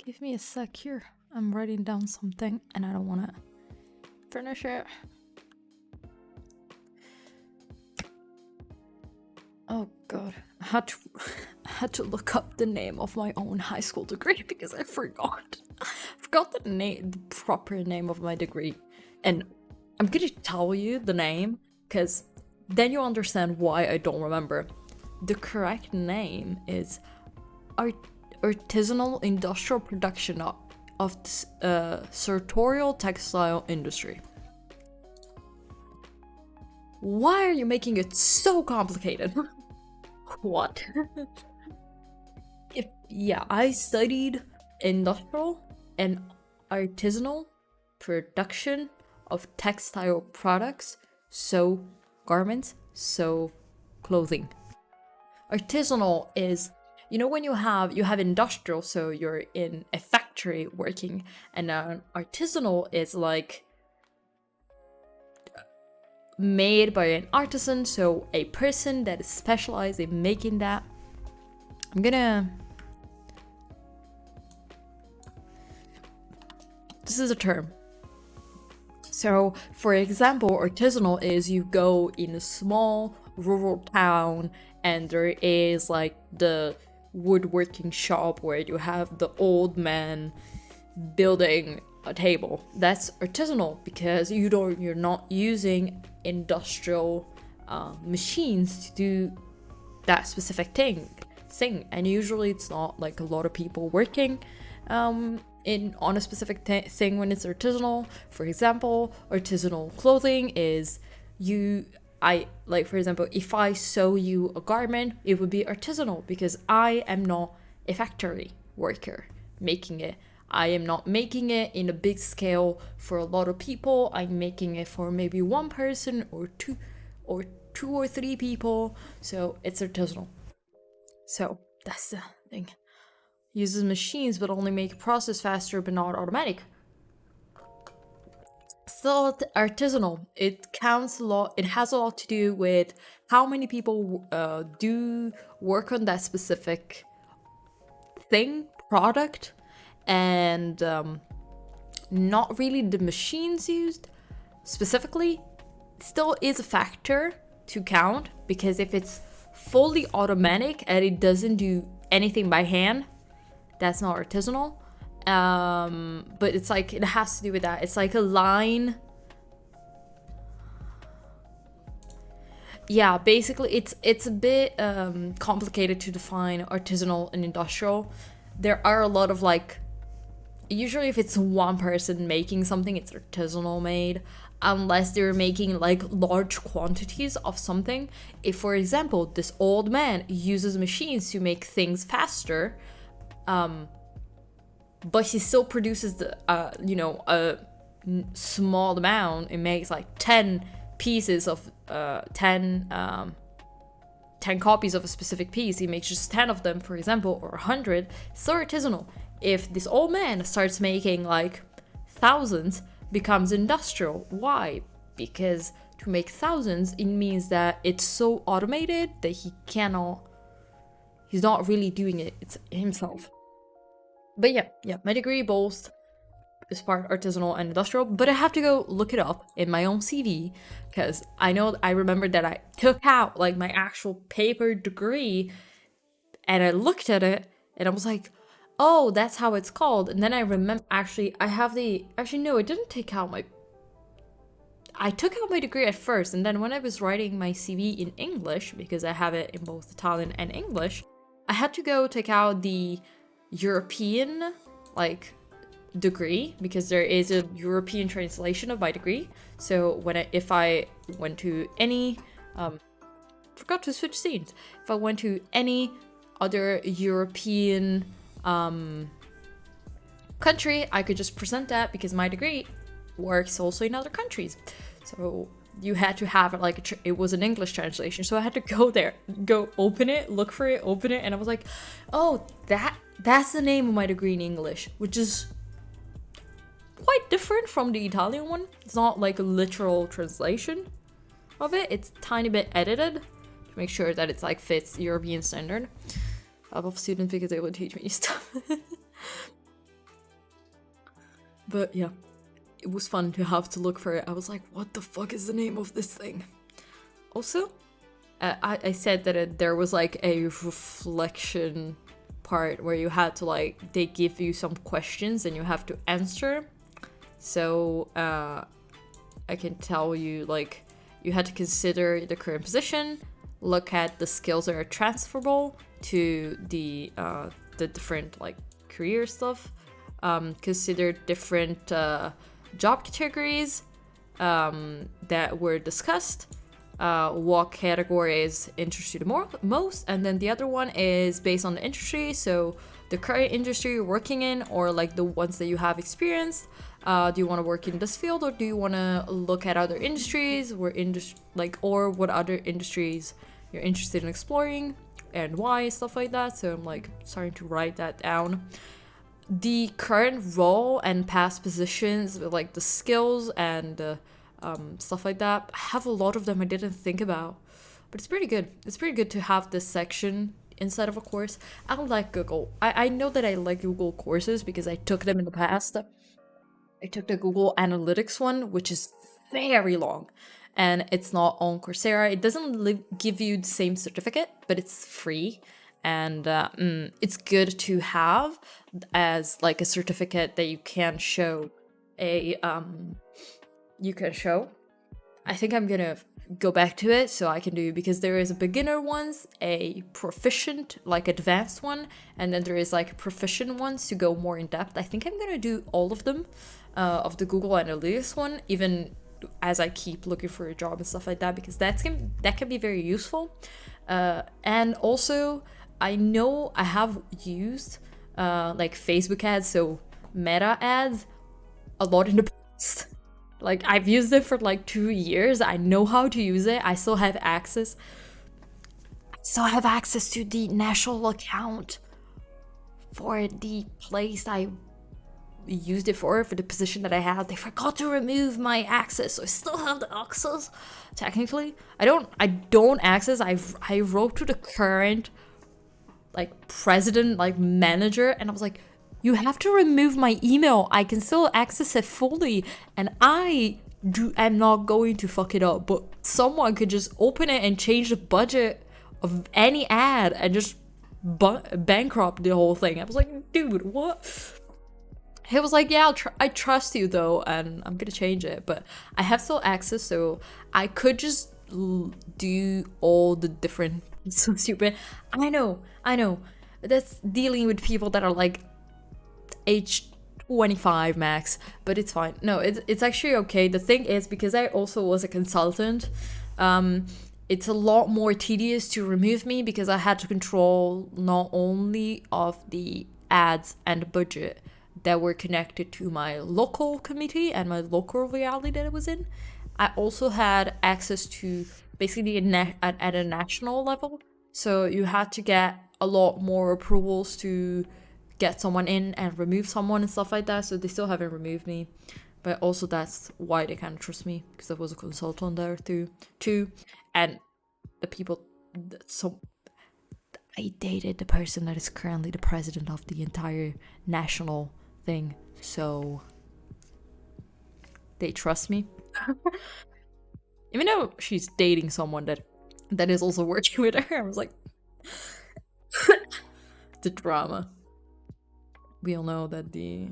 give me a sec here. I'm writing down something and I don't want to finish it. Oh god, I had to look up the name of my own high school degree because I forgot. I forgot the proper name of my degree, and I'm gonna tell you the name because then you understand why I don't remember. The correct name is Artisanal Industrial Production of Sartorial Textile Industry. Why are you making it so complicated? What? I studied industrial and artisanal production of textile products, so garments, so clothing. Artisanal is, you know, when you have industrial, so you're in a factory working, and artisanal is like made by an artisan, so a person that is specialized in making that. This is a term. So, for example, artisanal is you go in a small rural town and there is like the woodworking shop where you have the old man building a table. That's artisanal because you're not using industrial machines to do that specific thing, and usually it's not like a lot of people working on a specific thing when it's artisanal. For example, artisanal clothing is for example, if I sew you a garment, it would be artisanal because I am not a factory worker making it. I am not making it in a big scale for a lot of people. I'm making it for maybe one person or two or three people. So it's artisanal. So that's the thing. Uses machines but only make process faster but not automatic. Still artisanal. It counts a lot. It has a lot to do with how many people do work on that specific thing, product, and not really the machines used specifically. Still is a factor to count because if it's fully automatic and it doesn't do anything by hand, that's not artisanal. But it's like, it has to do with that. It's like a line. Yeah, basically it's a bit complicated to define artisanal and industrial. There are a lot of like, usually if it's one person making something, it's artisanal made, unless they're making like large quantities of something. If, for example, this old man uses machines to make things faster, but he still produces a small amount. It makes like 10 pieces of 10 copies of a specific piece. He makes just 10 of them, for example, or 100. Still artisanal. If this old man starts making like thousands, becomes industrial. Why? Because to make thousands, it means that it's so automated that he's not really doing it himself. But yeah, my degree both is part artisanal and industrial, but I have to go look it up in my own CV because I remember that I took out like my actual paper degree and I looked at it and I was like, oh, that's how it's called. And then I remember, I didn't take out I took out my degree at first, and then when I was writing my CV in English, because I have it in both Italian and English, I had to go take out the European degree because there is a European translation of my degree. So if I went to any forgot to switch scenes. If I went to any other European country, I could just present that because my degree works also in other countries. So you had to have it was an English translation, so I had to go open it, look for it, open it, and I was like, oh, that's the name of my degree in English, which is quite different from the Italian one. It's not like a literal translation of it. It's a tiny bit edited to make sure that it's fits European standard. I love students because they will teach me stuff. But yeah, it was fun to have to look for it. I was like, what the fuck is the name of this thing? Also, I said that there was like a reflection part where you had to like, they give you some questions and you have to answer. So I can tell you, like, you had to consider the current position, look at the skills that are transferable to the different like career stuff, consider different job categories that were discussed, what categories interest you the most, and then the other one is based on the industry, so the current industry you're working in or like the ones that you have experienced. Do you want to work in this field or do you want to look at other industries or what other industries you're interested in exploring and why, stuff like that. So I'm like starting to write that down. The current role and past positions, like the skills and stuff like that, I have a lot of them I didn't think about, but it's pretty good. It's pretty good to have this section inside of a course. I don't like Google. I know that I like Google courses because I took them in the past. I took the Google Analytics one, which is very long, and it's not on Coursera. It doesn't give you the same certificate, but it's free, and it's good to have as like a certificate that you can show I think I'm gonna go back to it so I can do, because there is a beginner ones, a proficient, like advanced one, and then there is like proficient ones to go more in depth. I think I'm gonna do all of them, of the Google Analytics one, even as I keep looking for a job and stuff like that, because that can be very useful. And also, I know I have used like Facebook ads, so Meta ads, a lot in the past. Like, I've used it for like 2 years. I know how to use it. I still have access. To the national account for the place I used it for the position that I had. They forgot to remove my access, so I still have the access. Technically, I don't access. I wrote to the current like president, like manager, and I was like, you have to remove my email. I can still access it fully, and I'm not going to fuck it up, but someone could just open it and change the budget of any ad and just bankrupt the whole thing. I was like, dude, what? He was like, yeah, I trust you though, and I'm gonna change it, but I have still access, so I could just do all the different. It's so stupid. I know. That's dealing with people that are like age 25 max, but it's fine. No, it's actually okay. The thing is, because I also was a consultant, it's a lot more tedious to remove me because I had to control not only of the ads and budget that were connected to my local committee and my local reality that I was in. I also had access to basically at a national level. So you had to get a lot more approvals to get someone in and remove someone and stuff like that. So they still haven't removed me. But also that's why they kind of trust me, because I was a consultant there too. And the people, I dated the person that is currently the president of the entire national thing. So they trust me. Even though she's dating someone that is also working with her, I was like, the drama. We all know that the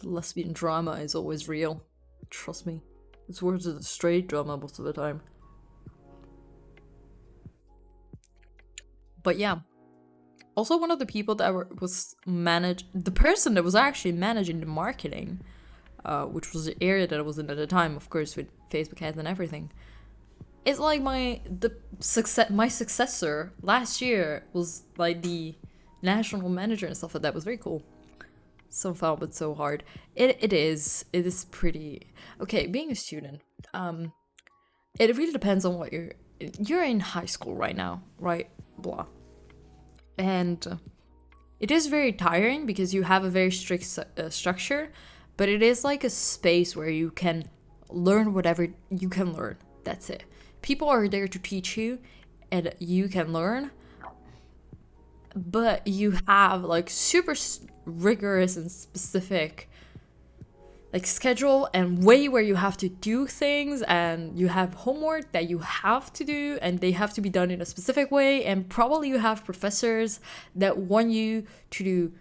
lesbian drama is always real. Trust me. It's worse than the straight drama most of the time. But yeah. Also, one of the people that the person that was actually managing the marketing, which was the area that I was in at the time, of course, with Facebook ads and everything. It's like my successor last year was like the national manager and stuff like that. It was very cool. So fun, but so hard. It is pretty okay. Being a student, it really depends on what you're in high school right now, right? Blah. And it is very tiring because you have a very strict structure, but it is like a space where you can learn whatever you can learn. That's it. People are there to teach you, and you can learn. but you have like super rigorous and specific like schedule and way where you have to do things, and you have homework that you have to do and they have to be done in a specific way, and probably you have professors that want you to do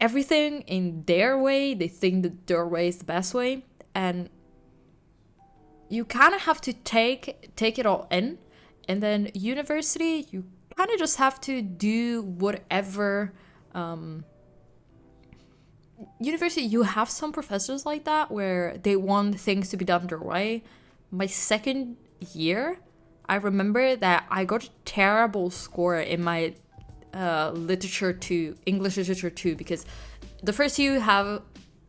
everything in their way. They think that their way is the best way, and you kind of have to take it all in. And then university, you kind of just have to do whatever. University, you have some professors like that where they want things to be done their way. My second year, I remember that I got a terrible score in my literature 2, English literature 2, because the first year you have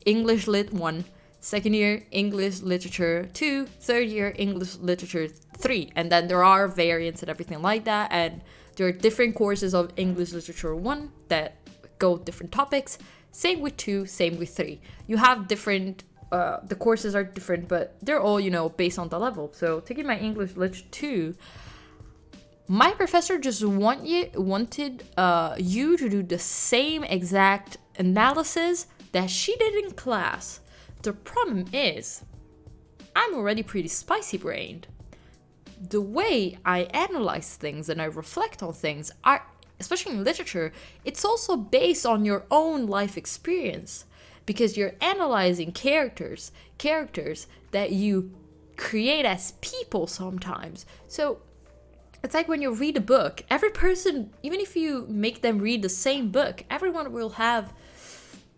English lit 1, second year English literature 2, third year English literature 3, and then there are variants and everything like that, and there are different courses of English literature 1 that go different topics. Same with 2, same with 3. You have different the courses are different, but they're all, you know, based on the level. So taking my English literature 2, my professor just wanted you to do the same exact analysis that she did in class. The problem is, I'm already pretty spicy brained. The way I analyze things and I reflect on things are, especially in literature, it's also based on your own life experience, because you're analyzing characters that you create as people sometimes. So it's like when you read a book, every person, even if you make them read the same book, everyone will have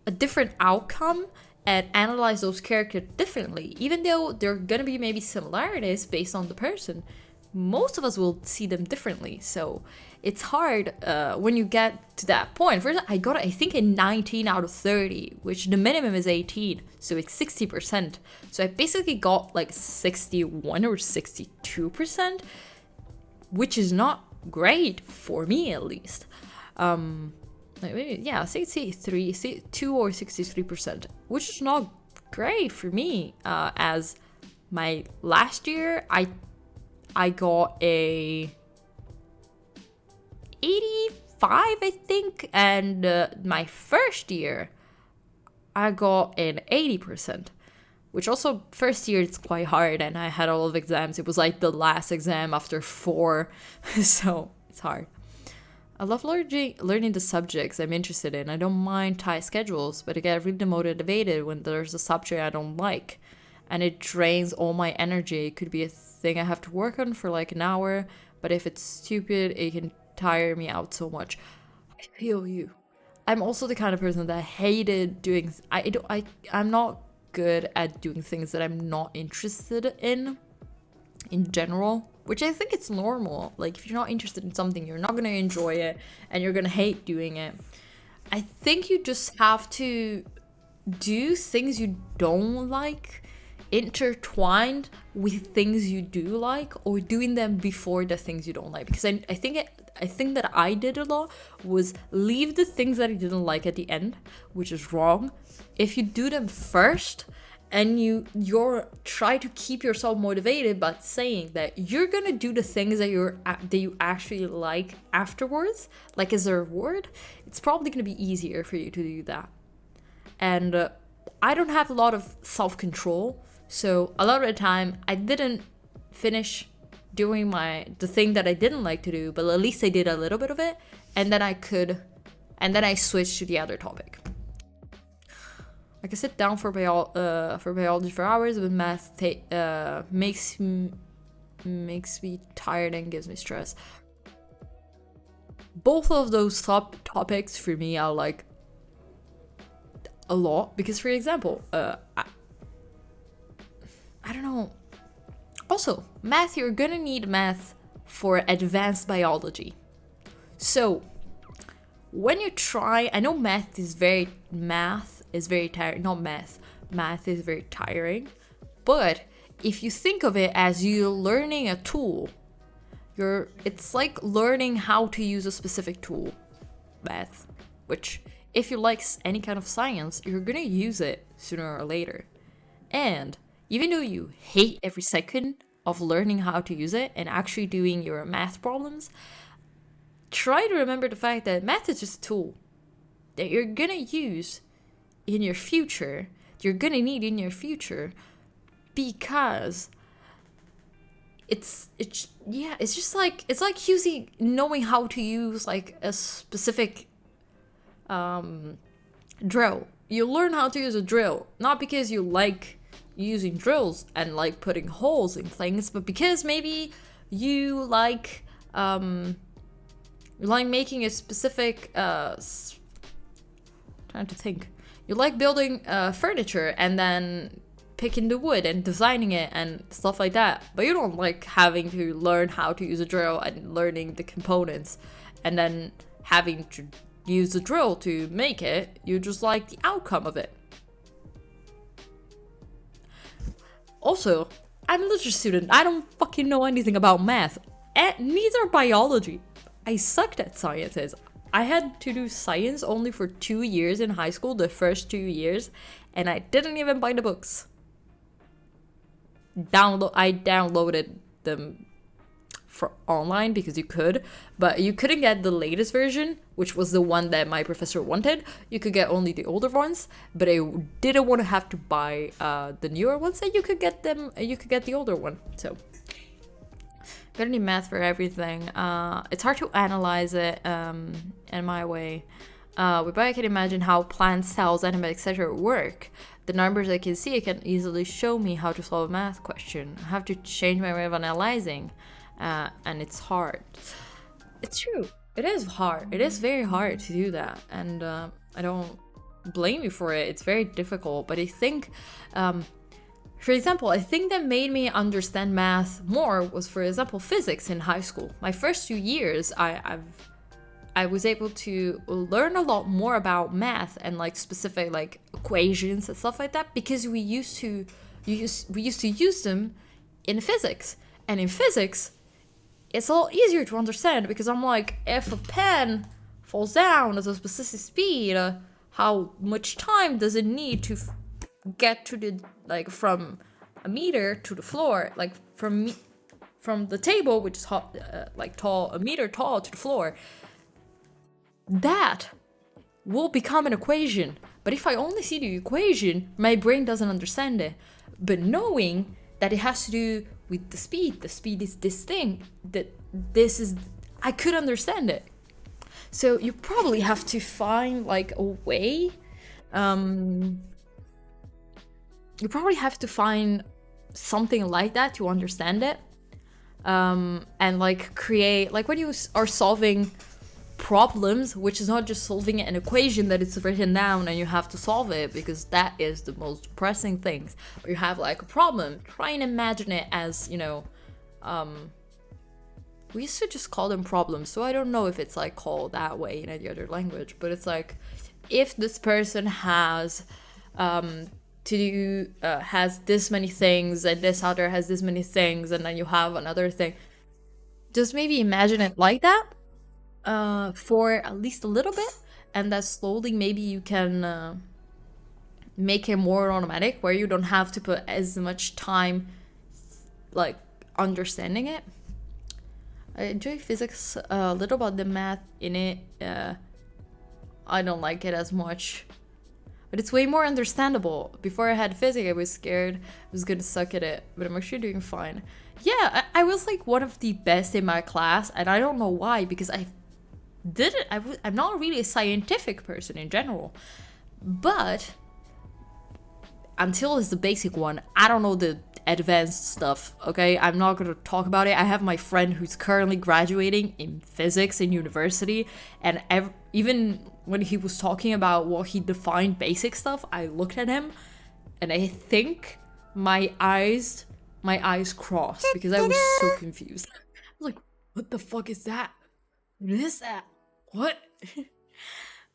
a different outcome and analyze those characters differently. Even though there are gonna be maybe similarities based on the person, most of us will see them differently. So it's hard when you get to that point. First, I got, I think, a 19 out of 30, which the minimum is 18, so it's 60%. So I basically got like 61 or 62%, which is not great for me, at least. Like maybe, yeah, 2 or 63%, which is not great for me. As my last year, I got a 85, I think, and my first year, I got an 80%. Which also, first year, it's quite hard, and I had a lot of exams. It was like the last exam after 4, so it's hard. I love learning the subjects I'm interested in. I don't mind tight schedules, but I get really demotivated when there's a subject I don't like, and it drains all my energy. It could be a thing I have to work on for like an hour, but if it's stupid, it can tire me out so much. I feel you. I'm also the kind of person that hated doing... I'm not good at doing things that I'm not interested in general, which I think it's normal. Like, if you're not interested in something, you're not gonna enjoy it and you're gonna hate doing it. I think you just have to do things you don't like intertwined with things you do like, or doing them before the things you don't like, because I think that I did a lot was leave the things that I didn't like at the end, which is wrong. If you do them first and you're try to keep yourself motivated by saying that you're gonna do the things that you actually like afterwards, like as a reward, it's probably gonna be easier for you to do that. And I don't have a lot of self-control, so a lot of the time I didn't finish doing the thing that I didn't like to do, but at least I did a little bit of it, and then I switched to the other topic. Like, I sit down for biology for hours, but math makes me tired and gives me stress. Both of those topics for me are like a lot, because, for example, I don't know. Also, math, you're gonna need math for advanced biology. So when you try, I know math is very tiring. Not math. Math is very tiring. But if you think of it as you learning a tool, it's like learning how to use a specific tool, math, which if you like any kind of science, you're gonna use it sooner or later. And even though you hate every second of learning how to use it and actually doing your math problems, try to remember the fact that math is just a tool that you're gonna use in your future, you're gonna need in your future, because it's just like, it's like knowing how to use like a specific drill. You learn how to use a drill not because you like using drills and like putting holes in things, but because maybe you like making a specific trying to think. You like building furniture and then picking the wood and designing it and stuff like that, but you don't like having to learn how to use a drill and learning the components and then having to use the drill to make it. You just like the outcome of it. Also, I'm a literature student. I don't fucking know anything about math, and neither biology. I sucked at sciences. I had to do science only for 2 years in high school, the first 2 years, and I didn't even buy the books. I downloaded them for online because you could, but you couldn't get the latest version, which was the one that my professor wanted. You could get only the older ones, but I didn't want to have to buy the newer ones, and you could get the older one. So gonna need math for everything. It's hard to analyze it in my way. But I can imagine how plants, cells, animals, etc. work. The numbers I can see can easily show me how to solve a math question. I have to change my way of analyzing, and it's hard. It's true. It is hard. It is very hard to do that, and I don't blame you for it. It's very difficult, but I think for example, I think that made me understand math more was, for example, physics in high school. My first 2 years, I was able to learn a lot more about math and like specific like equations and stuff like that, because we used to use them in physics. And in physics, it's a lot easier to understand, because I'm like, if a pen falls down at a specific speed, how much time does it need to get to the, like, from a meter to the floor, like from the table, which is a meter tall, to the floor. That will become an equation. But if I only see the equation, my brain doesn't understand it. But knowing that it has to do with the speed is this thing, I could understand it. So you probably have to find like a way, you probably have to find something like that to understand it, and like create, like when you are solving problems, which is not just solving an equation that it's written down and you have to solve it, because that is the most pressing things. Or you have like a problem, try and imagine it as, you know, we used to just call them problems, so I don't know if it's like called that way in any other language, but it's like, if this person has has this many things and this other has this many things, and then you have another thing, just maybe imagine it like that for at least a little bit, and that slowly maybe you can make it more automatic, where you don't have to put as much time like understanding it. I enjoy physics a little, but the math in it, I don't like it as much. But it's way more understandable. Before I had physics, I was scared I was gonna suck at it, but I'm actually doing fine. Yeah, I was like one of the best in my class, and I don't know why, because I'm not really a scientific person in general. But until it's the basic one, I don't know the advanced stuff, okay? I'm not gonna talk about it. I have my friend who's currently graduating in physics in university, and even when he was talking about what he defined basic stuff, I looked at him and I think my eyes crossed, because I was so confused. I was like, what the fuck is that? What is that? What?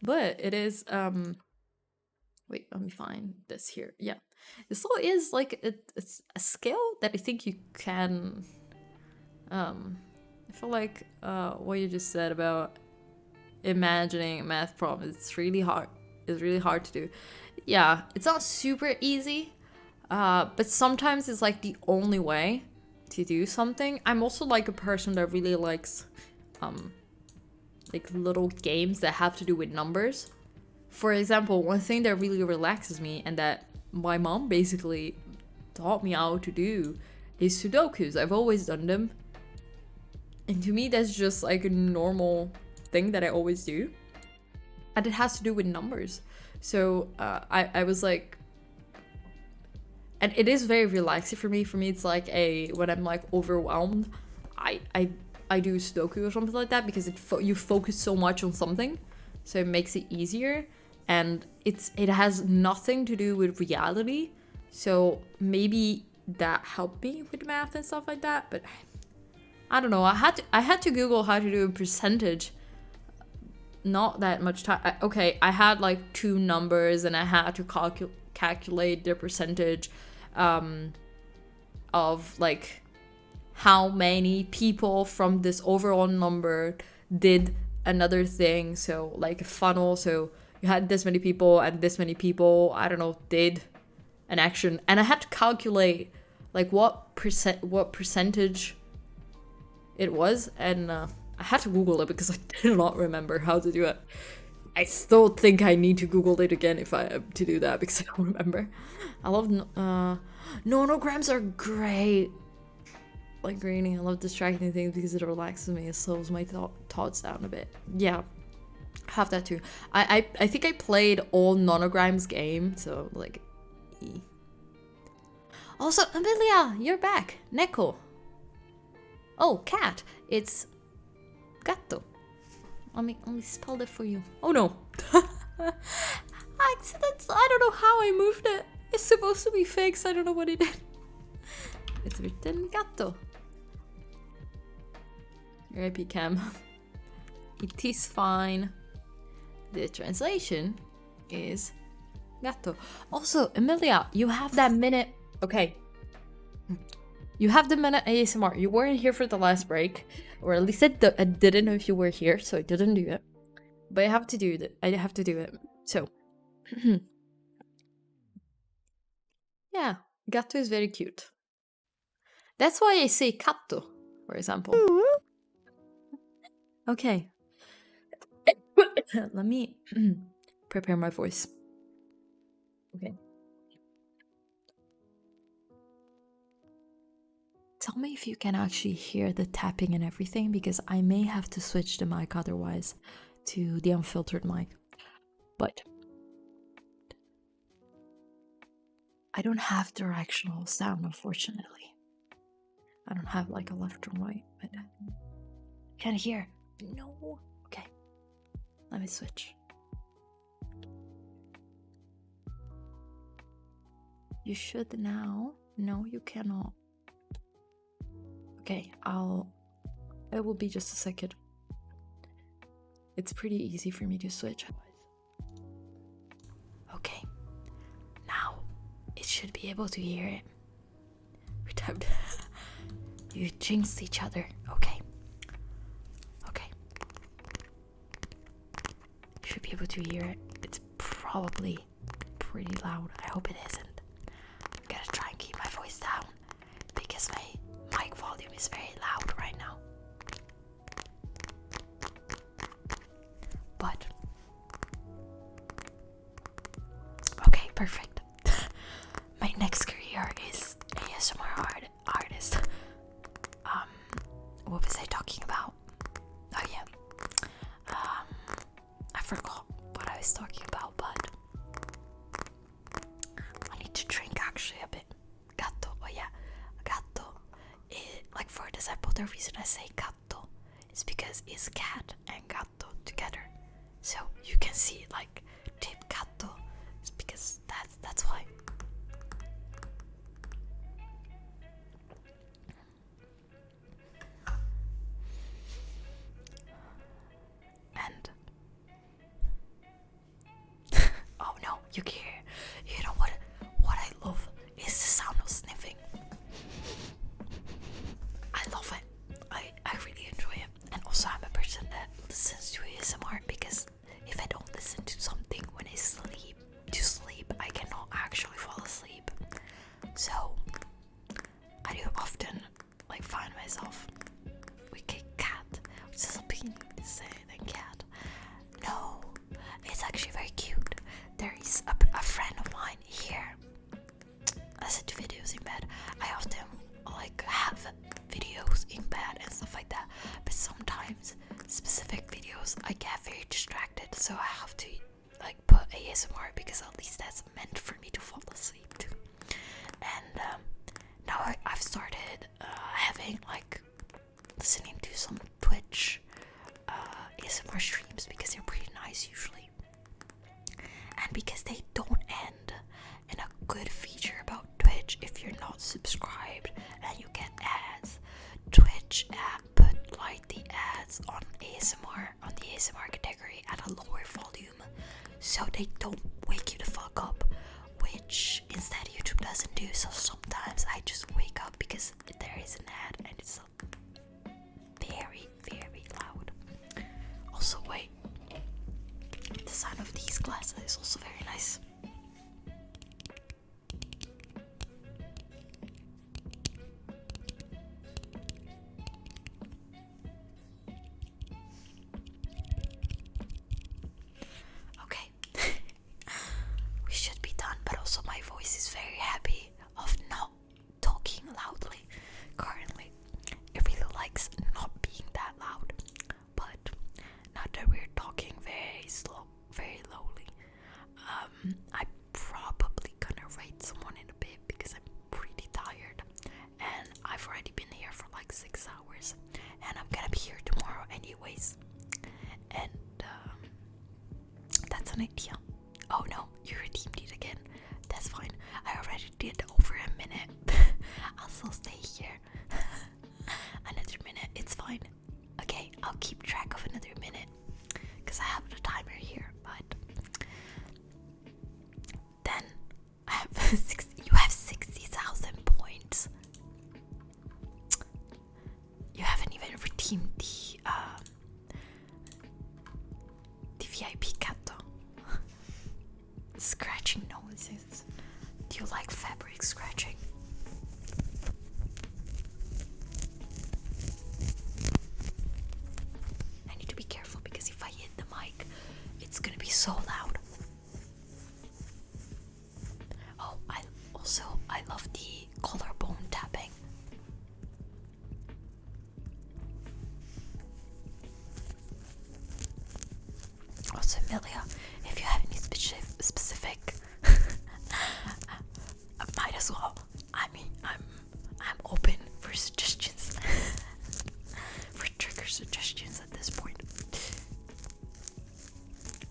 But it is wait, let me find this here. Yeah, this all is like it's a skill that I think you can I feel like what you just said about imagining a math problem, it's really hard to do. Yeah, it's not super easy, but sometimes it's like the only way to do something. I'm also like a person that really likes like little games that have to do with numbers. For example, one thing that really relaxes me and that my mom basically taught me how to do is Sudokus. I've always done them. And to me, that's just like a normal thing that I always do. And it has to do with numbers. So I was like, and it is very relaxing for me. For me, it's like when I'm like overwhelmed, I do Sudoku or something like that because you focus so much on something. So it makes it easier. And it has nothing to do with reality. So maybe that helped me with math and stuff like that. But I don't know. I had to Google how to do a percentage. Not that much time. Okay, I had like 2 numbers and I had to calculate the percentage of like how many people from this overall number did another thing. So like a funnel. So you had this many people and this many people, I don't know, did an action. And I had to calculate like what percentage it was. And I had to Google it because I did not remember how to do it. I still think I need to Google it again if I have to do that because I don't remember. I love nonograms are great. Like reading, I love distracting things because it relaxes me. It slows my thoughts down a bit. Yeah, have that too. I think I played all nonograms game, so like E. Also, Amelia, you're back. Neko. Oh, cat. It's gatto. Let me spell it for you. Oh no. I don't know how I moved it. It's supposed to be fixed. I don't know what it did. It's written gatto. RIP Cam. It is fine. The translation is gatto. Also, Amelia, you have that minute. Okay. You have the minute ASMR. You weren't here for the last break. Or at least I didn't know if you were here, so I didn't do it. But I have to do it. I have to do it. So. Yeah. Gatto is very cute. That's why I say catto, for example. Okay. Let me prepare my voice. Okay. Tell me if you can actually hear the tapping and everything, because I may have to switch the mic otherwise to the unfiltered mic. But I don't have directional sound, unfortunately. I don't have like a left or right, but can't hear. No. Okay. Let me switch. You should now. No, you cannot. Okay, it will be just a second. It's pretty easy for me to switch. Okay. Now it should be able to hear it. We tapped. You jinxed each other. Okay. Okay. You should be able to hear it. It's probably pretty loud. I hope it isn't. I'm gonna try and keep my voice down because my mic volume is very loud right now. But okay, perfect. My next career is ASMR artist. What was I talking about? Oh yeah. I forgot what I was talking about, but I need to drink actually a bit. Gatto. Oh yeah, gatto. Like for example, the reason I say gatto is because it's cat and gatto together. So you can see like tip gatto. It's because that's why. And oh no, you can hear. You know what I love is the sound of sniffing. I love it. I really enjoy it. And also I'm a person that listens to ASMR because if I don't listen to something when I sleep, I cannot actually been like listening to some Twitch ASMR streams because they're pretty nice usually, and because they don't end. And a good feature about Twitch, if you're not subscribed and you get ads, Twitch app put like the ads on ASMR, on the ASMR category at a lower volume, so they don't wake you the fuck up, which instead YouTube doesn't do. So sometimes I just wake up because there is an ad and it's very, very loud. Also, wait, the sound of these glasses is also very nice. Okay, we should be done, but also my voice is very happy of not talking loudly currently. It really likes not being that loud, but now that we're talking very slow, very lowly, I'm probably gonna rate someone in a bit because I'm pretty tired and I've already been here for like 6 hours and I'm gonna be here tomorrow anyways, and that's an idea. Oh no, you redeemed it again. That's fine. I already did over a minute. I'll still stay here. Another minute, it's fine. Okay, I'll keep track of another minute because I have the timer here, but then I have you have 60,000 points. You haven't even redeemed the VIP cat though. Scratching noises. Do you like fabric scratching? I need to be careful because if I hit the mic, it's gonna be so loud. Oh, I love the collarbone tapping. Also, Amelia, if you have any specific, I might as well. I mean, I'm open for suggestions, for trigger suggestions at this point.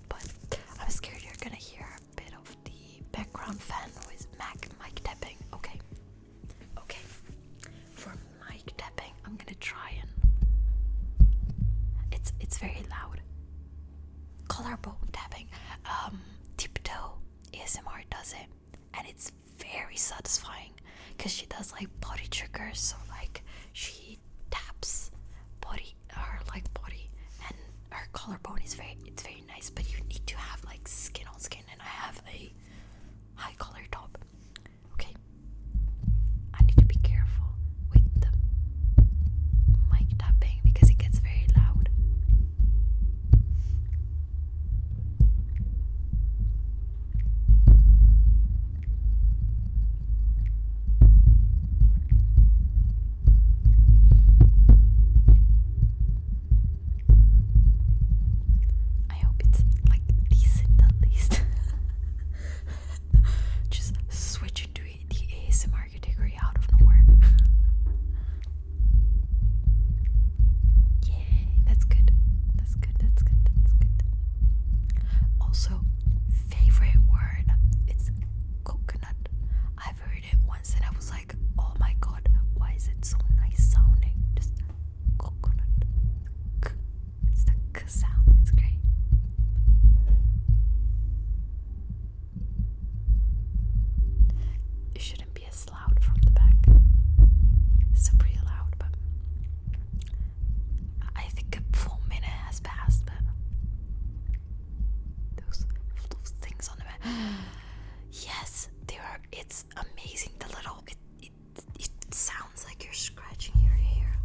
But I'm scared you're gonna hear a bit of the background fan noise, mic tapping. Okay. For mic tapping, I'm gonna try and it's very loud. Collarbone tapping. Tiptoe ASMR does it, and it's very satisfying because she does like body triggers. So like she taps her body, and her collarbone is very nice. But you need to have like skin on skin, and I have a high collar top. Okay, I need to be careful with the mic tapping because it gets very loud. I hope it's like decent at least. Just switch into the ASMR category out of nowhere. Yay, that's good. That's good. Also, favorite word, it's coconut. I've heard it once and I was like, oh my god, why is it so nice sounding? Just coconut. It's the k sound. It's great. It shouldn't be as loud from the back. It's still pretty loud, but I think a full minute has passed, but those things on the back. Yes, they are. It's amazing. The little it sounds like you're scratching your hair.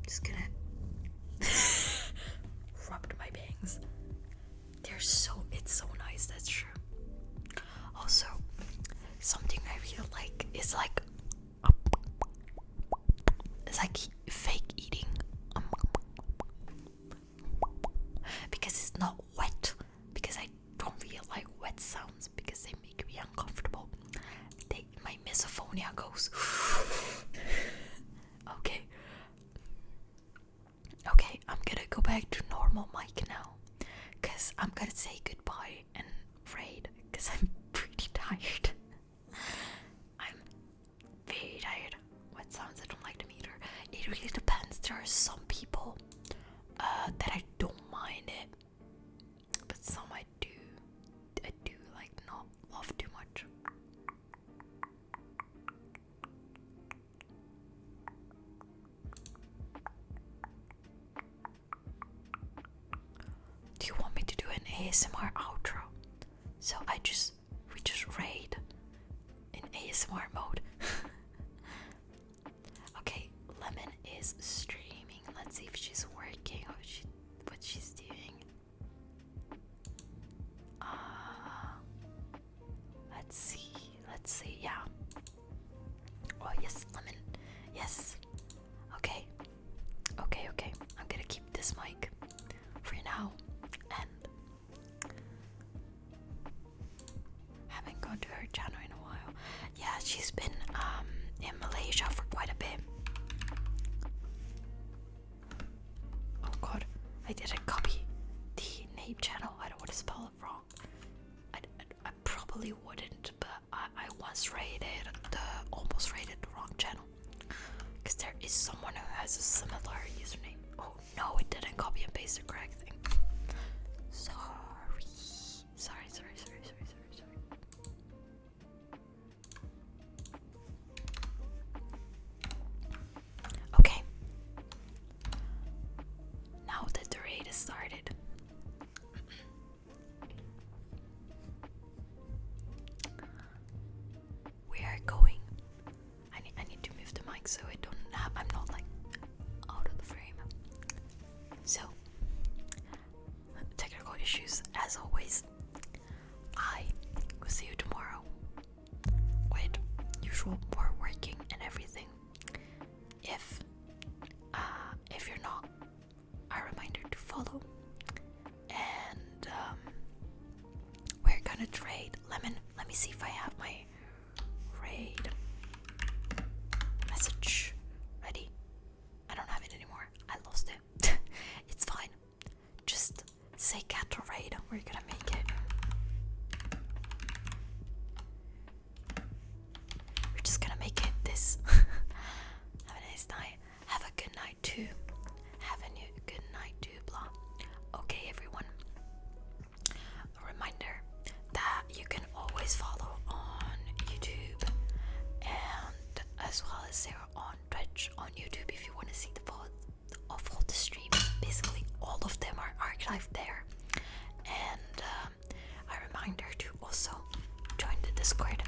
Just gonna rubbed my bangs. It's so nice. That's true. Also, something I really like is like it's like fake eating, because it's not wet. Because I don't really like wet sounds because they make me uncomfortable. My misophonia goes. back to normal mic now, because I'm gonna say goodbye and raid, because I'm pretty tired. I'm very tired. What sounds I don't like them either. It really depends. There are some people that I don't mind it, but some I do like not love too much. Do you want me to do an ASMR outro? So we just raid in ASMR mode. Okay, Lemon is streaming. Let's see if she's working or what she's doing. Let's see, yeah. Oh yes, Lemon. Yes. Okay. I'm gonna keep this mic for now, and haven't gone to her channel in a while. Yeah, she's been in Malaysia for quite a bit. Oh god, I didn't copy the name channel. I don't want to spell it wrong. I probably wouldn't, but I once almost rated the wrong channel, because there is someone who has a similar username. Oh no, it didn't copy and paste the correct thing. Sorry. Okay. Now that the raid has started, we are going. I need to move the mic so I'm not like out of the frame. So, technical issues as always. I will see you tomorrow with usual more working and everything. If you're not, a reminder to follow. And we're gonna trade. Lemon, let me see if I have my raid message ready. I don't have it anymore. I lost it. It's fine. Just say cattle raid. We're gonna make it. We're just gonna make it this. Have a nice night. Have a good night too. Have a good night too, blah. Okay, everyone. A reminder that you can always follow on YouTube, and as well as they're on Twitch, on YouTube, if you want to see the VOD of all the streams. Basically, all of them are archived there. And a reminder to also join the Discord.